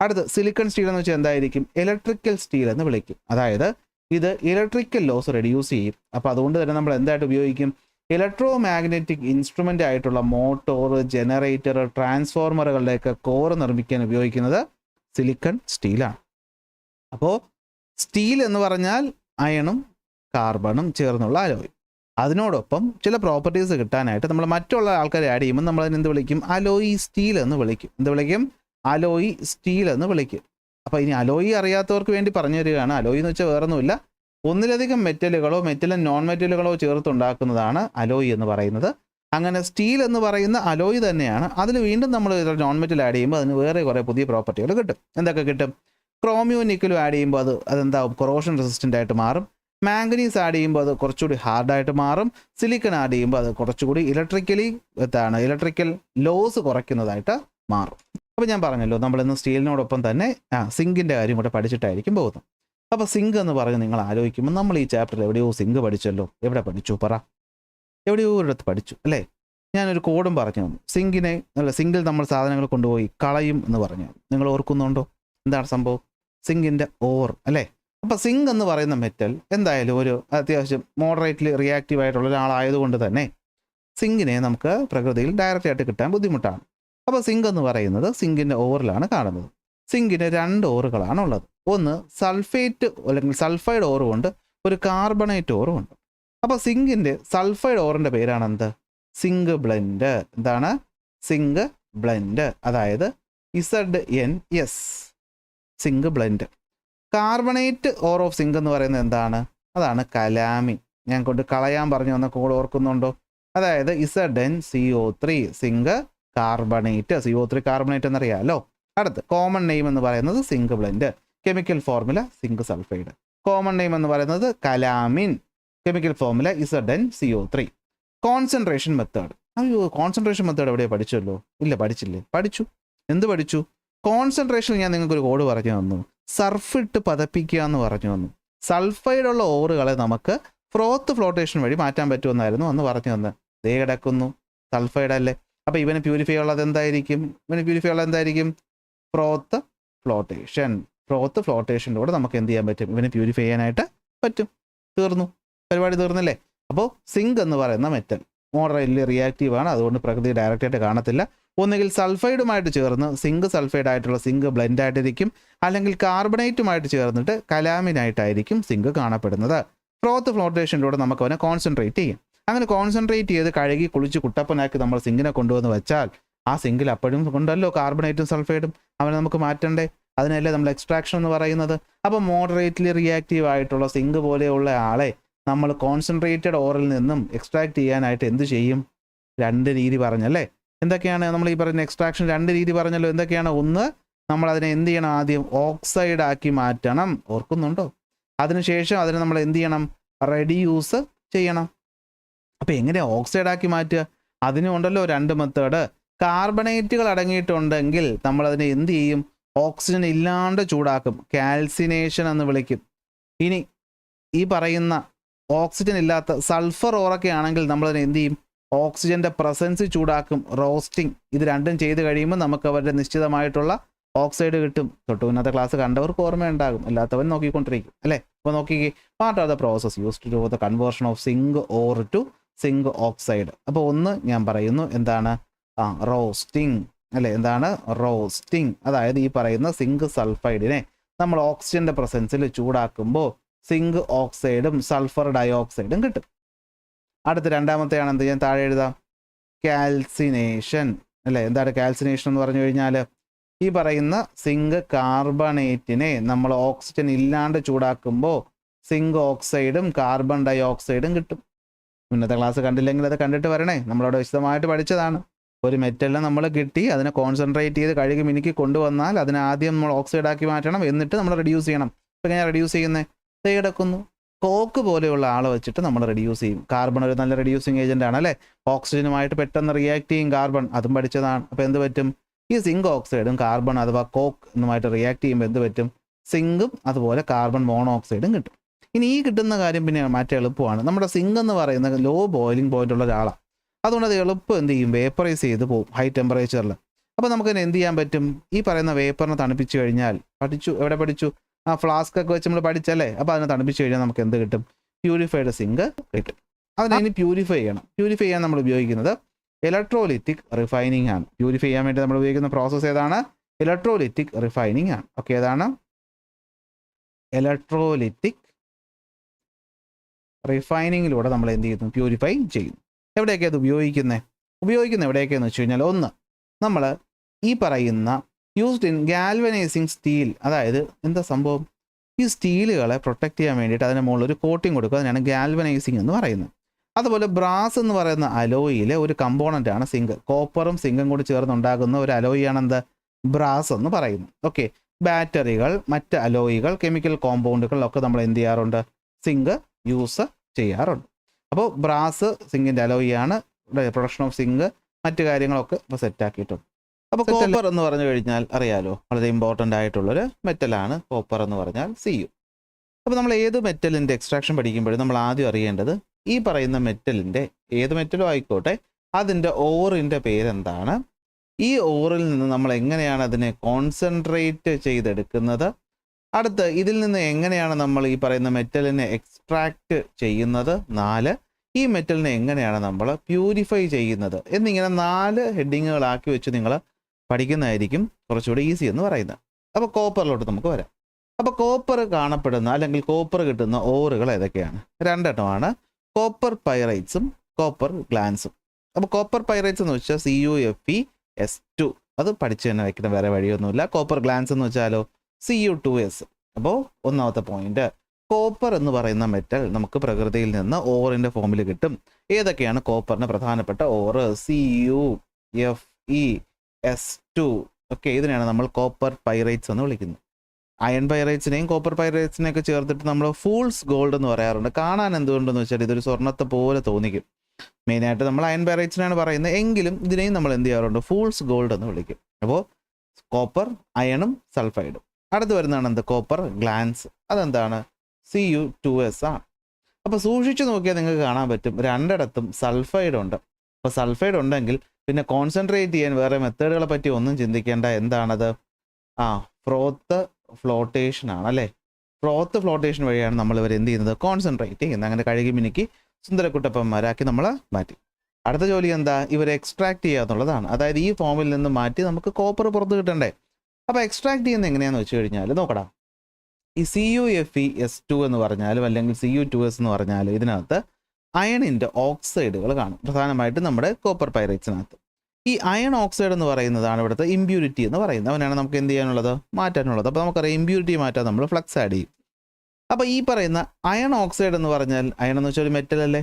അടുത്ത് സിലിക്കൺ സ്റ്റീൽ എന്ന് വെച്ചാൽ എന്തായിരിക്കും? ഇലക്ട്രിക്കൽ സ്റ്റീൽ എന്ന് വിളിക്കും. അതായത് ഇത് ഇലക്ട്രിക്കൽ ലോസ് റെഡ്യൂസ് ചെയ്യും. അപ്പോൾ അതുകൊണ്ട് തന്നെ നമ്മൾ എന്തായിട്ട് ഉപയോഗിക്കും? ഇലക്ട്രോ മാഗ്നറ്റിക് ഇൻസ്ട്രുമെൻ്റ് ആയിട്ടുള്ള മോട്ടോർ, ജനറേറ്റർ, ട്രാൻസ്ഫോർമറുകളുടെയൊക്കെ കോർ നിർമ്മിക്കാൻ ഉപയോഗിക്കുന്നത് സിലിക്കൺ സ്റ്റീലാണ്. അപ്പോൾ സ്റ്റീൽ എന്ന് പറഞ്ഞാൽ അയണും കാർബണും ചേർന്നുള്ള അലോയ്. അതിനോടൊപ്പം ചില പ്രോപ്പർട്ടീസ് കിട്ടാനായിട്ട് നമ്മൾ മറ്റുള്ള ആൾക്കാരെ ആഡ് ചെയ്യുമ്പോൾ നമ്മൾ അതിന് എന്ത് വിളിക്കും? അലോയി സ്റ്റീൽ എന്ന് വിളിക്കും. എന്ത് വിളിക്കും? അലോയി സ്റ്റീൽ എന്ന് വിളിക്കും. അപ്പോൾ ഇനി അലോയി അറിയാത്തവർക്ക് വേണ്ടി പറഞ്ഞു തരികയാണ്. അലോയി എന്ന് വെച്ചാൽ വേറൊന്നുമില്ല, ഒന്നിലധികം മെറ്റലുകളോ മെറ്റലും നോൺ മെറ്റലുകളോ ചേർത്തുണ്ടാക്കുന്നതാണ് അലോയി എന്ന് പറയുന്നത്. അങ്ങനെ സ്റ്റീൽ എന്ന് പറയുന്ന അലോയി തന്നെയാണ്. അതിൽ വീണ്ടും നമ്മൾ നോൺ മെറ്റൽ ആഡ് ചെയ്യുമ്പോൾ അതിന് വേറെ കുറേ പുതിയ പ്രോപ്പർട്ടികൾ കിട്ടും. എന്തൊക്കെ കിട്ടും? ക്രോമിയോ നിക്കലും ആഡ് ചെയ്യുമ്പോൾ അതെന്താവും? കൊറോഷൻ റെസിസ്റ്റൻ്റ് ആയിട്ട് മാറും. മാംഗനീസ് ആഡ് ചെയ്യുമ്പോൾ അത് കുറച്ചുകൂടി ഹാർഡായിട്ട് മാറും. സിലിക്കൺ ആഡ് ചെയ്യുമ്പോൾ അത് കുറച്ചുകൂടി ഇലക്ട്രിക്കൽ ലോസ് കുറയ്ക്കുന്നതായിട്ട് മാറും. അപ്പോൾ ഞാൻ പറഞ്ഞല്ലോ, നമ്മളിന്ന് സ്റ്റീലിനോടൊപ്പം തന്നെ സിങ്കിൻ്റെ കാര്യം കൂടെ പഠിച്ചിട്ടായിരിക്കും പോകുന്നത്. അപ്പോൾ സിങ്ക് എന്ന് പറഞ്ഞ് നിങ്ങൾ ആലോചിക്കുമ്പോൾ നമ്മൾ ഈ ചാപ്റ്ററിൽ എവിടെയോ സിങ്ക് പഠിച്ചല്ലോ. എവിടെ പഠിച്ചു? പറ. എവിടെയോ ഒരിടത്ത് പഠിച്ചു അല്ലേ? ഞാനൊരു കോഡും പറഞ്ഞു തന്നു. സിങ്കിൽ നമ്മൾ സാധനങ്ങൾ കൊണ്ടുപോയി കളയും എന്ന് പറഞ്ഞു. നിങ്ങൾ ഓർക്കുന്നുണ്ടോ? എന്താണ് സംഭവം? സിങ്കിൻ്റെ ഓർ അല്ലേ? അപ്പോൾ സിങ്ക് എന്ന് പറയുന്ന മെറ്റൽ എന്തായാലും ഒരു അത്യാവശ്യം മോഡറേറ്റ്ലി റിയാക്റ്റീവ് ആയിട്ടുള്ള ഒരാളായതുകൊണ്ട് തന്നെ സിങ്കിനെ നമുക്ക് പ്രകൃതിയിൽ ഡയറക്റ്റ് ആയിട്ട് കിട്ടാൻ ബുദ്ധിമുട്ടാണ്. അപ്പോൾ സിങ്ക് എന്ന് പറയുന്നത് സിങ്കിൻ്റെ ഓറിലാണ് കാണുന്നത്. സിങ്കിന് 2 ഓറുകളാണ് ഉള്ളത്. ഒന്ന് സൾഫേറ്റ് അല്ലെങ്കിൽ സൾഫൈഡ് ഓറും ഉണ്ട്, ഒരു കാർബണേറ്റ് ഓറും ഉണ്ട്. അപ്പോൾ സിങ്കിൻ്റെ സൾഫൈഡ് ഓറിൻ്റെ പേരാണ് എന്ത്? Zinc blende. എന്താണ്? Zinc blende. അതായത് ZNS, zinc blende. Carbonate ore of zinc എന്ന് പറയുന്നത് എന്താണ്? അതാണ് കലാമിൻ. ഞാൻ കൊണ്ട് കളയാൻ പറഞ്ഞു വന്ന കൂടെ ഓർക്കുന്നുണ്ടോ? അതായത് ZnCO3, zinc carbonate. CO3 carbonate എന്നറിയാമല്ലോ. അടുത്ത് കോമൺ നെയിം എന്ന് പറയുന്നത് zinc blende. Chemical formula zinc sulphide. Common name എന്ന് പറയുന്നത് calamine. Chemical formula ZnCO3. Concentration method. അയ്യോ, കോൺസെൻട്രേഷൻ മെത്തേഡ് എവിടെയാണ്? പഠിച്ചല്ലോ. ഇല്ല, പഠിച്ചില്ലേ? പഠിച്ചു. എന്ത് പഠിച്ചു? കോൺസെൻട്രേഷനിൽ ഞാൻ നിങ്ങൾക്കൊരു കോഡ് പറഞ്ഞു തന്നു. സർഫിട്ട് പതപ്പിക്കുക എന്ന് പറഞ്ഞു തന്നു. സൾഫൈഡുള്ള ഓറുകളെ നമുക്ക് ഫ്രോത്ത് ഫ്ലോട്ടേഷൻ വഴി മാറ്റാൻ പറ്റുമെന്നായിരുന്നു അന്ന് പറഞ്ഞു തന്നത്. ദേ കിടക്കുന്നു, സൾഫൈഡ് അല്ലേ? അപ്പോൾ ഇവന് പ്യൂരിഫൈ ഉള്ളത് എന്തായിരിക്കും? ഫ്രോത്ത് ഫ്ലോട്ടേഷൻ. ഫ്രോത്ത് ഫ്ലോട്ടേഷനിലൂടെ നമുക്ക് എന്ത് ചെയ്യാൻ പറ്റും? ഇവനെ പ്യൂരിഫൈ ചെയ്യാനായിട്ട് പറ്റും. തീർന്നു, പരിപാടി തീർന്നില്ലേ? അപ്പോൾ സിങ്ക് എന്ന് പറയുന്ന മെറ്റൽ മോഡറേറ്റ്ലി റിയാക്റ്റീവ് ആണ്. അതുകൊണ്ട് പ്രകൃതി ഡയറക്റ്റായിട്ട് കാണത്തില്ല. ഒന്നുകിൽ സൾഫൈഡുമായിട്ട് ചേർന്ന് സിങ്ക് സൾഫൈഡ് ആയിട്ടുള്ള സിങ്ക് ബ്ലെൻഡ് ആയിട്ടിരിക്കും, അല്ലെങ്കിൽ കാർബണേറ്റുമായിട്ട് ചേർന്നിട്ട് കലാമിനായിട്ടായിരിക്കും സിങ്ക് കാണപ്പെടുന്നത്. ഫ്രോത്ത് ഫ്ലോട്ടേഷനിലൂടെ നമുക്ക് അവനെ കോൺസെൻട്രേറ്റ് ചെയ്യും. അങ്ങനെ കോൺസെൻട്രേറ്റ് ചെയ്ത് കഴുകി കുളിച്ച് കുട്ടപ്പനാക്കി നമ്മൾ സിങ്കിനെ കൊണ്ടുവന്ന് വെച്ചാൽ ആ സിങ്കിൽ അപ്പോഴും ഉണ്ടല്ലോ കാർബണേറ്റും സൾഫൈഡും. അവനെ നമുക്ക് മാറ്റണ്ടേ? അതിനല്ലേ നമ്മൾ എക്സ്ട്രാക്ഷൻ എന്ന് പറയുന്നത്. അപ്പോൾ മോഡറേറ്റ്ലി റിയാക്റ്റീവ് ആയിട്ടുള്ള സിങ്ക് പോലെയുള്ള ആളെ നമ്മൾ കോൺസെൻട്രേറ്റഡ് ഓറിൽ നിന്നും എക്സ്ട്രാക്ട് ചെയ്യാനായിട്ട് എന്ത് ചെയ്യും? 2 രീതി പറഞ്ഞല്ലേ? എന്തൊക്കെയാണ് നമ്മൾ ഈ പറയുന്ന എക്സ്ട്രാക്ഷൻ? 2 രീതി പറഞ്ഞല്ലോ. എന്തൊക്കെയാണ്? ഒന്ന്, നമ്മൾ അതിനെ എന്ത് ചെയ്യണം? ആദ്യം ഓക്സൈഡ് ആക്കി മാറ്റണം. ഓർക്കുന്നുണ്ടോ? അതിനുശേഷം അതിനെ നമ്മൾ എന്ത് ചെയ്യണം? റെഡ്യൂസ് ചെയ്യണം. അപ്പോൾ എങ്ങനെയാണ് ഓക്സൈഡ് ആക്കി മാറ്റുക? അതിനും ഉണ്ടല്ലോ 2 മെത്തേഡ്. കാർബണേറ്റുകൾ അടങ്ങിയിട്ടുണ്ടെങ്കിൽ നമ്മളതിനെ എന്ത് ചെയ്യും? ഓക്സിജൻ ഇല്ലാണ്ട് ചൂടാക്കും. കാൽസിനേഷൻ എന്ന് വിളിക്കും. ഇനി ഈ പറയുന്ന ഓക്സിജൻ ഇല്ലാത്ത സൾഫർ ഓറൊക്കെ ആണെങ്കിൽ നമ്മളതിനെ എന്ത് ചെയ്യും? ഓക്സിജൻ്റെ പ്രസൻസ് ചൂടാക്കും, റോസ്റ്റിംഗ്. ഇത് രണ്ടും ചെയ്ത് കഴിയുമ്പോൾ നമുക്ക് അവരുടെ നിശ്ചിതമായിട്ടുള്ള ഓക്സൈഡ് കിട്ടും. തൊട്ട് ഇന്നത്തെ ക്ലാസ് കണ്ടവർക്ക് ഓർമ്മയുണ്ടാകും, അല്ലാത്തവൻ നോക്കിക്കൊണ്ടിരിക്കും അല്ലേ? അപ്പോൾ നോക്കിക്കേ, part of the process used to the conversion of zinc ore to zinc oxide. അപ്പോൾ ഒന്ന് ഞാൻ പറയുന്നു, എന്താണ്? റോസ്റ്റിംഗ് അല്ലേ? എന്താണ് റോസ്റ്റിംഗ്? അതായത് ഈ പറയുന്ന സിങ്ക് സൾഫൈഡിനെ നമ്മൾ ഓക്സിജൻ്റെ പ്രസൻസിൽ ചൂടാക്കുമ്പോൾ സിങ്ക് ഓക്സൈഡും സൾഫർ ഡയോക്സൈഡും കിട്ടും. അടുത്ത രണ്ടാമത്തെയാണ് എന്ത്? ഞാൻ താഴെ എഴുതാം, കാൽസിനേഷൻ അല്ലേ? എന്താണ് കാൽസിനേഷൻ എന്ന് പറഞ്ഞു കഴിഞ്ഞാൽ ഈ പറയുന്ന സിങ്ക് കാർബണേറ്റിനെ നമ്മൾ ഓക്സിജൻ ഇല്ലാണ്ട് ചൂടാക്കുമ്പോൾ സിങ്ക് ഓക്സൈഡും കാർബൺ ഡയോക്സൈഡും കിട്ടും. ഇന്നത്തെ ക്ലാസ് കണ്ടില്ലെങ്കിൽ അത് കണ്ടിട്ട് വരണേ, നമ്മളവിടെ വിശദമായിട്ട് പഠിച്ചതാണ്. ഒരു മെറ്റലിനെ നമ്മൾ കിട്ടി, അതിനെ കോൺസെൻട്രേറ്റ് ചെയ്ത് കഴുകി മിനുക്കി കൊണ്ടുവന്നാൽ അതിനെ ആദ്യം നമ്മൾ ഓക്സൈഡ് ആക്കി മാറ്റണം, എന്നിട്ട് നമ്മൾ റെഡ്യൂസ് ചെയ്യണം. ഇപ്പം എങ്ങനെയാണ് റെഡ്യൂസ് ചെയ്യുന്നത്? കിടക്കുന്നു കോക്ക് പോലെയുള്ള ആളെ വെച്ചിട്ട് നമ്മൾ റെഡ്യൂസ് ചെയ്യും. കാർബൺ ഒരു നല്ല റെഡ്യൂസിങ് ഏജന്റ് ആണ് അല്ലേ? ഓക്സിജനുമായിട്ട് പെട്ടെന്ന് റിയാക്ട് ചെയ്യും കാർബൺ, അതും പഠിച്ചതാണ്. അപ്പോൾ എന്ത് പറ്റും? ഈ സിങ്ക് ഓക്സൈഡും കാർബൺ അഥവാ കോക്ക് എന്നുമായിട്ട് റിയാക്ട് ചെയ്യുമ്പോൾ എന്ത് പറ്റും? സിങ്കും അതുപോലെ കാർബൺ മോണോക്സൈഡും കിട്ടും. ഇനി ഈ കിട്ടുന്ന കാര്യം പിന്നെ മാറ്റം എളുപ്പമാണ്. നമ്മുടെ സിങ്ക് എന്ന് പറയുന്നത് ലോ ബോയിലിംഗ് പോയിന്റ് ഉള്ള ഒരാളാണ്. അതുകൊണ്ട് അത് എളുപ്പം എന്ത് ചെയ്യും, വേപ്പറൈസ് ചെയ്ത് പോകും ഹൈ ടെമ്പറേച്ചറിൽ. അപ്പോൾ നമുക്കതിന് എന്ത് ചെയ്യാൻ പറ്റും, ഈ പറയുന്ന വേപ്പറിനെ തണുപ്പിച്ച് കഴിഞ്ഞാൽ, എവിടെ പഠിച്ചു, ആ ഫ്ലാസ്ക് ഒക്കെ വെച്ച് നമ്മൾ പഠിച്ചല്ലേ, അപ്പോൾ അതിനെ തണുപ്പിച്ച് കഴിഞ്ഞാൽ നമുക്ക് എന്ത് കിട്ടും, പ്യൂരിഫൈഡ് സിങ്ക് കിട്ടും. അതിനെ പ്യൂരിഫൈ ചെയ്യണം. പ്യൂരിഫൈ ചെയ്യാൻ നമ്മൾ ഉപയോഗിക്കുന്നത് ഇലക്ട്രോലിറ്റിക് റിഫൈനിങ് ആണ്. പ്യൂരിഫൈ ചെയ്യാൻ വേണ്ടി നമ്മൾ ഉപയോഗിക്കുന്ന പ്രോസസ്സ് ഏതാണ്, ഇലക്ട്രോലിറ്റിക് റിഫൈനിങ് ആണ്. ഓക്കെ, ഏതാണ്, ഇലക്ട്രോലിറ്റിക് റിഫൈനിങ്ങിലൂടെ നമ്മൾ എന്ത് ചെയ്യുന്നു, പ്യൂരിഫൈ ചെയ്യുന്നു. എവിടെയൊക്കെ അത് ഉപയോഗിക്കുന്നത് എവിടെയൊക്കെയെന്ന് വെച്ച് കഴിഞ്ഞാൽ, ഒന്ന്, നമ്മൾ ഈ പറയുന്ന യൂസ്ഡ് ഇൻ ഗാൽവനൈസിങ് സ്റ്റീൽ, അതായത് എന്താ സംഭവം, ഈ സ്റ്റീലുകളെ പ്രൊട്ടക്ട് ചെയ്യാൻ വേണ്ടിയിട്ട് അതിന് മുകളിൽ ഒരു കോട്ടിങ് കൊടുക്കുക, അതിനാണ് ഗാൽവനൈസിങ് എന്ന് പറയുന്നത്. അതുപോലെ ബ്രാസ് എന്ന് പറയുന്ന അലോയിലെ ഒരു കമ്പോണൻ്റ് ആണ് സിങ്ക്. കോപ്പറും സിങ്കും കൂടി ചേർന്നുണ്ടാകുന്ന ഒരു അലോയിയാണ് എന്ത്, ബ്രാസ് എന്ന് പറയുന്നത്. ഓക്കെ, ബാറ്ററികൾ, മറ്റ് അലോയികൾ, കെമിക്കൽ കോമ്പൗണ്ടുകളിലൊക്കെ നമ്മൾ എന്ത് ചെയ്യാറുണ്ട്, സിങ്ക് യൂസ് ചെയ്യാറുണ്ട്. അപ്പോൾ ബ്രാസ് സിങ്കിൻ്റെ അലോയിയാണ്, പ്രൊഡക്ഷൻ ഓഫ് സിങ്ക്, മറ്റു കാര്യങ്ങളൊക്കെ ഇപ്പോൾ സെറ്റാക്കിയിട്ടുണ്ട്. അപ്പോൾ കോപ്പർ എന്ന് പറഞ്ഞു കഴിഞ്ഞാൽ അറിയാലോ, വളരെ ഇമ്പോർട്ടൻ്റ് ആയിട്ടുള്ളൊരു മെറ്റലാണ് കോപ്പർ എന്ന് പറഞ്ഞാൽ Cu. അപ്പോൾ നമ്മൾ ഏത് മെറ്റലിൻ്റെ എക്സ്ട്രാക്ഷൻ പഠിക്കുമ്പോഴും നമ്മൾ ആദ്യം അറിയേണ്ടത് ഈ പറയുന്ന മെറ്റലിൻ്റെ, ഏത് മെറ്റലും ആയിക്കോട്ടെ, അതിൻ്റെ ഓറിൻ്റെ പേരെന്താണ്, ഈ ഓറിൽ നിന്ന് നമ്മൾ എങ്ങനെയാണ് അതിനെ കോൺസെൻട്രേറ്റ് ചെയ്തെടുക്കുന്നത്, അടുത്ത് ഇതിൽ നിന്ന് എങ്ങനെയാണ് നമ്മൾ ഈ പറയുന്ന മെറ്റലിനെ എക്സ്ട്രാക്റ്റ് ചെയ്യുന്നത്, 4, ഈ മെറ്റലിനെ എങ്ങനെയാണ് നമ്മൾ പ്യൂരിഫൈ ചെയ്യുന്നത് എന്നിങ്ങനെ 4 ഹെഡിങ്ങുകളാക്കി വെച്ച് നിങ്ങൾ പഠിക്കുന്നതായിരിക്കും കുറച്ചുകൂടി ഈസി എന്ന് പറയുന്നത്. അപ്പോൾ കോപ്പറിലോട്ട് നമുക്ക് വരാം. അപ്പോൾ കോപ്പർ കാണപ്പെടുന്ന അല്ലെങ്കിൽ കോപ്പർ കിട്ടുന്ന ഓറുകൾ ഏതൊക്കെയാണ്, 2 എണ്ണമാണ്, കോപ്പർ പൈറൈറ്റ്സും കോപ്പർ ഗ്ലാൻസും. അപ്പോൾ കോപ്പർ പൈറൈറ്റ്സ് എന്ന് വെച്ചാൽ CuFeS2, അത് പഠിച്ച് തന്നെ വയ്ക്കുന്ന വേറെ വഴിയൊന്നുമില്ല. കോപ്പർ ഗ്ലാൻസ് എന്ന് വെച്ചാലോ Cu2S. അപ്പോൾ ഒന്നാമത്തെ പോയിന്റ്, കോപ്പർ എന്ന് പറയുന്ന മെറ്റൽ നമുക്ക് പ്രകൃതിയിൽ നിന്ന് ഓറിൻ്റെ ഫോമിൽ കിട്ടും. ഏതൊക്കെയാണ് കോപ്പറിന് പ്രധാനപ്പെട്ട ഓറ്, CuFeS2. ഓക്കെ, ഇതിനെയാണ് നമ്മൾ കോപ്പർ പൈറൈറ്റ്സ് എന്ന് വിളിക്കുന്നത്. അയൺ പൈറൈറ്റ്സിനെയും കോപ്പർ പൈറൈറ്റ്സിനെയൊക്കെ ചേർത്തിട്ട് നമ്മൾ ഫൂൾസ് ഗോൾഡ് എന്ന് പറയാറുണ്ട്. കാണാൻ എന്തുകൊണ്ടെന്ന് വെച്ചാൽ ഇതൊരു സ്വർണ്ണത്തെ പോലെ തോന്നിക്കും. മെയിനായിട്ട് നമ്മൾ അയൺ പൈറൈറ്റ്സിനാണ് പറയുന്നത്, എങ്കിലും ഇതിനെയും നമ്മൾ എന്ത് ചെയ്യാറുണ്ട്, ഫൂൾസ് ഗോൾഡ് എന്ന് വിളിക്കും. അപ്പോൾ കോപ്പർ, അയണും സൾഫൈഡും. അടുത്ത് വരുന്നതാണ് എന്ത്, കോപ്പർ ഗ്ലാൻസ്. അതെന്താണ്, Cu2S ആണ്. അപ്പോൾ സൂക്ഷിച്ച് നോക്കിയാൽ നിങ്ങൾക്ക് കാണാൻ പറ്റും 2 സൾഫൈഡ് ഉണ്ട്. അപ്പോൾ സൾഫൈഡ് ഉണ്ടെങ്കിൽ പിന്നെ കോൺസെൻട്രേറ്റ് ചെയ്യാൻ വേറെ മെത്തേഡുകളെ പറ്റി ഒന്നും ചിന്തിക്കേണ്ട. എന്താണത്, ഫ്രോത്ത് ഫ്ലോട്ടേഷൻ ആണ് അല്ലേ. ഫ്രോത്ത് ഫ്ലോട്ടേഷൻ വഴിയാണ് നമ്മൾ ഇവർ എന്ത് ചെയ്യുന്നത്, കോൺസെൻട്രേറ്റ് ചെയ്യുന്നത്. അങ്ങനെ കഴുകി മിനുക്കി സുന്ദരക്കുട്ടപ്പന്മാരാക്കി നമ്മൾ മാറ്റി. അടുത്ത ജോലി എന്താ, ഇവരെ എക്സ്ട്രാക്ട് ചെയ്യുക എന്നുള്ളതാണ്. അതായത് ഈ ഫോമിൽ നിന്ന് മാറ്റി നമുക്ക് കോപ്പർ പുറത്ത് കിട്ടണ്ടേ. അപ്പോൾ എക്സ്ട്രാക്ട് ചെയ്യുന്നത് എങ്ങനെയാണെന്ന് വെച്ച് കഴിഞ്ഞാൽ നോക്കടാ, ഈ CuFeS2 എന്ന് പറഞ്ഞാലും അല്ലെങ്കിൽ Cu2S എന്ന് പറഞ്ഞാലും ഇതിനകത്ത് അയണിൻ്റെ ഓക്സൈഡുകൾ കാണും, പ്രധാനമായിട്ടും നമ്മുടെ കോപ്പർ പൈറൈറ്റ്സിനകത്ത്. ഈ അയൺ ഓക്സൈഡ് എന്ന് പറയുന്നതാണ് ഇവിടുത്തെ ഇമ്പ്യൂരിറ്റി എന്ന് പറയുന്നത്. അവനാണ് നമുക്ക് എന്ത് ചെയ്യാനുള്ളത്, മാറ്റാനുള്ളത്. അപ്പോൾ നമുക്കറിയാം ഇമ്പ്യൂരിറ്റി മാറ്റാൻ നമ്മൾ ഫ്ലക്സ് ആഡ് ചെയ്യും. അപ്പോൾ ഈ പറയുന്ന അയൺ ഓക്സൈഡ് എന്ന് പറഞ്ഞാൽ, അയൺ എന്ന് വെച്ചാൽ ഒരു മെറ്റൽ അല്ലേ.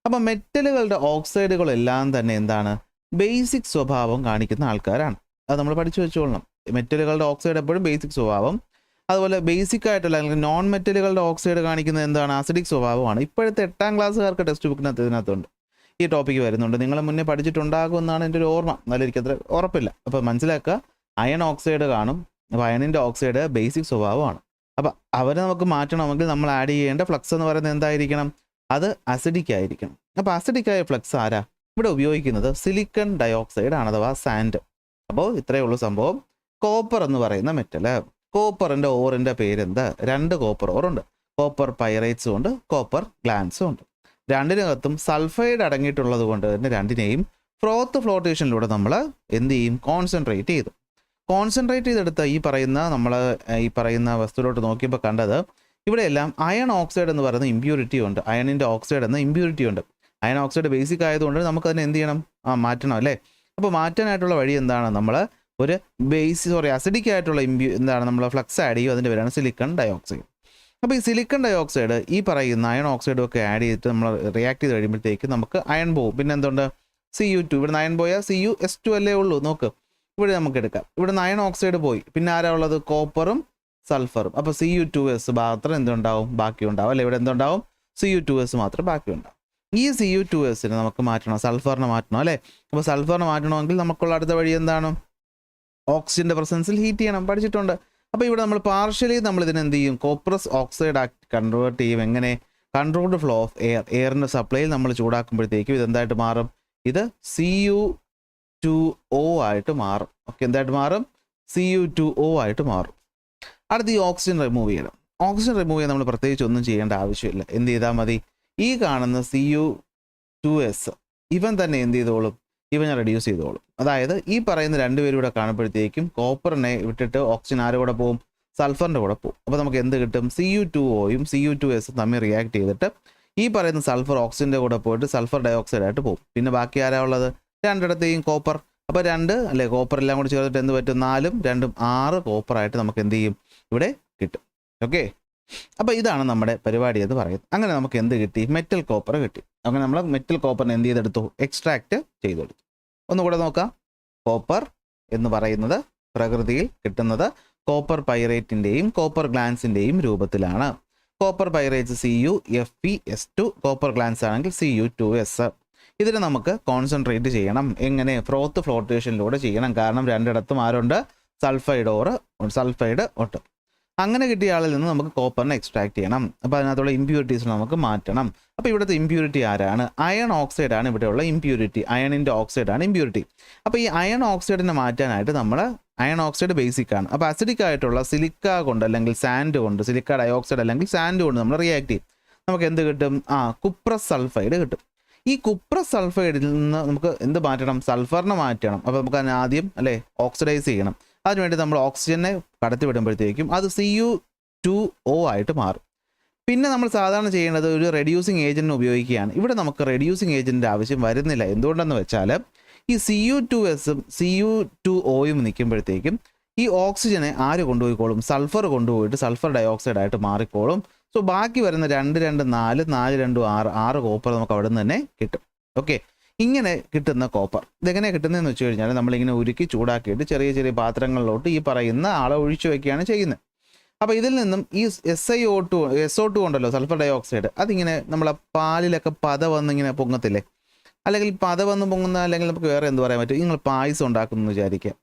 അപ്പോൾ മെറ്റലുകളുടെ ഓക്സൈഡുകളെല്ലാം തന്നെ എന്താണ്, ബേസിക് സ്വഭാവം കാണിക്കുന്ന ആൾക്കാരാണ്. അത് നമ്മൾ പഠിച്ചു വെച്ചുകൊള്ളണം. മെറ്റലുകളുടെ ഓക്സൈഡ് എപ്പോഴും ബേസിക് സ്വഭാവം, അതുപോലെ ബേസിക് ആയിട്ടുള്ള അല്ലെങ്കിൽ നോൺ മെറ്റലുകളുടെ ഓക്സൈഡ് കാണിക്കുന്നത് എന്താണ്, അസിഡിക് സ്വഭാവമാണ്. ഇപ്പോഴത്തെ 8ാം ക്ലാസ്സുകാർക്ക് ടെക്സ്റ്റ് ബുക്കിനകത്ത് ഇതിനകത്തുണ്ട് ഈ ടോപ്പിക്ക് വരുന്നുണ്ട്. നിങ്ങൾ മുന്നേ പഠിച്ചിട്ടുണ്ടാകുമെന്നാണ് എൻ്റെ ഒരു ഓർമ്മ, എന്നാലും എനിക്കത്ര ഉറപ്പില്ല. അപ്പോൾ മനസ്സിലാക്കുക, അയൺ ഓക്സൈഡ് കാണും. അപ്പോൾ അയണിൻ്റെ ഓക്സൈഡ് ബേസിക് സ്വഭാവമാണ്. അപ്പോൾ അവരെ നമുക്ക് മാറ്റണമെങ്കിൽ നമ്മൾ ആഡ് ചെയ്യേണ്ട ഫ്ലക്സ് എന്ന് പറയുന്നത് എന്തായിരിക്കണം, അത് അസിഡിക് ആയിരിക്കണം. അപ്പോൾ അസിഡിക്കായ ഫ്ലക്സ് ആരാ ഇവിടെ ഉപയോഗിക്കുന്നത്, സിലിക്കൺ ഡയോക്സൈഡ് ആണ്, അഥവാ സാൻഡ്. അപ്പോൾ ഇത്രയേ ഉള്ളൂ സംഭവം. കോപ്പർ എന്ന് പറയുന്ന മെറ്റൽ, കോപ്പറിൻ്റെ ഓറിൻ്റെ പേരെന്താ, 2 കോപ്പർ ഓറുണ്ട്. കോപ്പർ പൈറൈറ്റ്സും ഉണ്ട്, കോപ്പർ ഗ്ലാൻസും ഉണ്ട്. 2-നകത്തും സൾഫൈഡ് അടങ്ങിയിട്ടുള്ളത് കൊണ്ട് തന്നെ 2-നെയും ഫ്രോത്ത് ഫ്ലോട്ടേഷനിലൂടെ നമ്മൾ എന്ത് ചെയ്യും, കോൺസെൻട്രേറ്റ് ചെയ്തെടുത്ത ഈ പറയുന്ന വസ്തുവിലോട്ട് നോക്കിയപ്പോൾ കണ്ടത് ഇവിടെയെല്ലാം അയൺ ഓക്സൈഡ് എന്ന് പറയുന്ന ഇമ്പ്യൂരിറ്റി ഉണ്ട്, അയണിൻ്റെ ഓക്സൈഡ് എന്ന ഇമ്പ്യൂരിറ്റി ഉണ്ട്. അയൺ ഓക്സൈഡ് ബേസിക് ആയതുകൊണ്ട് നമുക്കതിനെ എന്ത് ചെയ്യണം, മാറ്റണം അല്ലേ. അപ്പോൾ മാറ്റാനായിട്ടുള്ള വഴി എന്താണ്, നമ്മൾ ഒരു അസിഡിക് ആയിട്ടുള്ള നമ്മൾ ഫ്ലക്സ് ആഡ് ചെയ്യും. അതിൻ്റെ പേരാണ് സിലിക്കൺ ഡയോക്സൈഡ്. അപ്പോൾ ഈ സിലിക്കൺ ഡയോക്സൈഡ് ഈ പറയുന്ന അയൺ ഓക്സൈഡും ഒക്കെ ആഡ് ചെയ്തിട്ട് നമ്മൾ റിയാക്ട് ചെയ്ത് കഴിയുമ്പോഴത്തേക്ക് നമുക്ക് അയൺ പോവും. പിന്നെ എന്തുണ്ട്, Cu2. ഇവിടെ അയൺ പോയാൽ CuS2 അല്ലേ ഉള്ളൂ. നോക്ക്, ഇവിടെ നമുക്ക് എടുക്കാം. ഇവിടെ അയൺ ഓക്സൈഡ് പോയി, പിന്നെ ആരാ ഉള്ളത്, കോപ്പറും സൾഫറും. അപ്പോൾ Cu2S മാത്രം എന്തുണ്ടാവും, ബാക്കി ഉണ്ടാവും അല്ലേ. ഇവിടെ എന്തുണ്ടാവും, Cu2S മാത്രം ബാക്കി ഉണ്ടാവും. ഈ Cu2Sനെ നമുക്ക് മാറ്റണം, സൾഫറിനെ മാറ്റണം അല്ലേ. അപ്പോൾ സൾഫറിനെ മാറ്റണമെങ്കിൽ നമുക്കുള്ള അടുത്ത വഴി എന്താണ്, ഓക്സിജൻ്റെ പ്രസൻസിൽ ഹീറ്റ് ചെയ്യണം, പഠിച്ചിട്ടുണ്ട്. അപ്പോൾ ഇവിടെ നമ്മൾ പാർഷ്യലി നമ്മൾ ഇതിനെ എന്ത് ചെയ്യും, കോപ്പറസ് ഓക്സൈഡ് ആക്കി കൺവേർട്ട് ചെയ്യും. എങ്ങനെ, കൺട്രോൾഡ് ഫ്ലോ ഓഫ് എയറിൻ്റെ സപ്ലൈയിൽ നമ്മൾ ചൂടാക്കുമ്പോഴത്തേക്കും ഇതെന്തായിട്ട് മാറും, ഇത് Cu2O ആയിട്ട് മാറും. ഓക്കെ, എന്തായിട്ട് മാറും? Cu2O ആയിട്ട് മാറും. അടുത്ത് ഈ ഓക്സിജൻ റിമൂവ് ചെയ്യണം. ഓക്സിജൻ റിമൂവ് ചെയ്യാൻ നമ്മൾ പ്രത്യേകിച്ച് ഒന്നും ചെയ്യേണ്ട ആവശ്യമില്ല. എന്ത് ചെയ്താൽ മതി? ഈ കാണുന്ന Cu2S ഇവൻ തന്നെ എന്ത് ചെയ്തോളും? ഇവൻ റെഡ്യൂസ് ചെയ്തോളും. അതായത് ഈ പറയുന്ന രണ്ടുപേരും കൂടെ കാണുമ്പോഴത്തേക്കും കോപ്പറിനെ വിട്ടിട്ട് ഓക്സിജൻ ആരുടെ കൂടെ പോകും? സൾഫറിൻ്റെ കൂടെ പോകും. അപ്പോൾ നമുക്ക് എന്ത് കിട്ടും? Cu2Oയും Cu2S തമ്മിൽ റിയാക്ട് ചെയ്തിട്ട് ഈ പറയുന്ന സൾഫർ ഓക്സിജൻ്റെ കൂടെ പോയിട്ട് സൾഫർ ഡയോക്സൈഡ് ആയിട്ട് പോകും. പിന്നെ ബാക്കി ആരാ ഉള്ളത്? രണ്ടിടത്തെയും കോപ്പർ. അപ്പോൾ 2 അല്ലേ, കോപ്പർ എല്ലാം കൂടി ചേർത്തിട്ട് എന്ത് പറ്റും? 4ഉം 2ഉം 6 കോപ്പറായിട്ട് നമുക്ക് എന്ത് ചെയ്യും? ഇവിടെ കിട്ടും. ഓക്കെ, അപ്പോൾ ഇതാണ് നമ്മുടെ പരിപാടി എന്ന് പറയുന്നത്. അങ്ങനെ നമുക്ക് എന്ത് കിട്ടി? മെറ്റൽ കോപ്പർ കിട്ടി. അങ്ങനെ നമ്മൾ മെറ്റൽ കോപ്പറിനെ എന്ത് ചെയ്തെടുത്തു? എക്സ്ട്രാക്ട് ചെയ്തെടുത്തു. ഒന്നുകൂടെ നോക്കാം. കോപ്പർ എന്ന് പറയുന്നത് പ്രകൃതിയിൽ കിട്ടുന്നത് കോപ്പർ പൈറേറ്റിൻ്റെയും കോപ്പർ ഗ്ലാൻസിൻ്റെയും രൂപത്തിലാണ്. Copper pirates CuFeS2, copper glance ആണെങ്കിൽ Cu2S. ഇതിന് നമുക്ക് കോൺസെൻട്രേറ്റ് ചെയ്യണം. എങ്ങനെ? ഫ്രോത്ത് ഫ്ലോട്ടേഷനിലൂടെ ചെയ്യണം. കാരണം രണ്ടിടത്തും ആരുണ്ട്? സൾഫൈഡ് ഒട്ട്. അങ്ങനെ കിട്ടിയ ആളിൽ നിന്ന് നമുക്ക് കോപ്പറിനെ എക്സ്ട്രാക്ട് ചെയ്യണം. അപ്പോൾ അതിനകത്തുള്ള ഇമ്പ്യൂരിറ്റീസ് നമുക്ക് മാറ്റണം. അപ്പോൾ ഇവിടുത്തെ ഇമ്പ്യൂരിറ്റി ആരാണ്? അയൺ ഓക്സൈഡ് ആണ് ഇവിടെയുള്ള ഇമ്പ്യൂരിറ്റി. അയണിൻ്റെ ഓക്സൈഡ് ആണ് ഇമ്പ്യൂരിറ്റി. അപ്പോൾ ഈ അയൺ ഓക്സൈഡിനെ മാറ്റാനായിട്ട് നമ്മൾ അയൺ ഓക്സൈഡ് ബേസിക് ആണ്. അപ്പോൾ അസിഡിക് ആയിട്ടുള്ള സിലിക്ക കൊണ്ട് അല്ലെങ്കിൽ സാൻഡ് കൊണ്ട്, സിലിക്ക ഡയോക്സൈഡ് അല്ലെങ്കിൽ സാൻഡ് കൊണ്ട് നമ്മൾ റിയാക്ട് ചെയ്യും. നമുക്ക് എന്ത് കിട്ടും? കുപ്രസ് സൾഫൈഡ് കിട്ടും. ഈ കുപ്രസ് സൾഫൈഡിൽ നിന്ന് നമുക്ക് എന്ത് മാറ്റണം? സൾഫറിനെ മാറ്റണം. അപ്പോൾ നമുക്ക് അതിന് ആദ്യം അല്ലേ ഓക്സിഡൈസ് ചെയ്യണം. അതിനുവേണ്ടി നമ്മൾ ഓക്സിജനെ കടത്തി വിടുമ്പോഴത്തേക്കും അത് Cu2O ആയിട്ട് മാറും. പിന്നെ നമ്മൾ സാധാരണ ചെയ്യേണ്ടത് ഒരു റെഡ്യൂസിങ് ഏജൻറ്റിനെ ഉപയോഗിക്കുകയാണ്. ഇവിടെ നമുക്ക് റെഡ്യൂസിങ് ഏജൻറ്റിൻ്റെ ആവശ്യം വരുന്നില്ല. എന്തുകൊണ്ടെന്ന് വെച്ചാൽ ഈ Cu2Sഉം Cu2Oയും നിൽക്കുമ്പോഴത്തേക്കും ഈ ഓക്സിജനെ ആര് കൊണ്ടുപോയിക്കോളും? സൾഫർ കൊണ്ടുപോയിട്ട് സൾഫർ ഡയോക്സൈഡ് ആയിട്ട് മാറിക്കോളും. സോ ബാക്കി വരുന്ന 2, 2, 4, 4, 2, 6 കോപ്പർ നമുക്ക് അവിടെ നിന്ന് തന്നെ കിട്ടും. ഓക്കെ, ഇങ്ങനെ കിട്ടുന്ന കോപ്പർ ഇതെങ്ങനെയാണ് കിട്ടുന്നതെന്ന് വെച്ച് കഴിഞ്ഞാൽ നമ്മളിങ്ങനെ ഉരുക്കി ചൂടാക്കിയിട്ട് ചെറിയ ചെറിയ പാത്രങ്ങളിലോട്ട് ഈ പറയുന്ന ആളെ ഒഴിച്ചു വയ്ക്കുകയാണ് ചെയ്യുന്നത്. അപ്പോൾ ഇതിൽ നിന്നും ഈ SO2 ഉണ്ടല്ലോ, സൾഫർ ഡയോക്സൈഡ്, അതിങ്ങനെ നമ്മളെ പാലിലൊക്കെ പത വന്നിങ്ങനെ പൊങ്ങത്തില്ലേ? അല്ലെങ്കിൽ പത വന്ന് പൊങ്ങുന്ന, അല്ലെങ്കിൽ നമുക്ക് വേറെ എന്ത് പറയാൻ പറ്റും? നിങ്ങൾ പായസം ഉണ്ടാക്കുന്നു വിചാരിക്കുക.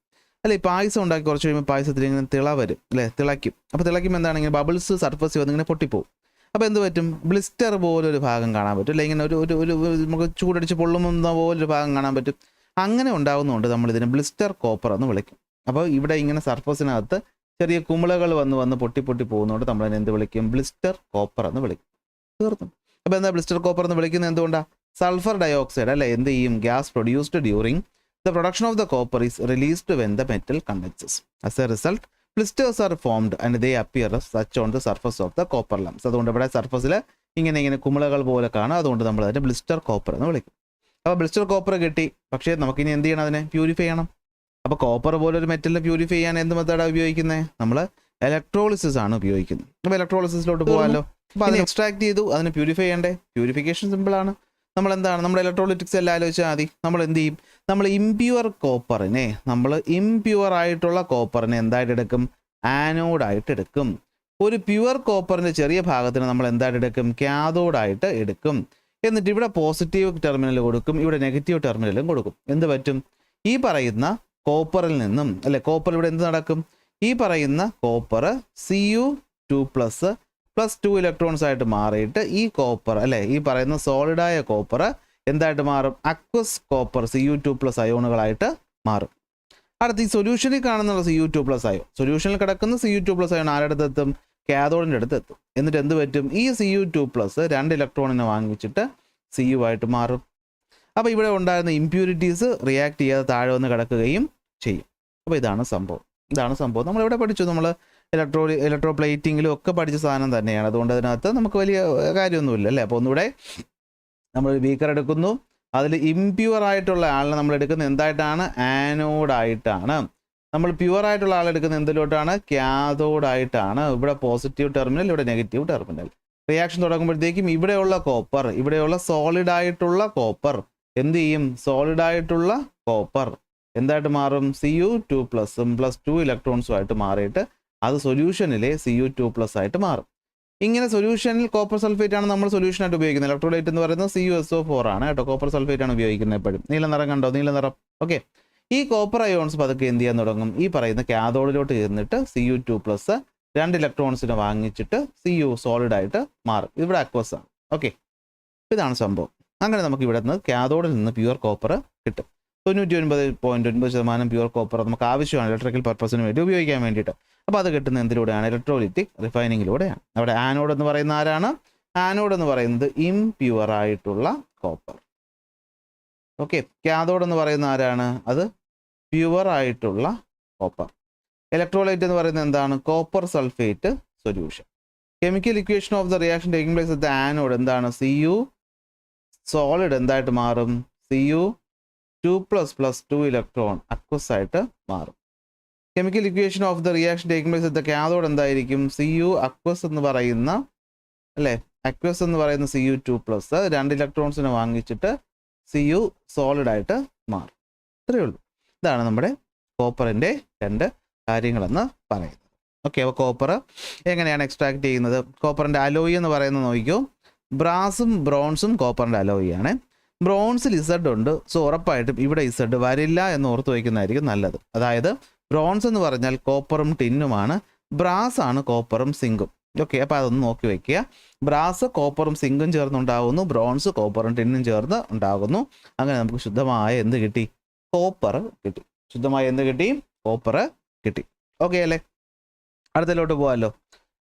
അല്ലെ, പായസം ഉണ്ടാക്കി കുറച്ച് കഴിയുമ്പോൾ പായസത്തിൽ ഇങ്ങനെ തിള വരും അല്ലേ, തിളയ്ക്കും. അപ്പോൾ തിളയ്ക്കുമ്പോൾ എന്താണ്? ഇങ്ങനെ ബബിൾസ് സർഫസ് വന്നിങ്ങനെ പൊട്ടിപ്പോവും. അപ്പോൾ എന്ത് പറ്റും? ബ്ലിസ്റ്റർ പോലൊരു ഭാഗം കാണാൻ പറ്റും. അല്ലെങ്കിൽ ഇങ്ങനെ ഒരു നമുക്ക് ചൂടടിച്ച് പൊള്ളുന്ന പോലൊരു ഭാഗം കാണാൻ പറ്റും. അങ്ങനെ ഉണ്ടാകുന്നതുകൊണ്ട് നമ്മളിതിനെ ബ്ലിസ്റ്റർ കോപ്പർ എന്ന് വിളിക്കും. അപ്പോൾ ഇവിടെ ഇങ്ങനെ സർഫസിനകത്ത് ചെറിയ കുമിളകൾ വന്ന് പൊട്ടി പോകുന്നതുകൊണ്ട് നമ്മളതിനെ എന്ത് വിളിക്കും? ബ്ലിസ്റ്റർ കോപ്പർ എന്ന് വിളിക്കും. തീർന്നു. അപ്പോൾ എന്താ ബ്ലിസ്റ്റർ കോപ്പർ എന്ന് വിളിക്കുന്നത്? എന്തുകൊണ്ടാണ്? സൾഫർ ഡയോക്സൈഡ് അല്ലേ എന്ത് ചെയ്യും? Gas produced during the production of the copper is released when the metal condenses. As A result blisters are formed and they appear as such on the surface of the copper lumps. അതുകൊണ്ട് ഇവിടെ സർഫസിൽ ഇങ്ങനെ കുമിളകൾ പോലെ കാണാം. അതുകൊണ്ട് നമ്മൾ അതിനെ ബ്ലിസ്റ്റർ കോപ്പർ എന്ന് വിളിക്കും. അപ്പോൾ ബ്ലിസ്റ്റർ കോപ്പർ കിട്ടി. പക്ഷേ നമുക്കിനി എന്ത് ചെയ്യണം? അതിനെ പ്യൂരിഫൈ ചെയ്യണം. അപ്പോൾ കോപ്പർ പോലെ ഒരു മെറ്റലിനെ പ്യൂരിഫൈ ചെയ്യാൻ എന്ത് മെത്തേഡാണ് ഉപയോഗിക്കുന്നത്? നമ്മൾ ഇലക്ട്രോളിസിസ് ആണ് ഉപയോഗിക്കുന്നത്. അപ്പോൾ ഇലക്ട്രോളിസിസിലോട്ട് പോകാമല്ലോ. അപ്പോൾ അതിനെ എക്സ്ട്രാക്ട് ചെയ്തു, അതിനെ പ്യൂരിഫൈ ചെയ്യണ്ടേ? പ്യൂരിഫിക്കേഷൻ സിമ്പിളാണ്. നമ്മളെന്താണ്? നമ്മുടെ ഇലക്ട്രോളിറ്റിക്സ് എല്ലാം ആലോചിച്ചാൽ മതി. നമ്മൾ എന്ത് ചെയ്യും? നമ്മൾ ഇംപ്യൂർ ആയിട്ടുള്ള കോപ്പറിനെ എന്തായിട്ട് എടുക്കും? ആനോഡായിട്ട് എടുക്കും. ഒരു പ്യുവർ കോപ്പറിൻ്റെ ചെറിയ ഭാഗത്തിന് നമ്മൾ എന്തായിട്ട് എടുക്കും? കാഥോഡായിട്ട് എടുക്കും. എന്നിട്ട് ഇവിടെ പോസിറ്റീവ് ടെർമിനൽ കൊടുക്കും, ഇവിടെ നെഗറ്റീവ് ടെർമിനലും കൊടുക്കും. എന്ത് പറ്റും? ഈ പറയുന്ന കോപ്പറിൽ നിന്നും അല്ലെ, കോപ്പർ ഇവിടെ എന്ത് നടക്കും? ഈ പറയുന്ന കോപ്പർ Cu2+ +2 ഇലക്ട്രോൺസ് ആയിട്ട് മാറിയിട്ട് ഈ കോപ്പർ അല്ലെ, ഈ പറയുന്ന സോളിഡായ കോപ്പർ എന്തായിട്ട് മാറും? അക്വസ് കോപ്പർ Cu2+ അയോണുകളായിട്ട് മാറും. അടുത്ത് ഈ സൊല്യൂഷനിൽ കാണുന്ന Cu2+ അയോൺ, സൊല്യൂഷനിൽ കിടക്കുന്ന Cu2+ അയോൺ ആരുടെ എത്തും? കാഥോഡിൻ്റെ അടുത്ത് എത്തും. എന്നിട്ട് എന്ത് പറ്റും? ഈ Cu2+ 2 ഇലക്ട്രോണിനെ വാങ്ങിച്ചിട്ട് Cu ആയിട്ട് മാറും. അപ്പോൾ ഇവിടെ ഉണ്ടായിരുന്ന ഇമ്പ്യൂരിറ്റീസ് റിയാക്ട് ചെയ്യാതെ താഴെ വന്ന് കിടക്കുകയും ചെയ്യും. അപ്പോൾ ഇതാണ് സംഭവം. നമ്മളിവിടെ പഠിച്ചു. നമ്മൾ ഇലക്ട്രോ പ്ലേറ്റിങ്ങിലും ഒക്കെ പഠിച്ച സാധനം തന്നെയാണ്. അതുകൊണ്ട് അതിനകത്ത് നമുക്ക് വലിയ കാര്യമൊന്നുമില്ല അല്ലേ. അപ്പോൾ ഒന്നുകൂടെ നമ്മളൊരു ബീക്കർ എടുക്കുന്നു. അതിൽ ഇംപ്യൂർ ആയിട്ടുള്ള ആളിനെ നമ്മൾ എടുക്കുന്നത് എന്തായിട്ടാണ്? ആനോഡായിട്ടാണ്. നമ്മൾ പ്യുവർ ആയിട്ടുള്ള ആളെടുക്കുന്നത് എന്തിലോട്ടാണ്? കാഥോഡായിട്ടാണ്. ഇവിടെ പോസിറ്റീവ് ടെർമിനൽ, ഇവിടെ നെഗറ്റീവ് ടെർമിനൽ. റിയാക്ഷൻ തുടങ്ങുമ്പോഴത്തേക്കും ഇവിടെയുള്ള കോപ്പർ, ഇവിടെയുള്ള സോളിഡായിട്ടുള്ള കോപ്പർ എന്ത് ചെയ്യും? സോളിഡായിട്ടുള്ള കോപ്പർ എന്തായിട്ട് മാറും? Cu2+ +2 ഇലക്ട്രോൺസുമായിട്ട് മാറിയിട്ട് അത് സൊല്യൂഷനിലെ Cu2+ ആയിട്ട് മാറും. ഇങ്ങനെ സൊല്യൂഷനിൽ കോപ്പർ സൾഫേറ്റ് ആണ് നമ്മൾ സൊല്യൂഷനായിട്ട് ഉപയോഗിക്കുന്നത്. ഇലക്ട്രോലൈറ്റ് എന്ന് പറയുന്നത് CuSO4 ആണ് കേട്ടോ. കോപ്പർ സൾഫേറ്റ് ആണ് ഉപയോഗിക്കുന്നത് എപ്പോഴും. നീല നിറം കണ്ടോ? നീല നിറം. ഓക്കെ, ഈ കോപ്പർ അയോൺസ് പതുക്കെ എന്ത് ചെയ്യാൻ തുടങ്ങും? ഈ പറയുന്ന കാഥോഡിലോട്ട് ചെന്നിട്ട് Cu2+ 2 ഇലക്ട്രോൺസിനെ വാങ്ങിച്ചിട്ട് Cu സോളിഡായിട്ട് മാറും. ഇവിടെ അക്വസ് ആണ്. ഓക്കെ, ഇതാണ് സംഭവം. അങ്ങനെ നമുക്ക് ഇവിടെ നിന്ന് കാഥോഡിൽ നിന്ന് പ്യുവർ കോപ്പർ കിട്ടും. 99.9% പ്യുവർ കോപ്പർ നമുക്ക് ആവശ്യമാണ് ഇലക്ട്രിക്കൽ പർപ്പസിന് വേണ്ടി ഉപയോഗിക്കാൻ വേണ്ടിയിട്ട്. അപ്പോൾ അത് കിട്ടുന്ന എന്തിലൂടെയാണ്? ഇലക്ട്രോലിറ്റിക് റിഫൈനിങ്ങിലൂടെയാണ്. അവിടെ ആനോഡ് എന്ന് പറയുന്ന ആരാണ്? ആനോഡ് എന്ന് പറയുന്നത് ഇംപ്യുവർ ആയിട്ടുള്ള കോപ്പർ. ഓക്കെ, കാഥോഡ് എന്ന് പറയുന്ന ആരാണ്? അത് പ്യുവർ ആയിട്ടുള്ള കോപ്പർ. ഇലക്ട്രോലൈറ്റ് എന്ന് പറയുന്നത് എന്താണ്? Copper sulphate solution. Chemical equation of the reaction taking place at the anode എന്താണ്? Cu സോളിഡ് എന്തായിട്ട് മാറും? Cu2++2 ഇലക്ട്രോൺ അക്വസ് ആയിട്ട് മാറും. Chemical equation of the reaction taking place at the cathode എന്തായിരിക്കും? Cu അക്വസ് എന്ന് പറയുന്ന അല്ലേ, അക്വസ് എന്ന് പറയുന്ന Cu2+, 2 ഇലക്ട്രോൺസിനെ വാങ്ങിച്ചിട്ട് Cu സോളിഡ് ആയിട്ട് മാറും. ഇത്രയേ ഉള്ളൂ. ഇതാണ് നമ്മുടെ കോപ്പറിൻ്റെ 2 കാര്യങ്ങളെന്ന് പറയുന്നത്. ഓക്കെ, അപ്പോൾ കോപ്പർ എങ്ങനെയാണ് എക്സ്ട്രാക്ട് ചെയ്യുന്നത്? കോപ്പറിൻ്റെ അലോയി എന്ന് പറയുന്നത് നോക്കിക്കോ, ബ്രാസും ബ്രോൺസും കോപ്പറിൻ്റെ അലോയി ആണ്. ബ്രോൺസിൽ ഇസഡ് ഉണ്ട്, സോ ഉറപ്പായിട്ടും ഇവിടെ ഇസഡ് വരില്ല എന്ന് ഓർത്ത് വയ്ക്കുന്നതായിരിക്കും നല്ലത്. അതായത് ബ്രോൺസ് എന്ന് പറഞ്ഞാൽ കോപ്പറും ടിന്നുമാണ്, ബ്രാസ് ആണ് കോപ്പറും സിങ്കും. ഓക്കെ, അപ്പോൾ അതൊന്ന് നോക്കി വയ്ക്കുക. ബ്രാസ് കോപ്പറും സിങ്കും ചേർന്നുണ്ടാകുന്നു, ബ്രോൺസ് കോപ്പറും ടിന്നും ചേർന്ന് ഉണ്ടാകുന്നു. അങ്ങനെ നമുക്ക് ശുദ്ധമായ എന്ത് കിട്ടി? കോപ്പർ കിട്ടി. ശുദ്ധമായ എന്ത് കിട്ടി? കോപ്പർ കിട്ടി. ഓക്കെ അല്ലേ? അടുത്തതിലോട്ട് പോകാമല്ലോ.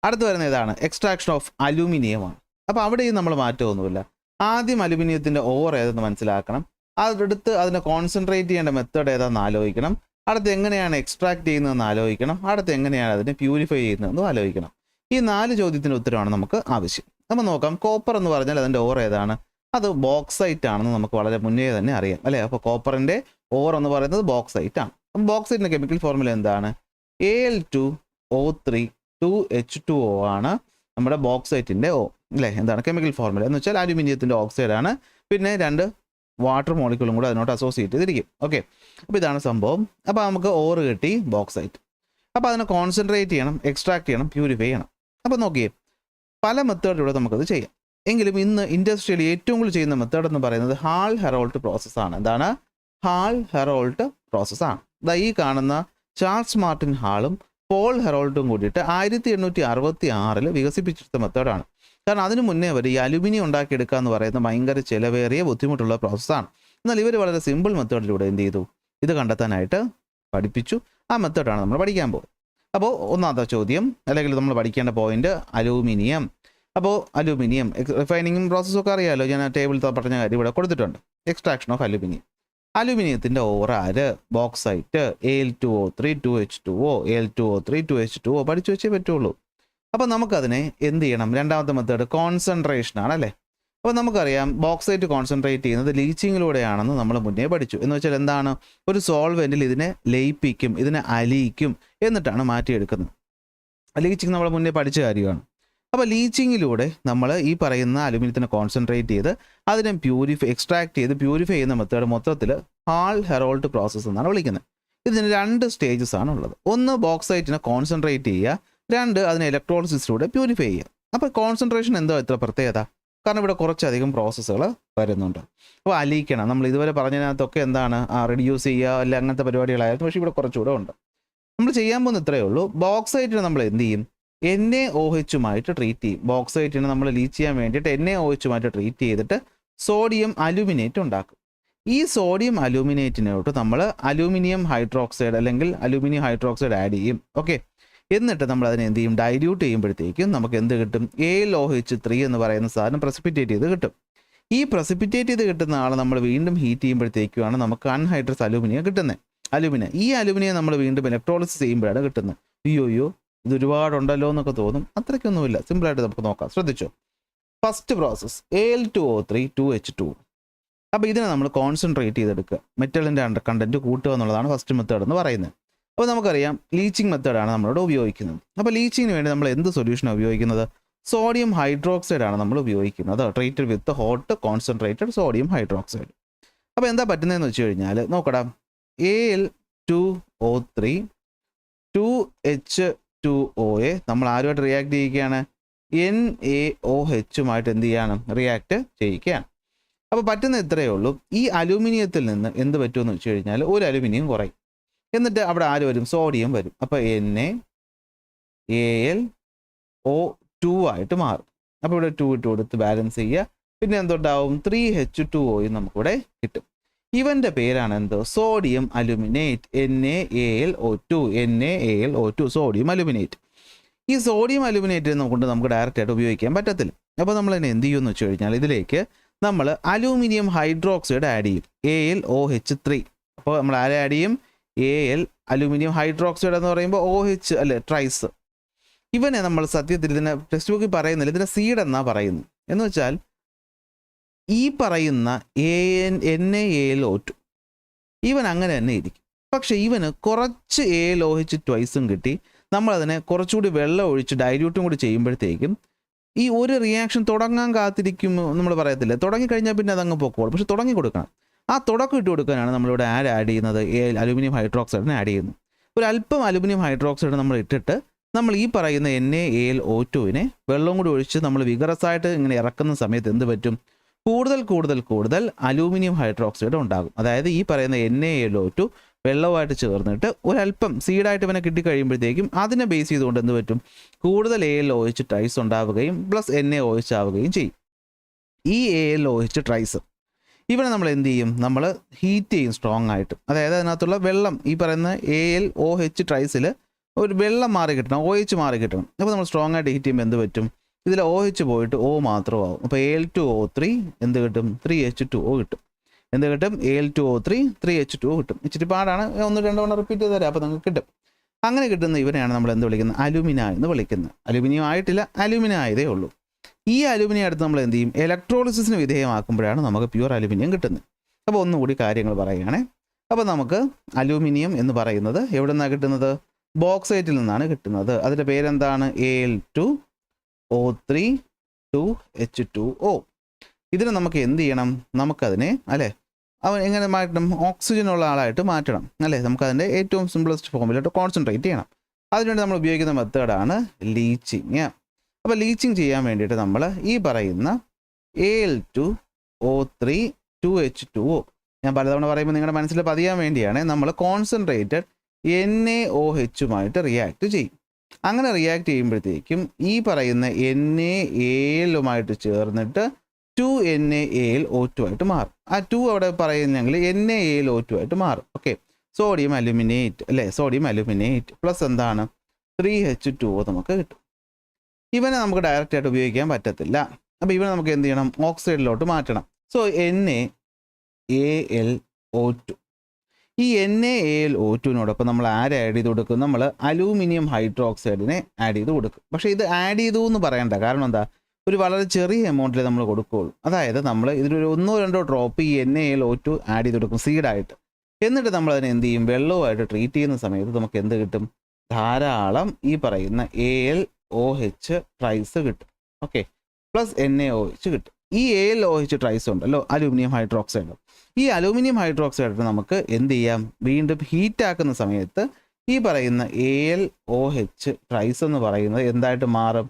അടുത്ത് വരുന്ന ഇതാണ് എക്സ്ട്രാക്ഷൻ ഓഫ് അലൂമിനിയമാണ്. അപ്പോൾ അവിടെയും നമ്മൾ മാറ്റമൊന്നുമില്ല. ആദ്യം അലുമിനിയത്തിൻ്റെ ഓർ ഏതെന്ന് മനസ്സിലാക്കണം. അടുത്ത് അതിനെ കോൺസെൻട്രേറ്റ് ചെയ്യേണ്ട മെത്തേഡ് ഏതാണെന്ന് ആലോചിക്കണം. അടുത്ത് എങ്ങനെയാണ് എക്സ്ട്രാക്ട് ചെയ്യുന്നതെന്ന് ആലോചിക്കണം. അടുത്ത് എങ്ങനെയാണ് അതിനെ പ്യൂരിഫൈ ചെയ്യുന്നതെന്ന് ആലോചിക്കണം. ഈ 4 ചോദ്യത്തിന് ഉത്തരമാണ് നമുക്ക് ആവശ്യം. അപ്പോൾ നോക്കാം, കോപ്പർ എന്ന് പറഞ്ഞാൽ അതിൻ്റെ ഓർ ഏതാണ്? അത് ബോക്സൈറ്റ് ആണെന്ന് നമുക്ക് വളരെ മുന്നേ തന്നെ അറിയാം അല്ലേ? അപ്പോൾ കോപ്പറിൻ്റെ ഓർ എന്ന് പറയുന്നത് ബോക്സൈറ്റ് ആണ്. അപ്പം ബോക്സൈറ്റിൻ്റെ കെമിക്കൽ ഫോർമുല എന്താണ്? Al2O3 2H2O ആണ് നമ്മുടെ ബോക്സൈറ്റിൻ്റെ O അല്ലേ? എന്താണ് കെമിക്കൽ ഫോർമുല എന്ന് വെച്ചാൽ അലുമിനിയത്തിൻ്റെ ഓക്സൈഡാണ്, പിന്നെ 2 വാട്ടർ മോളിക്യൂളും കൂടെ അതിനോട് അസോസിയേറ്റ് ചെയ്തിരിക്കും. ഓക്കെ, അപ്പോൾ ഇതാണ് സംഭവം. അപ്പോൾ നമുക്ക് ഓർ കിട്ടി ബോക്സൈറ്റ്. അപ്പോൾ അതിനെ കോൺസെൻട്രേറ്റ് ചെയ്യണം, എക്സ്ട്രാക്ട് ചെയ്യണം, പ്യൂരിഫൈ ചെയ്യണം. അപ്പോൾ നോക്കിയേ, പല മെത്തേഡിലൂടെ നമുക്കത് ചെയ്യാം. എങ്കിലും ഇന്ന് ഇൻഡസ്ട്രിയിൽ ഏറ്റവും കൂടുതൽ ചെയ്യുന്ന മെത്തേഡ് എന്ന് പറയുന്നത് ഹാൾ ഹെറോൾട്ട് പ്രോസസ്സാണ്. എന്താണ്? ഹാൾ ഹെറോൾട്ട് പ്രോസസ്സാണ്. ഈ കാണുന്ന ചാൾസ് മാർട്ടിൻ ഹാളും പോൾ ഹെറോൾട്ടും കൂടിയിട്ട് 1866 വികസിപ്പിച്ചെടുത്ത മെത്തേഡാണ്. കാരണം അതിനു മുന്നേ വരെ ഈ അലുമിനിയം ഉണ്ടാക്കിയെടുക്കുക എന്ന് പറയുന്നത് ഭയങ്കര ചിലവേറിയ ബുദ്ധിമുട്ടുള്ള പ്രോസസ്സാണ്. എന്നാൽ ഇവർ വളരെ സിമ്പിൾ മെത്തേഡിലൂടെ എന്ത് ചെയ്തു? ഇത് കണ്ടെത്താനായിട്ട് പഠിപ്പിച്ചു. ആ മെത്തേഡാണ് നമ്മൾ പഠിക്കാൻ പോകുന്നത്. അപ്പോൾ ഒന്നാമത്തെ ചോദ്യം അല്ലെങ്കിൽ നമ്മൾ പഠിക്കേണ്ട പോയിന്റ് അലൂമിനിയം. അപ്പോൾ അലൂമിനിയം റിഫൈനിങ്ങും പ്രോസസ്സൊക്കെ അറിയാമല്ലോ, ഞാൻ ടേബിളിൽ പറഞ്ഞ കാര്യം ഇവിടെ കൊടുത്തിട്ടുണ്ട്. Extraction of aluminium. അലൂമിനിയത്തിൻ്റെ ഓർ ആര്? Bauxite. Al2O3 2H2O, Al2O3 2H2O പഠിച്ചു വെച്ചേ പറ്റുള്ളൂ. അപ്പോൾ നമുക്കതിനെ എന്ത് ചെയ്യണം? രണ്ടാമത്തെ മെത്തേഡ് കോൺസെൻട്രേഷൻ ആണ് അല്ലേ? അപ്പോൾ നമുക്കറിയാം ബോക്സൈറ്റ് കോൺസെൻട്രേറ്റ് ചെയ്യുന്നത് ലീച്ചിങ്ങിലൂടെയാണെന്ന് നമ്മൾ മുന്നേ പഠിച്ചു. എന്ന് വെച്ചാൽ എന്താണ്? ഒരു സോൾവെൻറ്റിൽ ഇതിനെ ലയിപ്പിക്കും, ഇതിനെ അലിയിക്കും, എന്നിട്ടാണ് മാറ്റിയെടുക്കുന്നത്. ലീച്ചിങ് നമ്മൾ മുന്നേ പഠിച്ച കാര്യമാണ്. അപ്പോൾ ലീച്ചിങ്ങിലൂടെ നമ്മൾ ഈ പറയുന്ന അലുമിനിയത്തിനെ കോൺസെൻട്രേറ്റ് ചെയ്ത് അതിനെ എക്സ്ട്രാക്ട് ചെയ്ത് പ്യൂരിഫൈ ചെയ്യുന്ന മെത്തേഡ് മൊത്തത്തിൽ ഹാൾ ഹെറോൾട്ട് പ്രോസസ്സ് എന്നാണ് വിളിക്കുന്നത്. ഇതിന് 2 സ്റ്റേജസ് ആണ് ഉള്ളത്. ഒന്ന് ബോക്സൈറ്റിനെ കോൺസെൻട്രേറ്റ് ചെയ്യുക, 2 അതിനെ ഇലക്ട്രോളിസിസിലൂടെ പ്യൂരിഫൈ ചെയ്യുക. അപ്പോൾ കോൺസെൻട്രേഷൻ എന്തോ ഇത്ര പ്രത്യേകത? കാരണം ഇവിടെ കുറച്ചധികം പ്രോസസ്സുകൾ വരുന്നുണ്ട്. അപ്പോൾ അലിയിക്കണം, നമ്മൾ ഇതുവരെ പറഞ്ഞതിനകത്തൊക്കെ എന്താണ് റിഡ്യൂസ് ചെയ്യുക അല്ല അങ്ങനത്തെ പരിപാടികളായിരുന്നു. പക്ഷേ ഇവിടെ കുറച്ചുകൂടെ ഉണ്ട്. നമ്മൾ ചെയ്യാൻ പോകുന്ന ഇത്രയേ ഉള്ളൂ. ബോക്സൈറ്റിനെ നമ്മൾ എന്ത് ചെയ്യും? NaOH ട്രീറ്റ് ചെയ്യും. ബോക്സൈറ്റിനെ നമ്മൾ ലീച്ച് ചെയ്യാൻ വേണ്ടിയിട്ട് NaOH ട്രീറ്റ് ചെയ്തിട്ട് സോഡിയം അലൂമിനേറ്റ് ഉണ്ടാക്കും. ഈ സോഡിയം അലൂമിനേറ്റിനോട്ട് നമ്മൾ അലൂമിനിയം ഹൈഡ്രോക്സൈഡ് അല്ലെങ്കിൽ അലൂമിനിയം ഹൈഡ്രോക്സൈഡ് ആഡ് ചെയ്യും. ഓക്കെ, എന്നിട്ട് നമ്മൾ അതിനെ എന്ത് ചെയ്യും? ഡൈല്യൂട്ട് ചെയ്യുമ്പോഴത്തേക്കും നമുക്ക് എന്ത് കിട്ടും? AlOH3 എന്ന് പറയുന്ന സാധനം പ്രസിപ്പിറ്റേറ്റ് ചെയ്ത് കിട്ടും. ഈ പ്രസിപ്പിറ്റേറ്റ് ചെയ്ത് കിട്ടുന്ന ആൾ നമ്മൾ വീണ്ടും ഹീറ്റ് ചെയ്യുമ്പോഴത്തേക്കുമാണ് നമുക്ക് അൺഹൈഡ്രസ് അലൂമിനിയം കിട്ടുന്നത്. ഈ അലൂമിനിയം നമ്മൾ വീണ്ടും ഇലക്ട്രോളിസിസ് ചെയ്യുമ്പോഴാണ് കിട്ടുന്നത്. അയ്യോ ഇത് ഒരുപാടുണ്ടല്ലോ എന്നൊക്കെ തോന്നും. അത്രയ്ക്കൊന്നുമില്ല, സിമ്പിളായിട്ട് നമുക്ക് നോക്കാം. ശ്രദ്ധിച്ചോ, ഫസ്റ്റ് പ്രോസസ്സ് Al2O3 2H2. അപ്പോൾ ഇതിനെ നമ്മൾ കോൺസെൻട്രേറ്റ് ചെയ്തെടുക്കുക, മെറ്റലിൻ്റെ കണ്ടൻറ്റ് കൂട്ടുക എന്നുള്ളതാണ് ഫസ്റ്റ് മെത്തേഡ് എന്ന് പറയുന്നത്. അപ്പോൾ നമുക്കറിയാം ലീച്ചിങ് മെത്തേഡാണ് നമ്മളിവിടെ ഉപയോഗിക്കുന്നത്. അപ്പോൾ ലീച്ചിങ്ങിന് വേണ്ടി നമ്മൾ എന്ത് സൊല്യൂഷനാണ് ഉപയോഗിക്കുന്നത്? സോഡിയം ഹൈഡ്രോക്സൈഡ് ആണ് നമ്മൾ ഉപയോഗിക്കുന്നത്, treated with hot concentrated sodium hydroxide. അപ്പോൾ എന്താ പറ്റുന്നതെന്ന് വെച്ച് കഴിഞ്ഞാൽ നോക്കടാ, Al2O3 2H2Oയെ നമ്മൾ ആരുമായിട്ട് റിയാക്ട് ചെയ്യിക്കുകയാണ്? NaOH എന്ത് ചെയ്യാണ്? റിയാക്ട് ചെയ്യിക്കുകയാണ്. അപ്പോൾ പറ്റുന്ന ഇത്രയേ ഉള്ളൂ. ഈ അലൂമിനിയത്തിൽ നിന്ന് എന്ത് പറ്റുമെന്ന് വെച്ച് കഴിഞ്ഞാൽ ഒരു അലൂമിനിയം കുറയും, എന്നിട്ട് അവിടെ ആര് വരും? സോഡിയം വരും. അപ്പോൾ NaAlO2 ആയിട്ട് മാറും. അപ്പോൾ ഇവിടെ 2 ഇട്ട് കൊടുത്ത് ബാലൻസ് ചെയ്യുക. പിന്നെ എന്തുണ്ടാവും 3H2O നമുക്കിവിടെ കിട്ടും. ഇവൻ്റെ പേരാണ് എന്ത്? Sodium aluminate, NaAlO2, NaAlO2 sodium aluminate. ഈ സോഡിയം അലുമിനേറ്റ് കൊണ്ട് നമുക്ക് ഡയറക്റ്റ് ആയിട്ട് ഉപയോഗിക്കാൻ പറ്റത്തില്ല. അപ്പോൾ നമ്മൾ തന്നെ എന്ത് ചെയ്യുമെന്ന് വെച്ച് കഴിഞ്ഞാൽ ഇതിലേക്ക് നമ്മൾ അലൂമിനിയം ഹൈഡ്രോക്സൈഡ് ആഡ് ചെയ്യും, AlOH3. അപ്പോൾ നമ്മൾ ആരെ ആഡ് ചെയ്യും? അലൂമിനിയം ഹൈഡ്രോക്സൈഡ് എന്ന് പറയുമ്പോൾ OH അല്ലേ, ട്രൈസ്. ഇവനെ നമ്മൾ സത്യത്തിൽ ഇതിനെ ടെക്സ്റ്റ് ബുക്കിൽ പറയുന്നില്ല, ഇതിനെ സീഡ് എന്നാ പറയുന്നത്. എന്ന് വെച്ചാൽ ഈ പറയുന്ന NaAlO2 ഇവൻ അങ്ങനെ തന്നെ ഇരിക്കും. പക്ഷെ ഇവന് കുറച്ച് AlOH ട്വൈസും കിട്ടി. നമ്മളതിനെ കുറച്ചുകൂടി വെള്ളം ഒഴിച്ച് ഡൈല്യൂട്ടും കൂടി ചെയ്യുമ്പോഴത്തേക്കും ഈ ഒരു റിയാക്ഷൻ തുടങ്ങാൻ കാത്തിരിക്കും നമ്മൾ പറയത്തില്ല, തുടങ്ങിക്കഴിഞ്ഞാൽ പിന്നെ അതങ്ങ് പൊക്കോളും. പക്ഷെ തുടങ്ങി കൊടുക്കണം. ആ തുടക്കം ഇട്ട് കൊടുക്കാനാണ് നമ്മളിവിടെ ആഡ് ചെയ്യുന്നത്, അലുമിനിയം ഹൈഡ്രോക്സൈഡിനെ ആഡ് ചെയ്യുന്നു. ഒരു അല്പം അലുമിനിയം ഹൈഡ്രോക്സൈഡ് നമ്മൾ ഇട്ടിട്ട് നമ്മൾ ഈ പറയുന്ന NaAlO2 വെള്ളം കൂടി ഒഴിച്ച് നമ്മൾ വിഗറസായിട്ട് ഇങ്ങനെ ഇറക്കുന്ന സമയത്ത് എന്ത് പറ്റും? കൂടുതൽ അലൂമിനിയം ഹൈഡ്രോക്സൈഡ് ഉണ്ടാകും. അതായത് ഈ പറയുന്ന NaAlO2 വെള്ളമായിട്ട് ചേർന്നിട്ട് ഒരല്പം സീഡായിട്ട് ഇവനെ കിട്ടിക്കഴിയുമ്പോഴത്തേക്കും അതിനെ ബേസ് ചെയ്തുകൊണ്ട് എന്ത് പറ്റും? കൂടുതൽ AlOH ട്രൈസ് ഉണ്ടാവുകയും പ്ലസ് NaOH ആവുകയും ചെയ്യും. ഈ AlOH ട്രൈസ് ഇവനെ നമ്മൾ എന്ത് ചെയ്യും? നമ്മൾ ഹീറ്റ് ചെയ്യും സ്ട്രോങ് ആയിട്ട്. അതായത് അതിനകത്തുള്ള വെള്ളം, ഈ പറയുന്ന AlOH ട്രൈസിൽ ഒരു വെള്ളം മാറി കിട്ടണം, OH മാറി കിട്ടണം. അപ്പോൾ നമ്മൾ സ്ട്രോങ് ആയിട്ട് ഹീറ്റ് ചെയ്യുമ്പോൾ എന്ത് പറ്റും? ഇതിൽ OH പോയിട്ട് O മാത്രമാവും. അപ്പോൾ Al2O3 എന്ത് കിട്ടും? 3H2O കിട്ടും. എന്ത് കിട്ടും? Al2O3 3H2O കിട്ടും. ഇച്ചിരി പാടാണ്, 1-2 തവണ റിപ്പീറ്റ് ചെയ്ത് തരാം, അപ്പോൾ നിങ്ങൾക്ക് കിട്ടും. അങ്ങനെ കിട്ടുന്ന ഇവനെയാണ് നമ്മൾ എന്ത് വിളിക്കുന്നത്? അലുമിന എന്ന് വിളിക്കുന്നത്. അലുമിനിയം ആയിട്ടില്ല, അലുമിന ആയതേ ഉള്ളൂ. ഈ അലുമിനിയം അടുത്ത് നമ്മൾ എന്ത് ചെയ്യും? ഇലക്ട്രോളിസിന് വിധേയമാക്കുമ്പോഴാണ് നമുക്ക് പ്യുവർ അലുമിനിയം കിട്ടുന്നത്. അപ്പോൾ ഒന്നുകൂടി കാര്യങ്ങൾ പറയുകയാണേ. അപ്പോൾ നമുക്ക് അലൂമിനിയം എന്ന് പറയുന്നത് എവിടെ നിന്നാണ് കിട്ടുന്നത്? ബോക്സൈറ്റിൽ നിന്നാണ് കിട്ടുന്നത്. അതിൻ്റെ പേരെന്താണ്? Al2O3 2H2O. ഇതിന് നമുക്ക് എന്ത് ചെയ്യണം? നമുക്കതിനെ അല്ലേ അവൻ എങ്ങനെ മാറ്റണം? ഓക്സിജനുള്ള ആളായിട്ട് മാറ്റണം അല്ലേ? നമുക്കതിൻ്റെ ഏറ്റവും സിംപ്ലസ്റ്റ് ഫോമിലോട്ട് കോൺസെൻട്രേറ്റ് ചെയ്യണം. അതിനുവേണ്ടി നമ്മൾ ഉപയോഗിക്കുന്ന മെത്തേഡാണ് ലീച്ചിങ്. അപ്പോൾ ലീച്ചിങ് ചെയ്യാൻ വേണ്ടിയിട്ട് നമ്മൾ ഈ പറയുന്ന Al2O3 2H2O, ഞാൻ പലതവണ പറയുമ്പോൾ നിങ്ങളുടെ മനസ്സിൽ പതിയാൻ വേണ്ടിയാണ്, നമ്മൾ കോൺസെൻട്രേറ്റഡ് NaOHുമായിട്ട് റിയാക്ട് ചെയ്യും. അങ്ങനെ റിയാക്ട് ചെയ്യുമ്പോഴത്തേക്കും ഈ പറയുന്ന NaAluമായിട്ട് ചേർന്നിട്ട് 2NaAlO2 ആയിട്ട് മാറും. ആ 2 അവിടെ പറയുന്നെങ്കിൽ NaAlO2 ആയിട്ട് മാറും. ഓക്കെ, സോഡിയം അലുമിനേറ്റ് അല്ലേ? സോഡിയം അലുമിനേറ്റ് പ്ലസ് എന്താണ്? 3H2O നമുക്ക് കിട്ടും. ഇവനെ നമുക്ക് ഡയറക്റ്റ് ആയിട്ട് ഉപയോഗിക്കാൻ പറ്റത്തില്ല. അപ്പോൾ ഇവനെ നമുക്ക് എന്ത് ചെയ്യണം? ഓക്സൈഡിലോട്ട് മാറ്റണം. So NaAlO2. ഈ NaAlO2നോടൊപ്പം നമ്മൾ ആഡ് ചെയ്ത് കൊടുക്കും? നമ്മൾ അലൂമിനിയം ഹൈഡ്രോക്സൈഡിനെ ആഡ് ചെയ്ത് കൊടുക്കും. പക്ഷേ ഇത് ആഡ് ചെയ്തു എന്ന് പറയണ്ട, കാരണം എന്താ? ഒരു വളരെ ചെറിയ എമൗണ്ടിൽ നമ്മൾ കൊടുക്കുകയുള്ളൂ. അതായത് നമ്മൾ ഇതിലൊരു 1-2 ഡ്രോപ്പ് ഈ NaAlO2 ആഡ് ചെയ്ത് കൊടുക്കും സീഡായിട്ട്. എന്നിട്ട് നമ്മൾ അതിനെ എന്ത് ചെയ്യും? വെള്ളവുമായിട്ട് ട്രീറ്റ് ചെയ്യുന്ന സമയത്ത് നമുക്ക് എന്ത് കിട്ടും? ധാരാളം ഈ പറയുന്ന AlOH ട്രൈസ് കിട്ടും. ഓക്കെ, പ്ലസ് NaOH കിട്ടും. ഈ AlOH ട്രൈസ് ഉണ്ടല്ലോ, അലൂമിനിയം ഹൈഡ്രോക്സൈഡ്, ഈ അലൂമിനിയം ഹൈഡ്രോക്സൈഡ് നമുക്ക് എന്ത് ചെയ്യാം? വീണ്ടും ഹീറ്റ് ആക്കുന്ന സമയത്ത് ഈ പറയുന്ന AlOH ട്രൈസ് എന്ന് പറയുന്നത് എന്തായിട്ട് മാറും?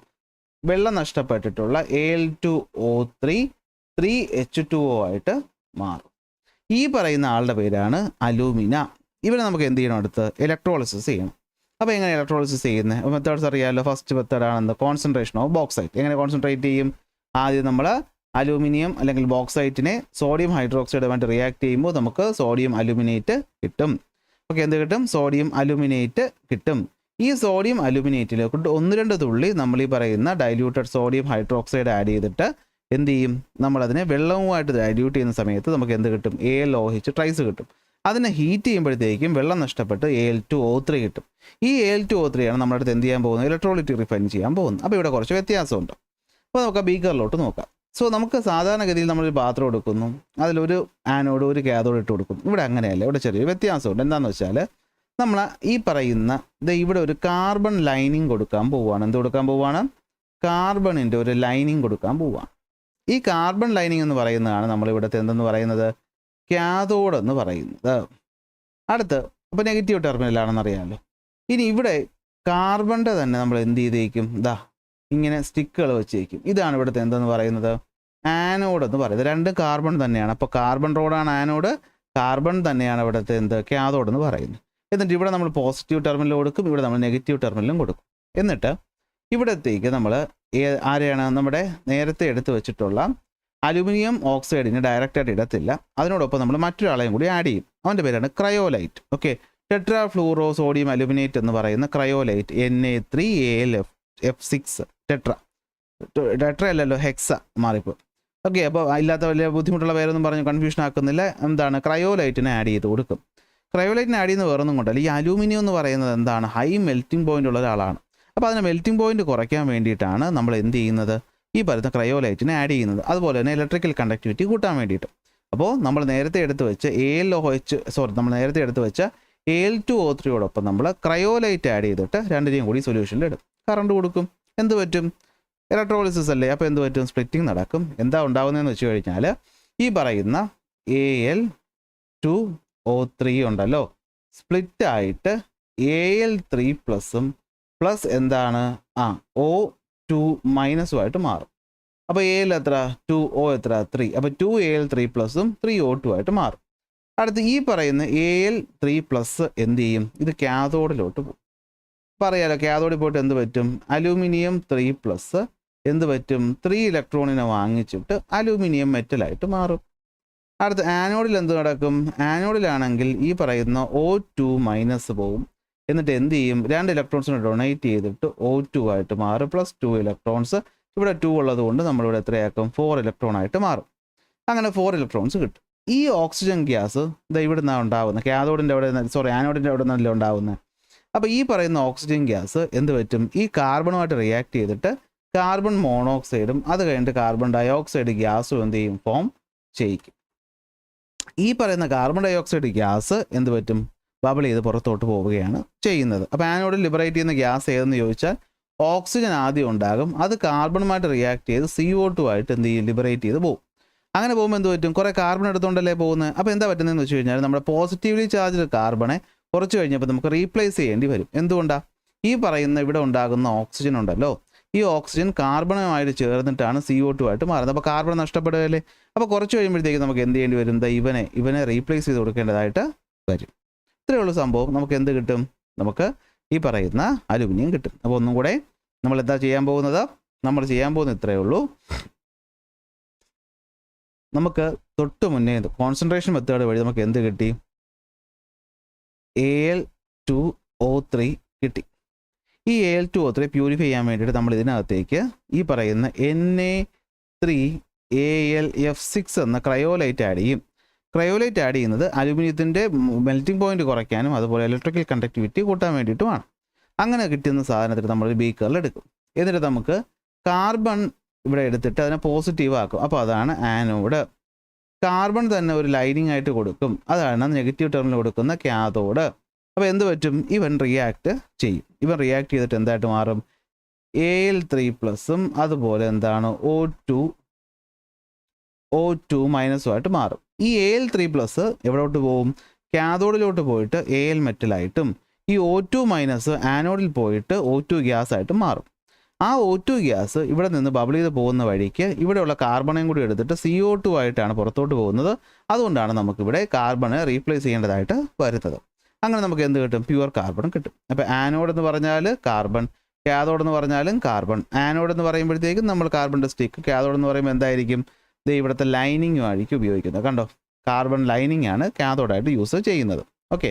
വെള്ളം നഷ്ടപ്പെട്ടിട്ടുള്ള Al2O3 3H2O ആയിട്ട് മാറും. ഈ പറയുന്ന ആളുടെ പേരാണ് അലൂമിന. ഇവരെ നമുക്ക് എന്ത് ചെയ്യണം? അടുത്ത് ഇലക്ട്രോളിസിസ് ചെയ്യണം. അപ്പോൾ എങ്ങനെ ഇലക്ട്രോളിസിസ് ചെയ്യുന്നത്? മെത്തേഡ്സ് അറിയാമല്ലോ. ഫസ്റ്റ് മെത്തേഡാണ് എന്ത്? Concentration of bauxite. എങ്ങനെ കോൺസെൻട്രേറ്റ് ചെയ്യും? ആദ്യം നമ്മൾ അലൂമിനിയം അല്ലെങ്കിൽ ബോക്സൈറ്റിനെ സോഡിയം ഹൈഡ്രോക്സൈഡുമായിട്ട് റിയാക്ട് ചെയ്യുമ്പോൾ നമുക്ക് സോഡിയം അലുമിനേറ്റ് കിട്ടും. ഓക്കെ, എന്ത് കിട്ടും? സോഡിയം അലുമിനേറ്റ് കിട്ടും. ഈ സോഡിയം അലുമിനേറ്റിലേക്ക് 1-2 തുള്ളി നമ്മൾ ഈ പറയുന്ന ഡൈല്യൂട്ടഡ് സോഡിയം ഹൈഡ്രോക്സൈഡ് ആഡ് ചെയ്തിട്ട് എന്ത് ചെയ്യും? നമ്മളതിനെ വെള്ളവുമായിട്ട് ഡൈല്യൂട്ട് ചെയ്യുന്ന സമയത്ത് നമുക്ക് എന്ത് കിട്ടും? AlOH ട്രൈസ് കിട്ടും. അതിനെ ഹീറ്റ് ചെയ്യുമ്പോഴത്തേക്കും വെള്ളം നഷ്ടപ്പെട്ട് Al2O3 കിട്ടും. ഈ Al2O3 ആണ് നമ്മുടെ അടുത്ത് എന്ത് ചെയ്യാൻ പോകുന്നത്? ഇലക്ട്രോളിറ്റിക് റിഫൈൻ ചെയ്യാൻ പോകുന്നത്. അപ്പോൾ ഇവിടെ കുറച്ച് വ്യത്യാസമുണ്ട്. അപ്പോൾ നമുക്ക് ബീക്കറിലോട്ട് നോക്കാം. സോ നമുക്ക് സാധാരണഗതിയിൽ നമ്മളൊരു പാത്രം എടുക്കുന്നു, അതിലൊരു ആനോഡ് ഒരു കാഥോഡ് ഇട്ട് കൊടുക്കും. ഇവിടെ അങ്ങനെയല്ല, ഇവിടെ ചെറിയൊരു വ്യത്യാസമുണ്ട്. എന്താണെന്ന് വെച്ചാൽ നമ്മൾ ഈ പറയുന്ന ഇവിടെ ഒരു കാർബൺ ലൈനിങ് കൊടുക്കാൻ പോവുകയാണ്. എന്ത് കൊടുക്കാൻ പോവുകയാണ്? കാർബണിൻ്റെ ഒരു ലൈനിങ് കൊടുക്കാൻ പോവുകയാണ്. ഈ കാർബൺ ലൈനിങ് എന്ന് പറയുന്നതാണ് നമ്മളിവിടുത്തെ എന്തെന്ന് പറയുന്നത്? കാഥോഡ് എന്ന് പറയുന്നത്. അടുത്ത് അപ്പോൾ നെഗറ്റീവ് ടെർമിനലാണെന്ന് അറിയാമല്ലോ. ഇനി ഇവിടെ കാർബണിൻ്റെ തന്നെ നമ്മൾ എന്ത് ചെയ്തേക്കും? ഇങ്ങനെ സ്റ്റിക്കുകൾ വെച്ചേക്കും. ഇതാണ് ഇവിടുത്തെ എന്തെന്ന് പറയുന്നത്? ആനോഡ് എന്ന് പറയുന്നത്. രണ്ടും കാർബൺ തന്നെയാണ്. അപ്പോൾ കാർബൺ റോഡാണ് ആനോഡ്, കാർബൺ തന്നെയാണ് ഇവിടുത്തെ എന്ത്? കാഥോഡ് എന്ന് പറയുന്നത്. എന്നിട്ട് ഇവിടെ നമ്മൾ പോസിറ്റീവ് ടെർമിനൽ കൊടുക്കും, ഇവിടെ നമ്മൾ നെഗറ്റീവ് ടെർമിനലും കൊടുക്കും. എന്നിട്ട് ഇവിടത്തേക്ക് നമ്മൾ ആരെയാണ്? നമ്മുടെ നേരത്തെ എടുത്ത് വെച്ചിട്ടുള്ള അലുമിനിയം ഓക്സൈഡിന് ഡയറക്റ്റായിട്ട് ഇടത്തില്ല. അതിനോടൊപ്പം നമ്മൾ മറ്റൊരാളെയും കൂടി ആഡ് ചെയ്യും. അവൻ്റെ പേരാണ് cryolite. Okay, tetra fluoro sodium aluminate എന്ന് പറയുന്ന ക്രയോലൈറ്റ് Na3Al(F6) ടെട്ര അല്ലല്ലോ, ഹെക്സ മാറിപ്പോൾ. ഓക്കെ, അപ്പോൾ ഇല്ലാത്ത വലിയ ബുദ്ധിമുട്ടുള്ള പേരൊന്നും പറഞ്ഞ് കൺഫ്യൂഷൻ ആക്കുന്നില്ല. എന്താണ്, ക്രയോലൈറ്റിനെ ആഡ് ചെയ്ത് കൊടുക്കും. ക്രയോലൈറ്റിനെ ആഡ് ചെയ്യുന്ന വേറൊന്നും കൊണ്ടല്ല, ഈ അലൂമിനിയം എന്ന് പറയുന്നത് എന്താണ്, ഹൈ മെൽറ്റിംഗ് പോയിൻ്റ് ഉള്ള ഒരാളാണ്. അപ്പോൾ അതിന് മെൽറ്റിംഗ് പോയിന്റ് കുറയ്ക്കാൻ വേണ്ടിയിട്ടാണ് നമ്മൾ എന്ത് ചെയ്യുന്നത്, ഈ പറയുന്ന ക്രയോലൈറ്റിനെ ആഡ് ചെയ്യുന്നത്. അതുപോലെ തന്നെ ഇലക്ട്രിക്കൽ കണ്ടക്ടിവിറ്റി കൂട്ടാൻ വേണ്ടിയിട്ട്. അപ്പോൾ നമ്മൾ നേരത്തെ എടുത്ത് വെച്ച Al2O3 നമ്മൾ ക്രയോലൈറ്റ് ആഡ് ചെയ്തിട്ട് രണ്ടിനെയും കൂടി സൊല്യൂഷനിൽ ഇടും. കറണ്ട് കൊടുക്കും. എന്ത് പറ്റും, ഇലക്ട്രോളിസിസ് അല്ലേ. അപ്പോൾ എന്ത് പറ്റും, സ്പ്ലിറ്റിംഗ് നടക്കും. എന്താ ഉണ്ടാകുന്നതെന്ന് വെച്ച് കഴിഞ്ഞാൽ ഈ പറയുന്ന Al2O3 ഉണ്ടല്ലോ, സ്പ്ലിറ്റ് ആയിട്ട് Al3+ പ്ലസ് എന്താണ് O2- മാറും. അപ്പോൾ Al എത്ര, 2O എത്ര, 3. അപ്പോൾ 2Al3+ 3O2 ആയിട്ട് മാറും. അടുത്ത് ഈ പറയുന്ന Al3+ എന്ത് ചെയ്യും, ഇത് കാഥോഡിലോട്ട് പോകും. പറയാലോ, കാഥോഡിൽ പോയിട്ട് എന്ത് പറ്റും, അലൂമിനിയം 3+ എന്ത് പറ്റും, 3 ഇലക്ട്രോണിനെ വാങ്ങിച്ചിട്ട് അലൂമിനിയം മെറ്റലായിട്ട് മാറും. അടുത്ത് ആനോഡിൽ എന്ത് നടക്കും, ആനോഡിലാണെങ്കിൽ ഈ പറയുന്ന O2- പോകും. എന്നിട്ട് എന്ത് ചെയ്യും, 2 ഇലക്ട്രോൺസിനെ ഡൊണേറ്റ് ചെയ്തിട്ട് O2 ആയിട്ട് മാറും. പ്ലസ് 2 ഇലക്ട്രോൺസ്, ഇവിടെ 2 ഉള്ളത് കൊണ്ട് നമ്മളിവിടെ എത്രയാക്കും, 4 ഇലക്ട്രോൺ ആയിട്ട് മാറും. അങ്ങനെ 4 ഇലക്ട്രോൺസ് കിട്ടും. ഈ ഓക്സിജൻ ഗ്യാസ് ഇവിടെ നിന്നാണ് ഉണ്ടാകുന്നത്, കാഥോഡിൻ്റെ അവിടെ, ആനോഡിൻ്റെ അവിടെ നിന്നല്ല ഉണ്ടാകുന്നത്. അപ്പോൾ ഈ പറയുന്ന ഓക്സിജൻ ഗ്യാസ് എന്ത് പറ്റും, ഈ കാർബണുമായിട്ട് റിയാക്ട് ചെയ്തിട്ട് കാർബൺ മോണോക്സൈഡും അത് കഴിഞ്ഞിട്ട് കാർബൺ ഡയോക്സൈഡ് ഗ്യാസും എന്ത് ചെയ്യും, ഫോം ചെയ്യിക്കും. ഈ പറയുന്ന കാർബൺ ഡയോക്സൈഡ് ഗ്യാസ് എന്ത് പറ്റും, ബബിൾ ചെയ്ത് പുറത്തോട്ട് പോവുകയാണ് ചെയ്യുന്നത്. അപ്പോൾ ആനോഡിൽ ലിബറേറ്റ് ചെയ്യുന്ന ഗ്യാസ് ഏതെന്ന് ചോദിച്ചാൽ ഓക്സിജൻ ആദ്യം ഉണ്ടാകും. അത് കാർബണുമായിട്ട് റിയാക്ട് ചെയ്ത് CO2 ആയിട്ട് എന്ത് ചെയ്യും, ലിബറേറ്റ് ചെയ്ത് പോകും. അങ്ങനെ പോകുമ്പോൾ എന്ത് പറ്റും, കുറേ കാർബൺ എടുത്തുകൊണ്ടല്ലേ പോകുന്നത്. അപ്പോൾ എന്താ പറ്റുന്നതെന്ന് വെച്ച് കഴിഞ്ഞാൽ നമ്മുടെ പോസിറ്റീവ്ലി ചാർജ്ഡ് കാർബണെ കുറച്ച് കഴിഞ്ഞപ്പോൾ നമുക്ക് റീപ്ലേസ് ചെയ്യേണ്ടി വരും. എന്തുകൊണ്ടാണ്, ഈ പറയുന്ന ഇവിടെ ഉണ്ടാകുന്ന ഓക്സിജൻ ഉണ്ടല്ലോ, ഈ ഓക്സിജൻ കാർബണുമായിട്ട് ചേർന്നിട്ടാണ് CO2 ആയിട്ട് മാറുന്നത്. അപ്പോൾ കാർബൺ നഷ്ടപ്പെടുകയല്ലേ. അപ്പോൾ കുറച്ച് കഴിയുമ്പോഴത്തേക്ക് നമുക്ക് എന്ത് ചെയ്യേണ്ടി വരും, ഇവനെ റീപ്ലേസ് ചെയ്ത് കൊടുക്കേണ്ടതായിട്ട് വരും. ഇത്രയുള്ള സംഭവം. നമുക്ക് എന്ത് കിട്ടും, നമുക്ക് ഈ പറയുന്ന അലുമിനിയം കിട്ടും. അപ്പോൾ ഒന്നും കൂടെ നമ്മൾ എന്താ ചെയ്യാൻ പോകുന്നത്, നമ്മൾ ചെയ്യാൻ പോകുന്നത് ഇത്രയേ ഉള്ളൂ. നമുക്ക് തൊട്ട് മുന്നേ കോൺസെൻട്രേഷൻ മെത്തേഡ് വഴി നമുക്ക് എന്ത് കിട്ടി, Al2O3 കിട്ടി. ഈ Al2O3 പ്യൂരിഫൈ ചെയ്യാൻ വേണ്ടിയിട്ട് നമ്മൾ ഇതിനകത്തേക്ക് ഈ പറയുന്ന Na3Alf6 എന്ന ക്രയോലൈറ്റ് ആഡ് ചെയ്യും. ക്രയോലൈറ്റ് ആഡ് ചെയ്യുന്നത് അലുമിനിയത്തിൻ്റെ മെൽറ്റിംഗ് പോയിന്റ് കുറയ്ക്കാനും അതുപോലെ ഇലക്ട്രിക്കൽ കണ്ടക്ടിവിറ്റി കൂട്ടാൻ വേണ്ടിയിട്ടുമാണ്. അങ്ങനെ കിട്ടുന്ന സാധനത്തിൽ നമ്മൾ ബീക്കറിൽ എടുക്കും. എന്നിട്ട് നമുക്ക് കാർബൺ ഇവിടെ എടുത്തിട്ട് അതിനെ പോസിറ്റീവ് ആക്കും. അപ്പോൾ അതാണ് ആനോഡ്. കാർബൺ തന്നെ ഒരു ലൈനിങ് ആയിട്ട് കൊടുക്കും. അതാണ് നെഗറ്റീവ് ടെർമിനൽ കൊടുക്കുന്ന കാഥോഡ്. അപ്പോൾ എന്ത് പറ്റും, ഇവൻ റിയാക്ട് ചെയ്യും. ഇവൻ റിയാക്ട് ചെയ്തിട്ട് എന്തായിട്ട് മാറും, Al3+ അതുപോലെ എന്താണ് O2- മാറും. ഈ Al3+ എവിടോട്ട് പോകും, കാഥോഡിലോട്ട് പോയിട്ട് Al മെറ്റലായിട്ടും ഈ O2- ആനോഡിൽ പോയിട്ട് O2 ഗ്യാസ് ആയിട്ട് മാറും. ആ O2 ഗ്യാസ് ഇവിടെ നിന്ന് ബബിൾ ചെയ്ത് പോകുന്ന വഴിക്ക് ഇവിടെയുള്ള കാർബണയും കൂടി എടുത്തിട്ട് CO2 ആയിട്ടാണ് പുറത്തോട്ട് പോകുന്നത്. അതുകൊണ്ടാണ് നമുക്കിവിടെ കാർബണെ റീപ്ലേസ് ചെയ്യേണ്ടതായിട്ട് വരുന്നത്. അങ്ങനെ നമുക്ക് എന്ത് കിട്ടും, പ്യുവർ കാർബൺ കിട്ടും. അപ്പോൾ ആനോഡ് എന്ന് പറഞ്ഞാൽ കാർബൺ, കാഥോഡ് എന്ന് പറഞ്ഞാലും കാർബൺ. ആനോഡ് എന്ന് പറയുമ്പോഴത്തേക്കും നമ്മൾ കാർബണിൻ്റെ സ്റ്റിക്ക്, കാഥോഡ് എന്ന് പറയുമ്പോൾ എന്തായിരിക്കും, ഇവിടുത്തെ ലൈനിങ് ആയിരിക്കും ഉപയോഗിക്കുന്നത്. കണ്ടോ, കാർബൺ ലൈനിങ് ആണ് കാഥോഡായിട്ട് യൂസ് ചെയ്യുന്നത്. ഓക്കെ,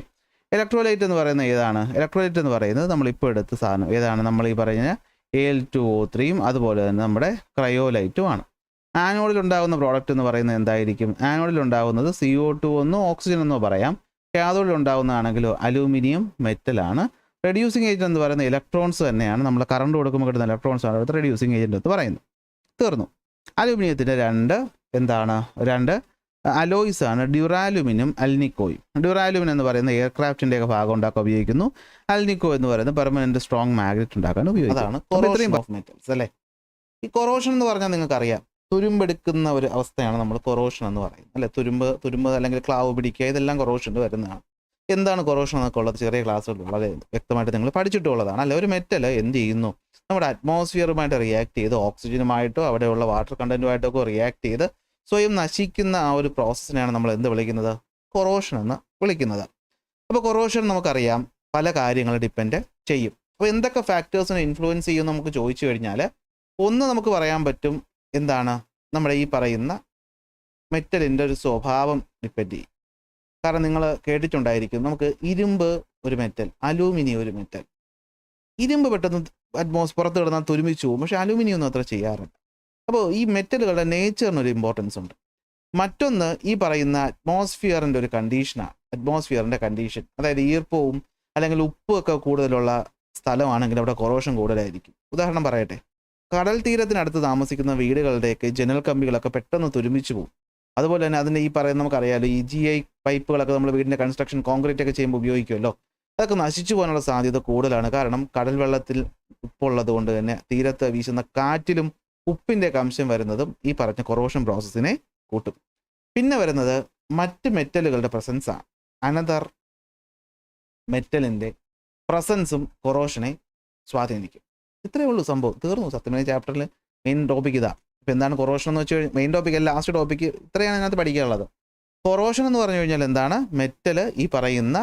ഇലക്ട്രോലൈറ്റ് എന്ന് പറയുന്നത് ഏതാണ്, ഇലക്ട്രോലൈറ്റ് എന്ന് പറയുന്നത് നമ്മളിപ്പോൾ എടുത്ത സാധനം ഏതാണ്, നമ്മൾ ഈ പറഞ്ഞ Al2O3 അതുപോലെ തന്നെ നമ്മുടെ ക്രയോലൈറ്റുമാണ്. ആനോഡിൽ ഉണ്ടാകുന്ന പ്രോഡക്റ്റ് എന്ന് പറയുന്നത് എന്തായിരിക്കും, ആനോഡിൽ ഉണ്ടാകുന്നത് CO2 എന്നോ ഓക്സിജൻ എന്നോ പറയാം. കാഥോഡിൽ ഉണ്ടാകുന്നതാണെങ്കിലോ അലൂമിനിയം മെറ്റലാണ്. റെഡ്യൂസിങ് ഏജൻറ്റ് എന്ന് പറയുന്ന ഇലക്ട്രോൺസ് തന്നെയാണ്. നമ്മൾ കറണ്ട് കൊടുക്കുമ്പോൾ കിട്ടുന്ന ഇലക്ട്രോൺസ് ആണ് അടുത്ത റെഡ്യൂസിങ് ഏജൻറ്റ് എന്ന് പറയുന്നത്. തീർന്നു. അലൂമിനിയത്തിൻ്റെ രണ്ട് അലോയ്സ് ആണ് ഡ്യൂറാലുമിനും അൽനിക്കോയും. ഡ്യൂറാലുമിൻ എന്ന് പറയുന്ന എയർക്രാഫ്റ്റിൻ്റെയൊക്കെ ഭാഗം ഉണ്ടാക്കാൻ ഉപയോഗിക്കുന്നു. അൽനിക്കോ എന്ന് പറയുന്നത് പെർമനന്റ് സ്ട്രോങ് മാഗ്നറ്റ് ഉണ്ടാക്കാൻ ഉപയോഗിക്കുന്നു. അതാണ് കൊറോഷൻ ഓഫ് മെറ്റൽസ് അല്ലേ. ഈ കൊറോഷൻ എന്ന് പറഞ്ഞാൽ നിങ്ങൾക്കറിയാം, തുരുമ്പെടുക്കുന്ന ഒരു അവസ്ഥയാണ് നമ്മൾ കൊറോഷൻ എന്ന് പറയുന്നത് അല്ലേ. തുരുമ്പ് അല്ലെങ്കിൽ ക്ലാവ് പിടിക്കുക, ഇതെല്ലാം കൊറോഷന് വരുന്നതാണ്. എന്താണ് കൊറോഷൻ എന്നൊക്കെ ഉള്ളത് ചെറിയ ക്ലാസ്സുകളിൽ വളരെ വ്യക്തമായിട്ട് നിങ്ങൾ പഠിച്ചിട്ടുള്ളതാണ് അല്ലേ. ഒരു മെറ്റൽ എന്ത് ചെയ്യുന്നു, നമ്മുടെ അറ്റ്മോസ്ഫിയറുമായിട്ട് റിയാക്ട് ചെയ്ത് ഓക്സിജനുമായിട്ടോ അവിടെയുള്ള വാട്ടർ കണ്ടന്റുമായിട്ടൊക്കെ റിയാക്ട് ചെയ്ത് സ്വയം നശിക്കുന്ന ആ ഒരു പ്രോസസ്സിനെയാണ് നമ്മൾ എന്ത് വിളിക്കുന്നത്, കൊറോഷൻ എന്ന് വിളിക്കുന്നത്. അപ്പോൾ കൊറോഷൻ നമുക്കറിയാം പല കാര്യങ്ങൾ ഡിപ്പെൻഡ് ചെയ്യും. അപ്പോൾ എന്തൊക്കെ ഫാക്ടേഴ്സിനെ ഇൻഫ്ലുവൻസ് ചെയ്യും നമുക്ക് ചോദിച്ചു കഴിഞ്ഞാൽ, ഒന്ന് നമുക്ക് പറയാൻ പറ്റും എന്താണ്, നമ്മുടെ ഈ പറയുന്ന മെറ്റലിൻ്റെ ഒരു സ്വഭാവം ഡിപ്പെൻഡ് ചെയ്യും. കാരണം നിങ്ങൾ കേട്ടിട്ടുണ്ടായിരിക്കും, നമുക്ക് ഇരുമ്പ് ഒരു മെറ്റൽ, അലൂമിനിയം ഒരു മെറ്റൽ. ഇരുമ്പ് പെട്ടെന്ന് പുറത്ത് കിടന്നാൽ തുരുമിച്ചു പോകും, പക്ഷേ അലൂമിനിയം ഒന്നും അത്ര ചെയ്യാറില്ല. അപ്പോൾ ഈ മെറ്റലുകളുടെ നേച്ചറിനൊരു ഇമ്പോർട്ടൻസ് ഉണ്ട്. മറ്റൊന്ന് ഈ പറയുന്ന അറ്റ്മോസ്ഫിയറിൻ്റെ ഒരു കണ്ടീഷനാണ്. അറ്റ്മോസ്ഫിയറിൻ്റെ കണ്ടീഷൻ, അതായത് ഈർപ്പവും അല്ലെങ്കിൽ ഉപ്പൊക്കെ കൂടുതലുള്ള സ്ഥലമാണെങ്കിൽ അവിടെ കൊറോഷൻ കൂടുതലായിരിക്കും. ഉദാഹരണം പറയട്ടെ, കടൽ തീരത്തിനടുത്ത് താമസിക്കുന്ന വീടുകളുടെയൊക്കെ ജനൽ കമ്പികളൊക്കെ പെട്ടെന്ന് തുരുമ്പിച്ചു പോകും. അതുപോലെ തന്നെ അതിൻ്റെ ഈ പറയുന്ന നമുക്കറിയാമല്ലോ, ഈ GI പൈപ്പുകളൊക്കെ നമ്മൾ വീടിൻ്റെ കൺസ്ട്രക്ഷൻ കോൺക്രീറ്റ് ഒക്കെ ചെയ്യുമ്പോൾ ഉപയോഗിക്കുമല്ലോ, അതൊക്കെ നശിച്ചു പോകാനുള്ള സാധ്യത കൂടുതലാണ്. കാരണം കടൽ വെള്ളത്തിൽ ഉപ്പുള്ളത് കൊണ്ട് തന്നെ തീരത്ത് വീശുന്ന കാറ്റിലും ഉപ്പിൻ്റെ അംശം വരുന്നതും ഈ പറഞ്ഞ കൊറോഷൻ പ്രോസസ്സിനെ കൂട്ടും. പിന്നെ വരുന്നത് മറ്റ് മെറ്റലുകളുടെ പ്രസൻസാണ്. അനദർ മെറ്റലിൻ്റെ പ്രസൻസും കൊറോഷനെ സ്വാധീനിക്കും. ഇത്രയേ ഉള്ളൂ സംഭവം, തീർന്നു. സത്യമായ ചാപ്റ്ററിൽ മെയിൻ ടോപ്പിക് ഇതാ. ഇപ്പം എന്താണ് കൊറോഷൻ എന്ന് വെച്ച് കഴിഞ്ഞാൽ മെയിൻ ടോപ്പിക് അല്ല, ലാസ്റ്റ് ടോപ്പിക്ക് ഇത്രയാണ് അതിനകത്ത് പഠിക്കാനുള്ളത്. കൊറോഷൻ എന്ന് പറഞ്ഞു കഴിഞ്ഞാൽ എന്താണ്? മെറ്റൽ ഈ പറയുന്ന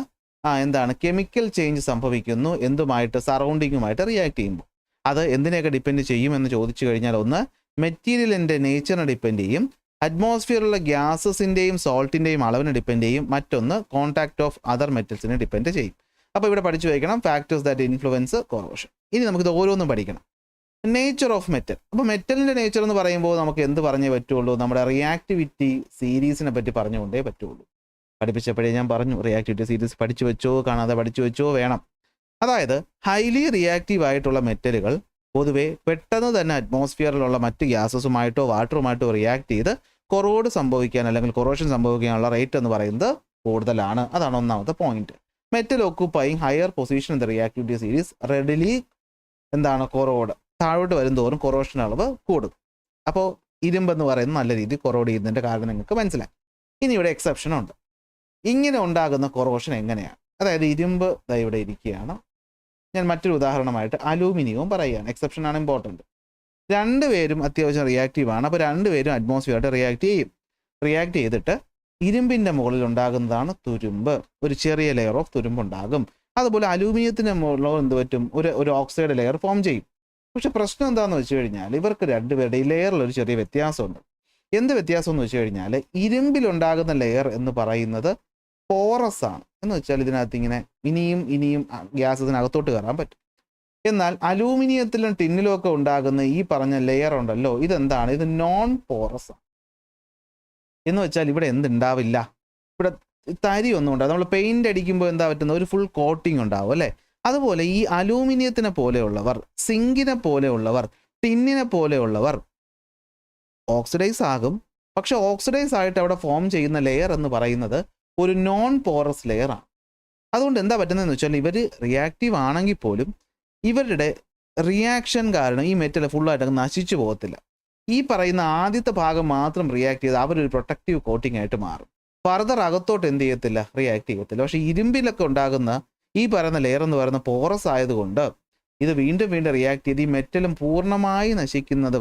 എന്താണ് കെമിക്കൽ ചേഞ്ച് സംഭവിക്കുന്നു എന്തുമായിട്ട്, സറൗണ്ടിങ്ങുമായിട്ട് റിയാക്ട് ചെയ്യുമ്പോൾ. അത് എന്തിനെയൊക്കെ ഡിപ്പെൻഡ് ചെയ്യുമെന്ന് ചോദിച്ചു കഴിഞ്ഞാൽ, ഒന്ന് മെറ്റീരിയലിൻ്റെ നേച്ചറിനെ ഡിപ്പെൻഡ് ചെയ്യും, അറ്റ്മോസ്ഫിയറിലുള്ള ഗ്യാസസിൻ്റെയും സോൾട്ടിൻ്റെയും അളവിനെ ഡിപ്പെൻഡ് ചെയ്യും, മറ്റൊന്ന് കോൺടാക്ട് ഓഫ് അതർ മെറ്റൽസിനെ ഡിപ്പെൻഡ് ചെയ്യും. അപ്പോൾ ഇവിടെ പഠിച്ചു വയ്ക്കണം ഫാക്ടേഴ്സ് ദാറ്റ് ഇൻഫ്ലുവൻസ് കൊറോഷൻ. ഇനി നമുക്കിത് ഓരോന്നും പഠിക്കണം. Nature of metal. അപ്പോൾ മെറ്റലിൻ്റെ നേച്ചർ എന്ന് പറയുമ്പോൾ നമുക്ക് എന്ത് പറഞ്ഞേ പറ്റുള്ളൂ? നമ്മുടെ റിയാക്ടിവിറ്റി സീരീസിനെ പറ്റി പറഞ്ഞുകൊണ്ടേ പറ്റുള്ളൂ. പഠിപ്പിച്ചപ്പോഴേ ഞാൻ പറഞ്ഞു, റിയാക്ടിവിറ്റി സീരീസ് പഠിച്ചു വെച്ചോ, കാണാതെ പഠിച്ചു വെച്ചോ വേണം. അതായത് ഹൈലി റിയാക്റ്റീവ് ആയിട്ടുള്ള മെറ്റലുകൾ പൊതുവെ പെട്ടെന്ന് തന്നെ അറ്റ്മോസ്ഫിയറിലുള്ള മറ്റ് ഗ്യാസസുമായിട്ടോ വാട്ടറുമായിട്ടോ റിയാക്ട് ചെയ്ത് കൊറോഡ് സംഭവിക്കാൻ അല്ലെങ്കിൽ കൊറോഷൻ സംഭവിക്കാനുള്ള റേറ്റ് എന്ന് പറയുന്നത് കൂടുതലാണ്. അതാണ് ഒന്നാമത്തെ point. Metal occupying higher position in the reactivity series readily corrode താഴോട്ട് വരും തോറും കൊറോഷൻ അളവ് കൂടും. അപ്പോൾ ഇരുമ്പെന്ന് പറയുന്നത് നല്ല രീതിയിൽ കൊറോഡ് ചെയ്യുന്നതിൻ്റെ കാരണം നിങ്ങൾക്ക് മനസ്സിലായി. ഇനി ഇവിടെ എക്സെപ്ഷൻ ഉണ്ട്. ഇങ്ങനെ ഉണ്ടാകുന്ന കൊറോഷൻ എങ്ങനെയാണ്? അതായത് ഇരുമ്പ് ഇവിടെ ഇരിക്കുകയാണ്, ഞാൻ മറ്റൊരു ഉദാഹരണമായിട്ട് അലൂമിനിയവും പറയുകയാണ്. എക്സെപ്ഷനാണ് ഇമ്പോർട്ടൻറ്റ്. രണ്ടുപേരും അത്യാവശ്യം റിയാക്റ്റീവ് ആണ്. അപ്പോൾ രണ്ടുപേരും അറ്റ്മോസ്ഫിയറായിട്ട് റിയാക്ട് ചെയ്യും. റിയാക്ട് ചെയ്തിട്ട് ഇരുമ്പിൻ്റെ മുകളിൽ ഉണ്ടാകുന്നതാണ് തുരുമ്പ്. ഒരു ചെറിയ ലെയർ ഓഫ് തുരുമ്പുണ്ടാകും. അതുപോലെ അലൂമിനിയത്തിൻ്റെ മുകളിലോ എന്ത് പറ്റും, ഒരു ഓക്സൈഡ് ലെയർ ഫോം ചെയ്യും. പക്ഷെ പ്രശ്നം എന്താണെന്ന് വെച്ച് കഴിഞ്ഞാൽ ഇവർക്ക് രണ്ടുപേരുടെ ഈ ലെയറിൽ ഒരു ചെറിയ വ്യത്യാസമുണ്ട്. എന്ത് വ്യത്യാസം എന്ന് വെച്ച് കഴിഞ്ഞാൽ, ഇരുമ്പിലുണ്ടാകുന്ന ലെയർ എന്ന് പറയുന്നത് പോറസ് ആണ്. എന്ന് വെച്ചാൽ ഇതിനകത്ത് ഇങ്ങനെ ഇനിയും ഗ്യാസത്തിനകത്തോട്ട് കയറാൻ പറ്റും. എന്നാൽ അലൂമിനിയത്തിലും ടിന്നിലും ഒക്കെ ഉണ്ടാകുന്ന ഈ പറഞ്ഞ ലെയർ ഉണ്ടല്ലോ, ഇതെന്താണ്? ഇത് നോൺ പോറസ് ആണ്. എന്ന് വെച്ചാൽ ഇവിടെ എന്തുണ്ടാവില്ല, ഇവിടെ തരി ഒന്നും ഉണ്ടാവും. നമ്മൾ പെയിന്റ് അടിക്കുമ്പോൾ എന്താ പറ്റുന്ന ഒരു ഫുൾ കോട്ടിങ് ഉണ്ടാവും അല്ലേ? അതുപോലെ ഈ അലൂമിനിയത്തിനെ പോലെയുള്ളവർ, സിങ്കിനെ പോലെയുള്ളവർ, ടിന്നിനെ പോലെയുള്ളവർ ഓക്സിഡൈസ് ആകും. പക്ഷെ ഓക്സിഡൈസ് ആയിട്ട് അവിടെ ഫോം ചെയ്യുന്ന ലെയർ എന്ന് പറയുന്നത് ഒരു നോൺ പോറസ് ലെയർ ആണ്. അതുകൊണ്ട് എന്താ പറ്റുന്നതെന്ന് വെച്ചാൽ ഇവർ റിയാക്റ്റീവ് ആണെങ്കിൽ പോലും ഇവരുടെ റിയാക്ഷൻ കാരണം ഈ മെറ്റൽ ഫുള്ളായിട്ട് നശിച്ചു പോകത്തില്ല. ഈ പറയുന്ന ആദ്യത്തെ ഭാഗം മാത്രം റിയാക്ട് ചെയ്ത് അവരൊരു പ്രൊട്ടക്റ്റീവ് കോട്ടിംഗ് ആയിട്ട് മാറും. ഫർദർ അകത്തോട്ട് എന്ത് ചെയ്യത്തില്ല, റിയാക്ട് ചെയ്യത്തില്ല. പക്ഷേ ഇരുമ്പിലൊക്കെ ഉണ്ടാകുന്ന ഈ പറയുന്ന ലെയർ എന്ന് പറയുന്ന പോറസ് ആയതുകൊണ്ട് ഇത് വീണ്ടും റിയാക്ട് ചെയ്ത് ഈ മെറ്റലും പൂർണ്ണമായി നശിക്കുന്നത്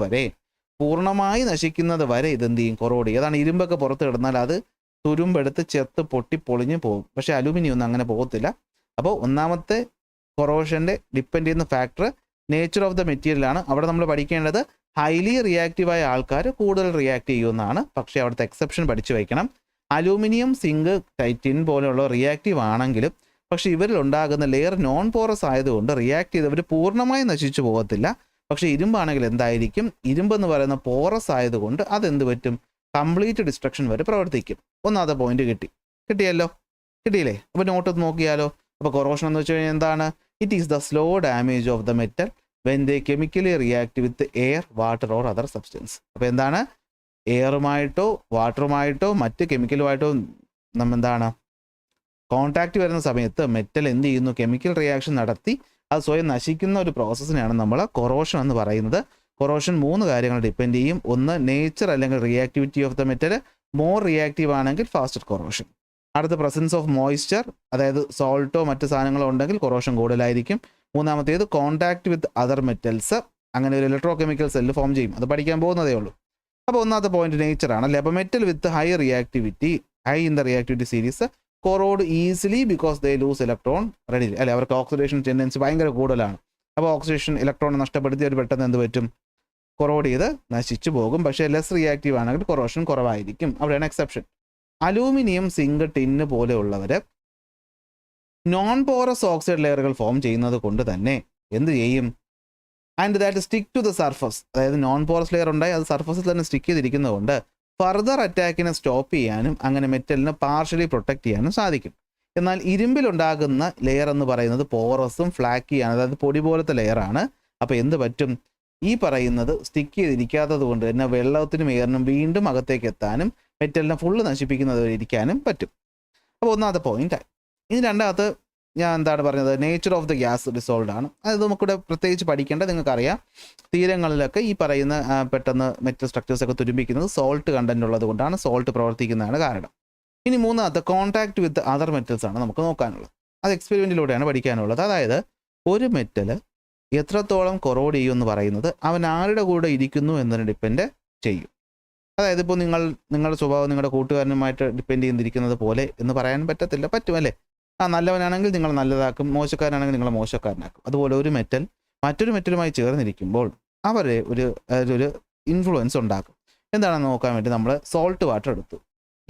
വരെ ഇതെന്ത് ചെയ്യും, കൊറോഡ് ചെയ്യും. അതാണ് ഇരുമ്പൊക്കെ പുറത്ത് കിടന്നാൽ അത് തുരുമ്പെടുത്ത് ചെത്ത് പൊട്ടി പൊളിഞ്ഞു പോകും. പക്ഷേ അലൂമിനിയം ഒന്നും അങ്ങനെ പോകത്തില്ല. അപ്പോൾ ഒന്നാമത്തെ കൊറോഷൻ്റെ ഡിപ്പെൻഡ് ചെയ്യുന്ന ഫാക്ടർ നേച്ചർ ഓഫ് ദ മെറ്റീരിയലാണ്. അവിടെ നമ്മൾ പഠിക്കേണ്ടത് ഹൈലി റിയാക്റ്റീവായ ആൾക്കാർ കൂടുതൽ റിയാക്ട് ചെയ്യുമെന്നാണ്. പക്ഷേ അവിടുത്തെ എക്സെപ്ഷൻ പഠിച്ചു വയ്ക്കണം. അലൂമിനിയം, സിങ്ക്, ടിൻ പോലെയുള്ള റിയാക്റ്റീവ് ആണെങ്കിലും പക്ഷേ ഇവരിൽ ഉണ്ടാകുന്ന ലെയർ നോൺ പോറസ് ആയതുകൊണ്ട് റിയാക്ട് ചെയ്തവർ പൂർണ്ണമായി നശിച്ചു പോകത്തില്ല. പക്ഷേ ഇരുമ്പാണെങ്കിൽ എന്തായിരിക്കും, ഇരുമ്പെന്ന് പറയുന്ന പോറസ് ആയതുകൊണ്ട് അതെന്ത് പറ്റും, കംപ്ലീറ്റ് ഡിസ്ട്രക്ഷൻ വരെ പ്രവർത്തിക്കും. ഒന്നാമത്തെ പോയിന്റ് കിട്ടിയില്ലേ? അപ്പോൾ നോട്ട് നോക്കിയാലോ. അപ്പോൾ കൊറോഷൻ എന്ന് വെച്ച് കഴിഞ്ഞാൽ എന്താണ്? It is the slow damage of the metal when they chemically react with air, water or other substance. അപ്പോൾ എന്താണ്, എയറുമായിട്ടോ വാട്ടറുമായിട്ടോ മറ്റ് കെമിക്കലുമായിട്ടോ എന്താണ് കോൺടാക്റ്റ് വരുന്ന സമയത്ത് മെറ്റൽ എന്ത് ചെയ്യുന്നു, കെമിക്കൽ റിയാക്ഷൻ നടത്തി അത് സ്വയം നശിക്കുന്ന ഒരു പ്രോസസ്സിനെയാണ് നമ്മൾ കൊറോഷൻ എന്ന് പറയുന്നത്. കൊറോഷൻ 3 കാര്യങ്ങൾ ഡിപ്പെൻഡ് ചെയ്യും. ഒന്ന് നേച്ചർ അല്ലെങ്കിൽ reactivity of the metal. More reactive ആണെങ്കിൽ ഫാസ്റ്റർ കൊറോഷൻ. അടുത്ത പ്രസൻസ് ഓഫ് മോയ്സ്ചർ, അതായത് സോൾട്ടോ മറ്റ് സാധനങ്ങളോ ഉണ്ടെങ്കിൽ കൊറോഷൻ കൂടുതലായിരിക്കും. മൂന്നാമത്തേത് കോൺടാക്ട് വിത്ത് അതർ മെറ്റൽസ്. അങ്ങനെ ഒരു ഇലക്ട്രോ കെമിക്കൽ സെല്ല് ഫോം ചെയ്യും. അത് പഠിക്കാൻ പോകുന്നതേ ഉള്ളൂ. അപ്പോൾ ഒന്നാമത്തെ പോയിന്റ് നേച്ചറാണ് അല്ലേ. അപ്പോൾ metal with high in the reactivity series choroid easily because they loose electron readily അല്ലെ. അവർക്ക് ഓക്സിഡേഷൻ ടെൻഡൻസി ഭയങ്കര കൂടുതലാണ്. അപ്പോൾ ഓക്സിഡേഷൻ ഇലക്ട്രോൺ നഷ്ടപ്പെടുത്തി അവർ പെട്ടെന്ന് എന്ത് പറ്റും, കൊറോഡ് ചെയ്ത് നശിച്ചു പോകും. പക്ഷേ ലെസ് റിയാക്റ്റീവ് ആണെങ്കിൽ കൊറോഷൻ കുറവായിരിക്കും. അവിടെയാണ് എക്സെപ്ഷൻ. അലൂമിനിയം, സിങ്ക്, ടിന്ന് പോലെയുള്ളവർ നോൺ പോറസ് ഓക്സൈഡ് ലെയറുകൾ ഫോം ചെയ്യുന്നത് കൊണ്ട് തന്നെ എന്ത് ചെയ്യും? And that stick to the surface. അതായത് നോൺ പോറസ് ലെയർ ഉണ്ടായി അത് സർഫസിൽ തന്നെ സ്റ്റിക്ക് ചെയ്തിരിക്കുന്നതുകൊണ്ട് ഫർദർ അറ്റാക്കിനെ സ്റ്റോപ്പ് ചെയ്യാനും അങ്ങനെ മെറ്റലിനെ പാർഷ്യലി പ്രൊട്ടക്ട് ചെയ്യാനും സാധിക്കും. എന്നാൽ ഇരുമ്പിലുണ്ടാകുന്ന ലെയർ എന്ന് പറയുന്നത് പോറസും ഫ്ലാക്കിയാണ്, അതായത് പൊടി പോലത്തെ ലെയറാണ്. അപ്പോൾ എന്ത് പറ്റും? ഈ പറയുന്നത് സ്റ്റിക്ക് ചെയ്തിരിക്കാത്തത് കൊണ്ട് തന്നെ വെള്ളത്തിനും എയറിനും വീണ്ടും അകത്തേക്ക് എത്താനും മെറ്റലിനെ ഫുള്ള് നശിപ്പിക്കുന്നത് വരെ ഇരിക്കാനും പറ്റും. അപ്പോൾ ഒന്നാമത്തെ പോയിന്റായി. ഇനി രണ്ടാമത്തെ ഞാൻ എന്താണ് പറഞ്ഞത്? Nature of the gas dissolve ആണ്. അത് നമുക്കിവിടെ പ്രത്യേകിച്ച് പഠിക്കേണ്ടത് നിങ്ങൾക്കറിയാം. തീരങ്ങളിലൊക്കെ ഈ പറയുന്ന പെട്ടെന്ന് മെറ്റൽ സ്ട്രക്ചേഴ്സ് ഒക്കെ തുരുമ്പിക്കുന്നത് സോൾട്ട് കണ്ടന്റ് ഉള്ളത് കൊണ്ടാണ്. സോൾട്ട് പ്രവർത്തിക്കുന്നതാണ് കാരണം. ഇനി മൂന്നാമത്തെ കോൺടാക്ട് വിത്ത് അതർ മെറ്റൽസ് ആണ് നമുക്ക് നോക്കാനുള്ളത്. അത് എക്സ്പെരിമെൻറ്റിലൂടെയാണ് പഠിക്കാനുള്ളത്. അതായത് ഒരു മെറ്റൽ എത്രത്തോളം കൊറോഡ് ചെയ്യും എന്ന് പറയുന്നത് അവൻ ആരുടെ കൂടെ ഇരിക്കുന്നു എന്നതിന് ഡിപ്പെൻഡ് ചെയ്യും. അതായത് ഇപ്പോൾ നിങ്ങളുടെ സ്വഭാവം നിങ്ങളുടെ കൂട്ടുകാരനുമായിട്ട് ഡിപ്പെൻഡ് ചെയ്തിരിക്കുന്നത് പോലെ എന്ന് പറയാൻ പറ്റത്തില്ല. പറ്റുമല്ലേ? നല്ലവനാണെങ്കിൽ നിങ്ങൾ നല്ലതാക്കും, മോശക്കാരനാണെങ്കിൽ നിങ്ങൾ മോശക്കാരനാക്കും. അതുപോലെ ഒരു മെറ്റൽ മറ്റൊരു മെറ്റലുമായി ചേർന്നിരിക്കുമ്പോൾ അവരെ ഒരു ഇൻഫ്ലുവൻസ് ഉണ്ടാക്കും. എന്താണെന്ന് നോക്കാൻ വേണ്ടി നമ്മൾ സോൾട്ട് വാട്ടർ എടുത്തു.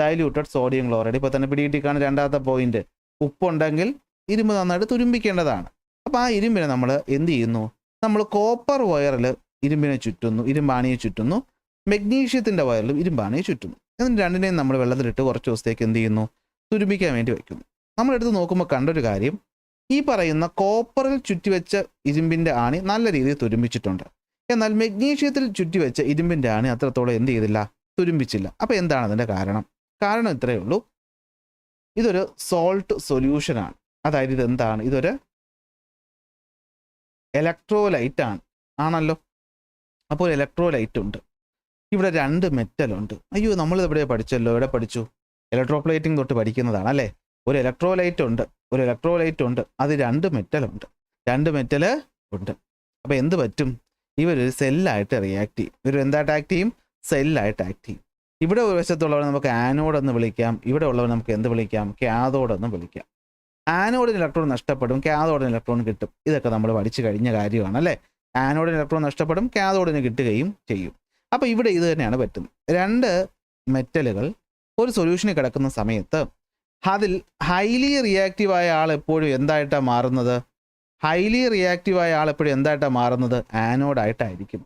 Diluted sodium chloride. ഇപ്പോൾ തന്നെ പിടികിട്ടിക്കാണ് രണ്ടാമത്തെ പോയിന്റ്. ഉപ്പുണ്ടെങ്കിൽ ഇരുമ്പ് നന്നായിട്ട് തുരുമ്പിക്കേണ്ടതാണ്. അപ്പോൾ ആ ഇരുമ്പിനെ നമ്മൾ എന്ത് ചെയ്യുന്നു? നമ്മൾ കോപ്പർ വയറിൽ ഇരുമ്പിനെ ചുറ്റുന്നു, ഇരുമ്പാണിയെ ചുറ്റുന്നു. മെഗ്നീഷ്യത്തിൻ്റെ വയറിലും ഇരുമ്പാണിയെ ചുറ്റുന്നു. എന്നിട്ട് രണ്ടിനെയും നമ്മൾ വെള്ളത്തിലിട്ട് കുറച്ച് ദിവസത്തേക്ക് എന്ത് ചെയ്യുന്നു? തുരുമ്പിക്കാൻ വേണ്ടി വയ്ക്കുന്നു. നമ്മളെടുത്ത് നോക്കുമ്പോൾ കണ്ടൊരു കാര്യം, ഈ പറയുന്ന കോപ്പറിൽ ചുറ്റിവെച്ച ഇരുമ്പിൻ്റെ ആണി നല്ല രീതിയിൽ തുരുമ്പിച്ചിട്ടുണ്ട്. എന്നാൽ മെഗ്നീഷ്യത്തിൽ ചുറ്റിവെച്ച ഇരുമ്പിൻ്റെ ആണി അത്രത്തോളം എന്ത് ചെയ്തില്ല? തുരുമ്പിച്ചില്ല. അപ്പോൾ എന്താണ് അതിൻ്റെ കാരണം? കാരണം ഇത്രയേ ഉള്ളൂ. ഇതൊരു സോൾട്ട് സൊല്യൂഷനാണ്. അതായത് ഇതെന്താണ്? ഇതൊരു ഇലക്ട്രോലൈറ്റ് ആണ്. ആണല്ലോ. അപ്പോൾ ഇലക്ട്രോലൈറ്റ് ഉണ്ട്. ഇവിടെ രണ്ട് മെറ്റലുണ്ട്. അയ്യോ, നമ്മളിത് എവിടെ പഠിച്ചല്ലോ? എവിടെ പഠിച്ചു? ഇലക്ട്രോപ്ലേറ്റിംഗ് തൊട്ട് പഠിക്കുന്നതാണ് അല്ലേ? ഒരു ഇലക്ട്രോലൈറ്റ് ഉണ്ട്. അത് രണ്ട് മെറ്റലുണ്ട്. അപ്പോൾ എന്ത് പറ്റും? ഇവരൊരു സെല്ലായിട്ട് റിയാക്ട് ചെയ്യും. ഇവർ എന്തായിട്ട് ആക്ട് ചെയ്യും? സെല്ലായിട്ട് ആക്ട് ചെയ്യും. ഇവിടെ ഒരു വശത്തുള്ളവരെ നമുക്ക് ആനോഡ് എന്ന് വിളിക്കാം. ഇവിടെ ഉള്ളവർ നമുക്ക് എന്ത് വിളിക്കാം? കാഥോഡ് എന്ന് വിളിക്കാം. ആനോഡിന് ഇലക്ട്രോൺ നഷ്ടപ്പെടും, കാഥോഡിന് ഇലക്ട്രോൺ കിട്ടും. ഇതൊക്കെ നമ്മൾ പഠിച്ചു കഴിഞ്ഞ കാര്യമാണ് അല്ലേ? ആനോഡിന് ഇലക്ട്രോൺ നഷ്ടപ്പെടും, കാഥോഡിന് കിട്ടുകയും ചെയ്യും. അപ്പോൾ ഇവിടെ ഇത് തന്നെയാണ് പറ്റുന്നത്. രണ്ട് മെറ്റലുകൾ ഒരു സൊല്യൂഷനിൽ കിടക്കുന്ന സമയത്ത് അതിൽ ഹൈലി റിയാക്റ്റീവായ ആൾ എപ്പോഴും എന്തായിട്ടാണ് മാറുന്നത്? ആനോഡായിട്ടായിരിക്കും.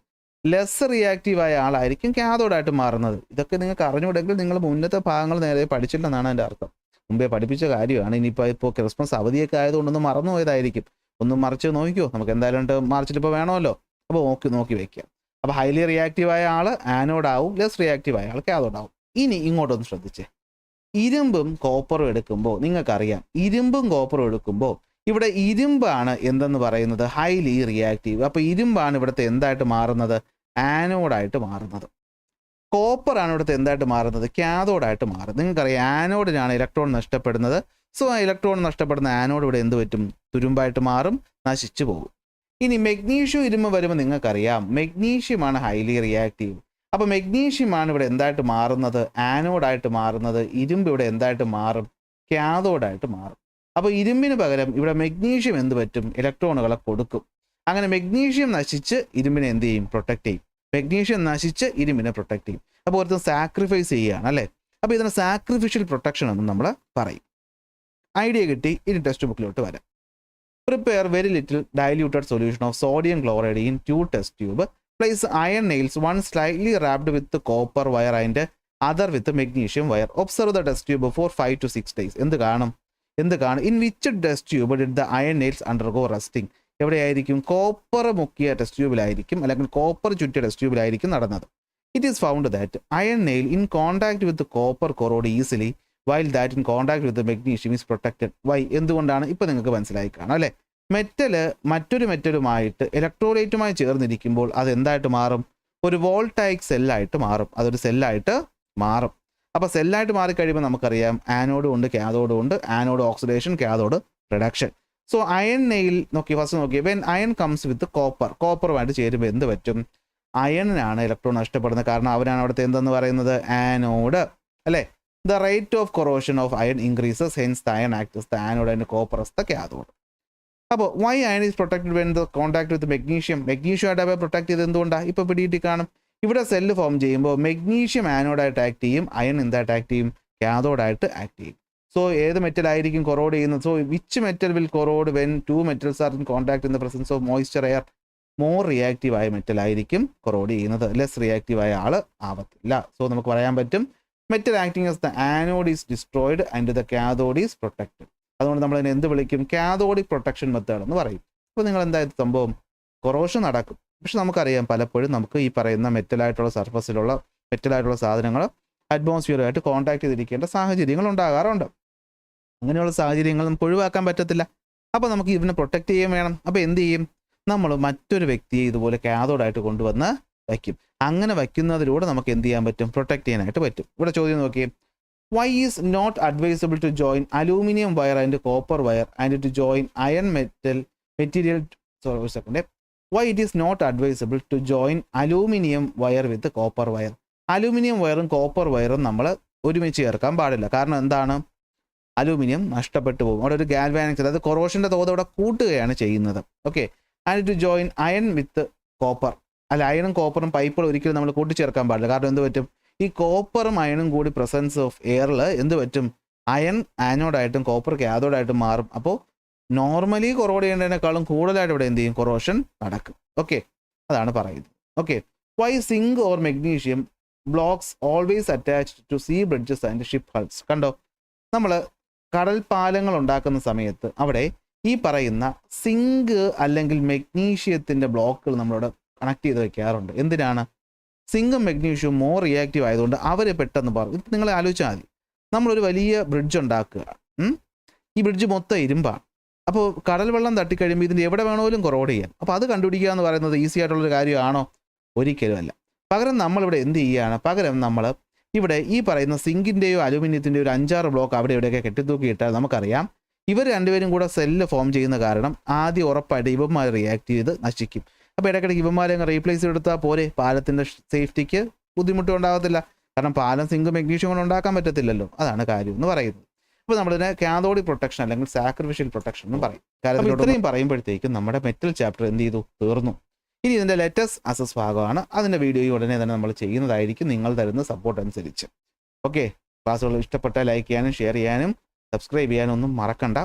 ലെസ് റിയാക്റ്റീവായ ആളായിരിക്കും കാഥോഡായിട്ട് മാറുന്നത്. ഇതൊക്കെ നിങ്ങൾക്ക് അറിഞ്ഞുകൂടെങ്കിൽ നിങ്ങൾ മുന്നത്തെ ഭാഗങ്ങൾ നേരെ പഠിച്ചില്ലെന്നാണ് എൻ്റെ അർത്ഥം. മുമ്പേ പഠിപ്പിച്ച കാര്യമാണ്. ഇപ്പോൾ ക്രിസ്മസ് അവധിയൊക്കെ ആയതുകൊണ്ടൊന്നും മറന്നുപോയതായിരിക്കും. ഒന്നും മറിച്ച് നോക്കിയോ? നമുക്ക് എന്തായാലും മാർച്ചിൽ ഇപ്പോൾ വേണമല്ലോ. അപ്പോൾ നോക്കി വയ്ക്കുക. അപ്പോൾ ഹൈലി റിയാക്റ്റീവായ ആൾ ആനോഡാവും, ലെസ് റിയാക്റ്റീവായ ആൾ കാഥോഡാവും. ഇനി ഇങ്ങോട്ടൊന്ന് ശ്രദ്ധിച്ചേ. ഇരുമ്പും കോപ്പറും എടുക്കുമ്പോൾ നിങ്ങൾക്കറിയാം, ഇരുമ്പും കോപ്പറും എടുക്കുമ്പോൾ ഇവിടെ ഇരുമ്പാണ് എന്തെന്ന് പറയുന്നത്? Highly reactive. അപ്പോൾ ഇരുമ്പാണ് ഇവിടുത്തെ എന്തായിട്ട് മാറുന്നത്? ആനോഡായിട്ട് മാറുന്നത്. കോപ്പറാണ് ഇവിടുത്തെ എന്തായിട്ട് മാറുന്നത്? കാഥോഡായിട്ട് മാറുന്നത്. നിങ്ങൾക്കറിയാം ആനോഡിനാണ് ഇലക്ട്രോൺ നഷ്ടപ്പെടുന്നത്. സോ ആ ഇലക്ട്രോൺ നഷ്ടപ്പെടുന്ന ആനോഡ് ഇവിടെ എന്ത് പറ്റും? തുരുമ്പായിട്ട് മാറും, നശിച്ചു പോകും. ഇനി മെഗ്നീഷ്യം ഇരുമ്പ് വരുമ്പോൾ നിങ്ങൾക്കറിയാം മെഗ്നീഷ്യമാണ് ഹൈലി റിയാക്റ്റീവ്. അപ്പോൾ മെഗ്നീഷ്യമാണ് ഇവിടെ എന്തായിട്ട് മാറുന്നത്? ആനോഡായിട്ട് മാറുന്നത്. ഇരുമ്പ് ഇവിടെ എന്തായിട്ട് മാറും? കാഥോഡായിട്ട് മാറും. അപ്പോൾ ഇരുമ്പിന് പകരം ഇവിടെ മെഗ്നീഷ്യം എന്ത് പറ്റും? ഇലക്ട്രോണുകളെ കൊടുക്കും. അങ്ങനെ മെഗ്നീഷ്യം നശിച്ച് ഇരുമ്പിനെ എന്ത് ചെയ്യും? പ്രൊട്ടക്ട് ചെയ്യും. മെഗ്നീഷ്യം നശിച്ച് ഇരുമ്പിനെ പ്രൊട്ടക്ട് ചെയ്യും. അപ്പോൾ ഒരുത്തം സാക്രിഫൈസ് ചെയ്യുകയാണ് അല്ലേ? അപ്പോൾ ഇതിനെ സാക്രിഫിഷ്യൽ പ്രൊട്ടക്ഷൻ എന്ന് നമ്മൾ പറയും. ഐഡിയ കിട്ടി. ഇനി ടെക്സ്റ്റ് ബുക്കിലോട്ട് വരാം. Prepare very little diluted solution of sodium chloride in 2 test tube. Place iron nails, one slightly wrapped with the copper wire and other with the magnesium wire. Observe the test tube for 5 to 6 days. എന്ത് കാണും? In which test tube did the iron nails undergo rusting? എവിടെയായിരിക്കും? കോപ്പർ മുക്കിയ ടെസ്റ്റ് ട്യൂബിലായിരിക്കും, അല്ലെങ്കിൽ കോപ്പർ ചുറ്റിയ ടെസ്റ്റ് ട്യൂബിലായിരിക്കും നടന്നത്. It is found that iron nail in contact with the copper corrode easily, while that in contact with the magnesium is protected. Why? എന്തുകൊണ്ടാണ്? ഇപ്പോൾ നിങ്ങൾക്ക് മനസ്സിലായി കാണാം അല്ലേ? മെറ്റല് മറ്റൊരു മെറ്റലുമായിട്ട് ഇലക്ട്രോലൈറ്റുമായി ചേർന്നിരിക്കുമ്പോൾ അത് എന്തായിട്ട് മാറും? ഒരു വോൾട്ടൈക് സെല്ലായിട്ട് മാറും. അതൊരു സെല്ലായിട്ട് മാറും. അപ്പോൾ സെല്ലായിട്ട് മാറിക്കഴിയുമ്പോൾ നമുക്കറിയാം ആനോഡും ഉണ്ട്, കാഥോഡും ഉണ്ട്. Anode oxidation, cathode reduction. So iron nail first നോക്കി. വെൻ അയൺ കംസ് വിത്ത് കോപ്പറുമായിട്ട് ചേരുമ്പോൾ എന്ത് പറ്റും? അയണിനാണ് ഇലക്ട്രോൺ നഷ്ടപ്പെടുന്നത്. കാരണം അവനാണ് അവിടുത്തെ എന്തെന്ന് പറയുന്നത്? ആനോഡ് അല്ലേ? The rate of corrosion of iron increases, hence the iron act as the anode and copper as the cathode. അപ്പോൾ why iron is protected when the contact with magnesium ആയിട്ട് അവ പ്രൊട്ടക്ട് ചെയ്ത് എന്തുകൊണ്ടാണ്? ഇപ്പോൾ പിടിയിട്ട് കാണും. ഇവിടെ സെല്ല് ഫോം ചെയ്യുമ്പോൾ മെഗ്നീഷ്യം ആനോഡായിട്ട് ആക്ട് ചെയ്യും, അയൺ എന്തായിട്ട് ആക്ട് ചെയ്യും? കാഥോഡായിട്ട് ആക്ട് ചെയ്യും. സോ ഏത് മെറ്റൽ ആയിരിക്കും കൊറോഡ് ചെയ്യുന്നത്? So which metal will corrode when two metals are in contact in the presence of moisture air? More reactive ആയ മെറ്റൽ ആയിരിക്കും കൊറോഡ് ചെയ്യുന്നത്, ലെസ് റിയാക്റ്റീവ് ആയ ആൾ ആവത്തില്ല. സോ നമുക്ക് പറയാൻ പറ്റും metal acting as the anode is destroyed and the cathode is protected. അതുകൊണ്ട് നമ്മൾ അതിനെ എന്ത് വിളിക്കും? കാഥോഡിക് പ്രൊട്ടക്ഷൻ മെത്തേഡ് എന്ന് പറയും. അപ്പോൾ നിങ്ങൾ എന്തായാലും സംഭവം കൊറോഷൻ നടക്കും. പക്ഷെ നമുക്കറിയാം പലപ്പോഴും നമുക്ക് ഈ പറയുന്ന മെറ്റലായിട്ടുള്ള സർഫസിലുള്ള മെറ്റലായിട്ടുള്ള സാധനങ്ങൾ അറ്റ്മോസ്ഫിയറുമായിട്ട് കോൺടാക്ട് ചെയ്തിരിക്കേണ്ട സാഹചര്യങ്ങൾ ഉണ്ടാകാറുണ്ട്. അങ്ങനെയുള്ള സാഹചര്യങ്ങൾ നമുക്ക് ഒഴിവാക്കാൻ പറ്റത്തില്ല. അപ്പോൾ നമുക്ക് ഇതിനെ പ്രൊട്ടക്റ്റ് ചെയ്യാൻ വേണം. അപ്പോൾ എന്ത് ചെയ്യും? നമ്മൾ മറ്റൊരു വ്യക്തിയെ ഇതുപോലെ കാഥോഡായിട്ട് കൊണ്ടുവന്ന് വയ്ക്കും. അങ്ങനെ വയ്ക്കുന്നതിലൂടെ നമുക്ക് എന്ത് ചെയ്യാൻ പറ്റും? പ്രൊട്ടക്ട് ചെയ്യാനായിട്ട് പറ്റും. ഇവിടെ ചോദ്യം നോക്കിയേ, why is not advisable to join aluminium wire and copper wire and to join iron material ഒരു second why it is not advisable to join aluminium wire with copper wire? Aluminium വയറും കോപ്പർ വയറും നമ്മൾ ഒരുമിച്ച് ചേർക്കാൻ പാടില്ല. കാരണം എന്താണ്? അലൂമിനിയം നഷ്ടപ്പെട്ടു പോകും. അവിടെ ഒരു ഗാൽവാനിക്സ്, അതായത് കൊറോഷൻ്റെ തോത് അവിടെ കൂട്ടുകയാണ് ചെയ്യുന്നത്. Okay. And to join iron with copper, അല്ല അയണും കോപ്പറും പൈപ്പുകളും ഒരിക്കലും നമ്മൾ കൂട്ടിച്ചേർക്കാൻ പാടില്ല. കാരണം എന്ത് പറ്റും? ഈ കോപ്പറും അയണും കൂടി പ്രസൻസ് ഓഫ് എയറിൽ എന്ത് പറ്റും? അയൺ ആനോഡായിട്ടും കോപ്പർ കാഥോഡായിട്ടും മാറും. അപ്പോൾ നോർമലി കൊറോഡ് ചെയ്യേണ്ടതിനേക്കാളും കൂടുതലായിട്ട് ഇവിടെ എന്ത് ചെയ്യും? കൊറോഷൻ നടക്കും. ഓക്കെ, അതാണ് പറയുന്നത്. Okay, why zinc or magnesium blocks always attached to sea bridges and ship hulls? കണ്ടോ, നമ്മൾ കടൽ പാലങ്ങൾ ഉണ്ടാക്കുന്ന സമയത്ത് അവിടെ ഈ പറയുന്ന സിങ്ക് അല്ലെങ്കിൽ മെഗ്നീഷ്യത്തിൻ്റെ ബ്ലോക്കുകൾ നമ്മളവിടെ കണക്ട് ചെയ്ത് വെക്കാറുണ്ട്. എന്തിനാണ്? സിങ്കും മെഗ്നീഷ്യവും മോർ റിയാക്റ്റീവ് ആയതുകൊണ്ട് അവർ പെട്ടെന്ന് പറയും. നിങ്ങൾ ആലോചിച്ചാൽ മതി, നമ്മളൊരു വലിയ ബ്രിഡ്ജ് ഉണ്ടാക്കുക, ഈ ബ്രിഡ്ജ് മൊത്തം ഇരുമ്പാണ്. അപ്പോൾ കടൽ വെള്ളം തട്ടിക്കഴിയുമ്പോൾ ഇതിൻ്റെ എവിടെ വേണമെങ്കിലും കൊറോഡ് ചെയ്യാം. അപ്പോൾ അത് കണ്ടുപിടിക്കുക എന്ന് പറയുന്നത് ഈസി ആയിട്ടുള്ളൊരു കാര്യമാണോ? ഒരിക്കലുമല്ല. പകരം നമ്മളിവിടെ എന്ത് ചെയ്യുകയാണ്? പകരം നമ്മൾ ഇവിടെ ഈ പറയുന്ന സിങ്കിൻ്റെയോ അലൂമിനിയത്തിൻ്റെയോ ഒരു 5-6 ബ്ലോക്ക് അവിടെ ഇവിടെയൊക്കെ കെട്ടിത്തൂക്കിയിട്ടാൽ നമുക്കറിയാം ഇവർ രണ്ടുപേരും കൂടെ സെല്ല് ഫോം ചെയ്യുന്ന കാരണം ആദ്യം ഉറപ്പായിട്ട് ഇവന്മാർ റിയാക്ട് ചെയ്ത് നശിക്കും. അപ്പോൾ ഇടയ്ക്കിടയ്ക്ക് ഇവന്മാരെ അങ്ങ് റീപ്ലേസ് ചെയ്തെടുത്താൽ പോരെ, പാലത്തിൻ്റെ സേഫ്റ്റിക്ക് ബുദ്ധിമുട്ടും ഉണ്ടാകത്തില്ല. കാരണം പാലം സിങ്ക് മെഗ്നീഷ്യം കൊണ്ട് ഉണ്ടാക്കാൻ പറ്റത്തില്ലല്ലോ. അതാണ് കാര്യം എന്ന് പറയുന്നത്. അപ്പോൾ നമ്മളിതിനെ കാഥോഡിക് പ്രൊട്ടക്ഷൻ അല്ലെങ്കിൽ സാക്രിഫിഷ്യൽ പ്രൊട്ടക്ഷൻ എന്ന് പറയും. കാരണം ഇത്രയും പറയുമ്പോഴത്തേക്കും നമ്മുടെ മെറ്റൽ ചാപ്റ്റർ എന്ത് ചെയ്തു? തീർന്നു. ഇനി ഇതിൻ്റെ ലെറ്റസ്റ്റ് അസസ് ഭാഗമാണ്. അതിൻ്റെ വീഡിയോ ഉടനെ തന്നെ നമ്മൾ ചെയ്യുന്നതായിരിക്കും, നിങ്ങൾ തരുന്ന സപ്പോർട്ട് അനുസരിച്ച്. ഓക്കെ, ക്ലാസ്സുകൾ ഇഷ്ടപ്പെട്ടാൽ ലൈക്ക് ചെയ്യാനും ഷെയർ ചെയ്യാനും സബ്സ്ക്രൈബ് ചെയ്യാനും ഒന്നും മറക്കണ്ട.